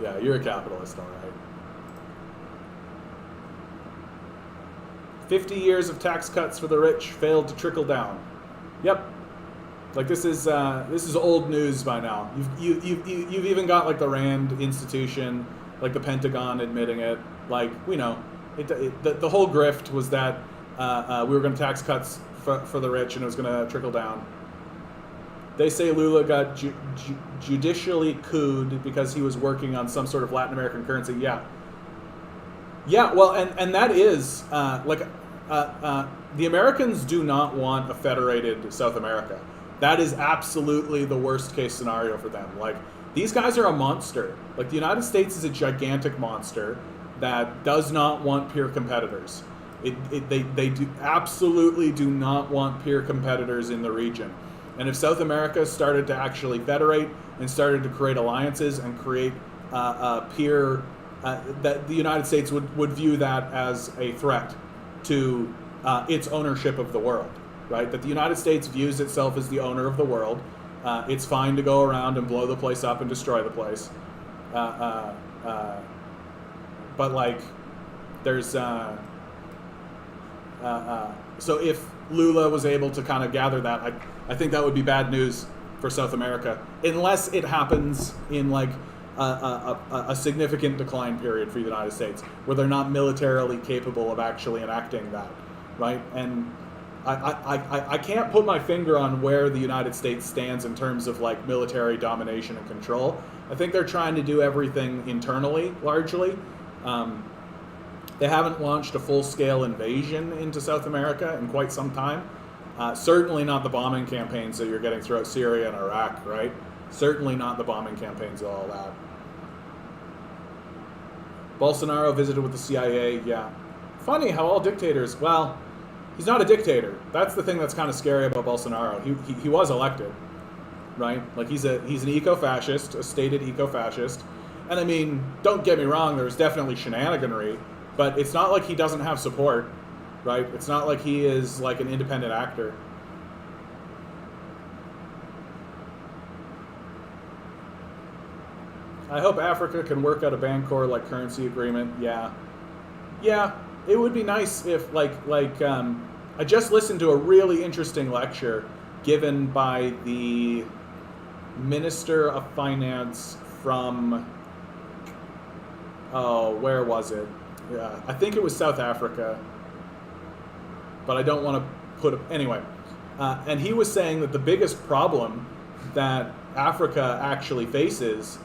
Yeah, you're a capitalist, all right. 50 years of tax cuts for the rich failed to trickle down. Yep. Like, this is old news by now. You've even got like the Rand Institution, like the Pentagon admitting it. Like, we know the whole grift was that we were going to tax cuts for the rich and it was going to trickle down. They say Lula got judicially couped because he was working on some sort of Latin American currency. Yeah. Well, and that is the Americans do not want a federated South America. That is absolutely the worst case scenario for them. Like, these guys are a monster. Like, the United States is a gigantic monster that does not want peer competitors. They do absolutely do not want peer competitors in the region. And if South America started to actually federate and started to create alliances and create peer, that the United States would view that as a threat to its ownership of the world, right? That the United States views itself as the owner of the world. It's fine to go around and blow the place up and destroy the place. But like, there's... so if Lula was able to kind of gather that, I think that would be bad news for South America, unless it happens in like a significant decline period for the United States, where they're not militarily capable of actually enacting that, right? And I can't put my finger on where the United States stands in terms of like military domination and control. I think they're trying to do everything internally, largely. They haven't launched a full-scale invasion into South America in quite some time. Certainly not the bombing campaigns that you're getting throughout Syria and Iraq, right? Certainly not the bombing campaigns and all that. Bolsonaro visited with the CIA, yeah. Funny how all dictators, well, he's not a dictator. That's the thing that's kind of scary about Bolsonaro. He was elected, right? Like, he's an eco-fascist, a stated eco-fascist. And I mean, don't get me wrong, there's definitely shenaniganry, but it's not like he doesn't have support, right? It's not like he is like an independent actor. I hope Africa can work out a Bancor-like currency agreement. Yeah, it would be nice if I just listened to a really interesting lecture given by the Minister of Finance from, where was it? Yeah, I think it was South Africa, but I don't want to put it, anyway. And he was saying that the biggest problem that Africa actually faces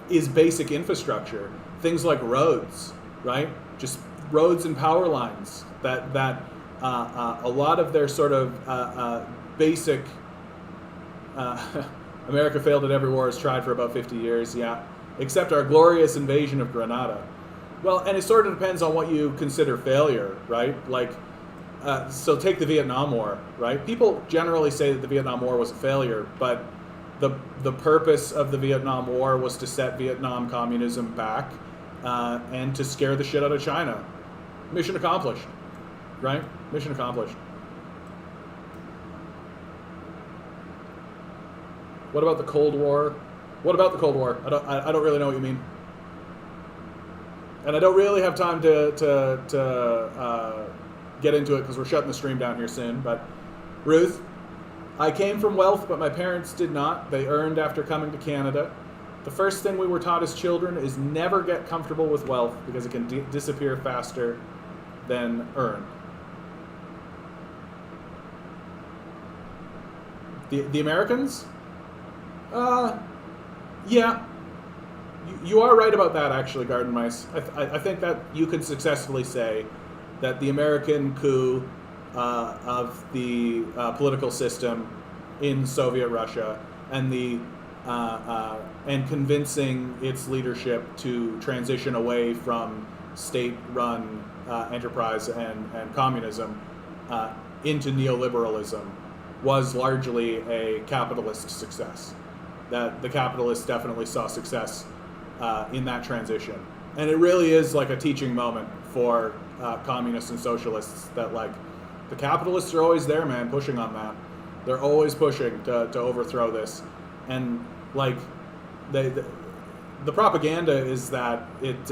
is basic infrastructure. Things like roads, right? Just roads and power lines. That a lot of their sort of basic... America failed at every war it's tried for about 50 years, yeah. Except our glorious invasion of Grenada. Well, and it sort of depends on what you consider failure, right? Like, so take the Vietnam War, right? People generally say that the Vietnam War was a failure, but the purpose of the Vietnam War was to set Vietnam communism back and to scare the shit out of China. Mission accomplished, right? Mission accomplished. What about the Cold War? What about the Cold War? I don't really know what you mean. And I don't really have time to get into it because we're shutting the stream down here soon. But Ruth, I came from wealth, but my parents did not. They earned after coming to Canada. The first thing we were taught as children is never get comfortable with wealth because it can disappear faster than earned. The Americans? Yeah. You are right about that, actually, Garden Mice. I think that you could successfully say that the American coup of the political system in Soviet Russia and and convincing its leadership to transition away from state-run enterprise and communism into neoliberalism was largely a capitalist success. That the capitalists definitely saw success in that transition. And it really is like a teaching moment for communists and socialists that, like, the capitalists are always there, man, pushing on that. They're always pushing to overthrow this. And, like, the propaganda is that it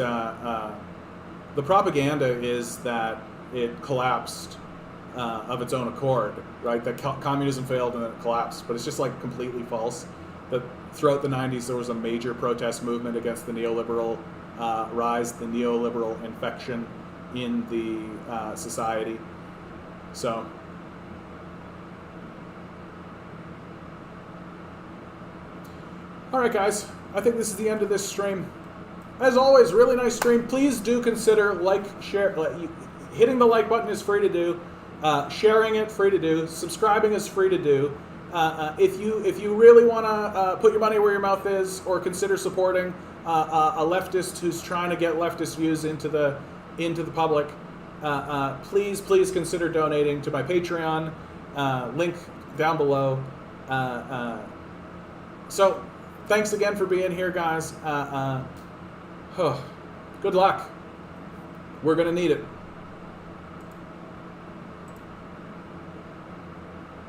collapsed of its own accord, right? That communism failed and then it collapsed. But it's just, like, completely false. That throughout the 90s there was a major protest movement against the neoliberal rise, the neoliberal infection in the society. So, all right, guys, I think this is the end of this stream. As always, really nice stream. Please do consider hitting the like button is free to do, sharing it free to do, subscribing is free to do. If you really want to put your money where your mouth is, or consider supporting a leftist who's trying to get leftist views into the public, please consider donating to my Patreon. Link down below. So, thanks again for being here, guys. Good luck. We're gonna need it.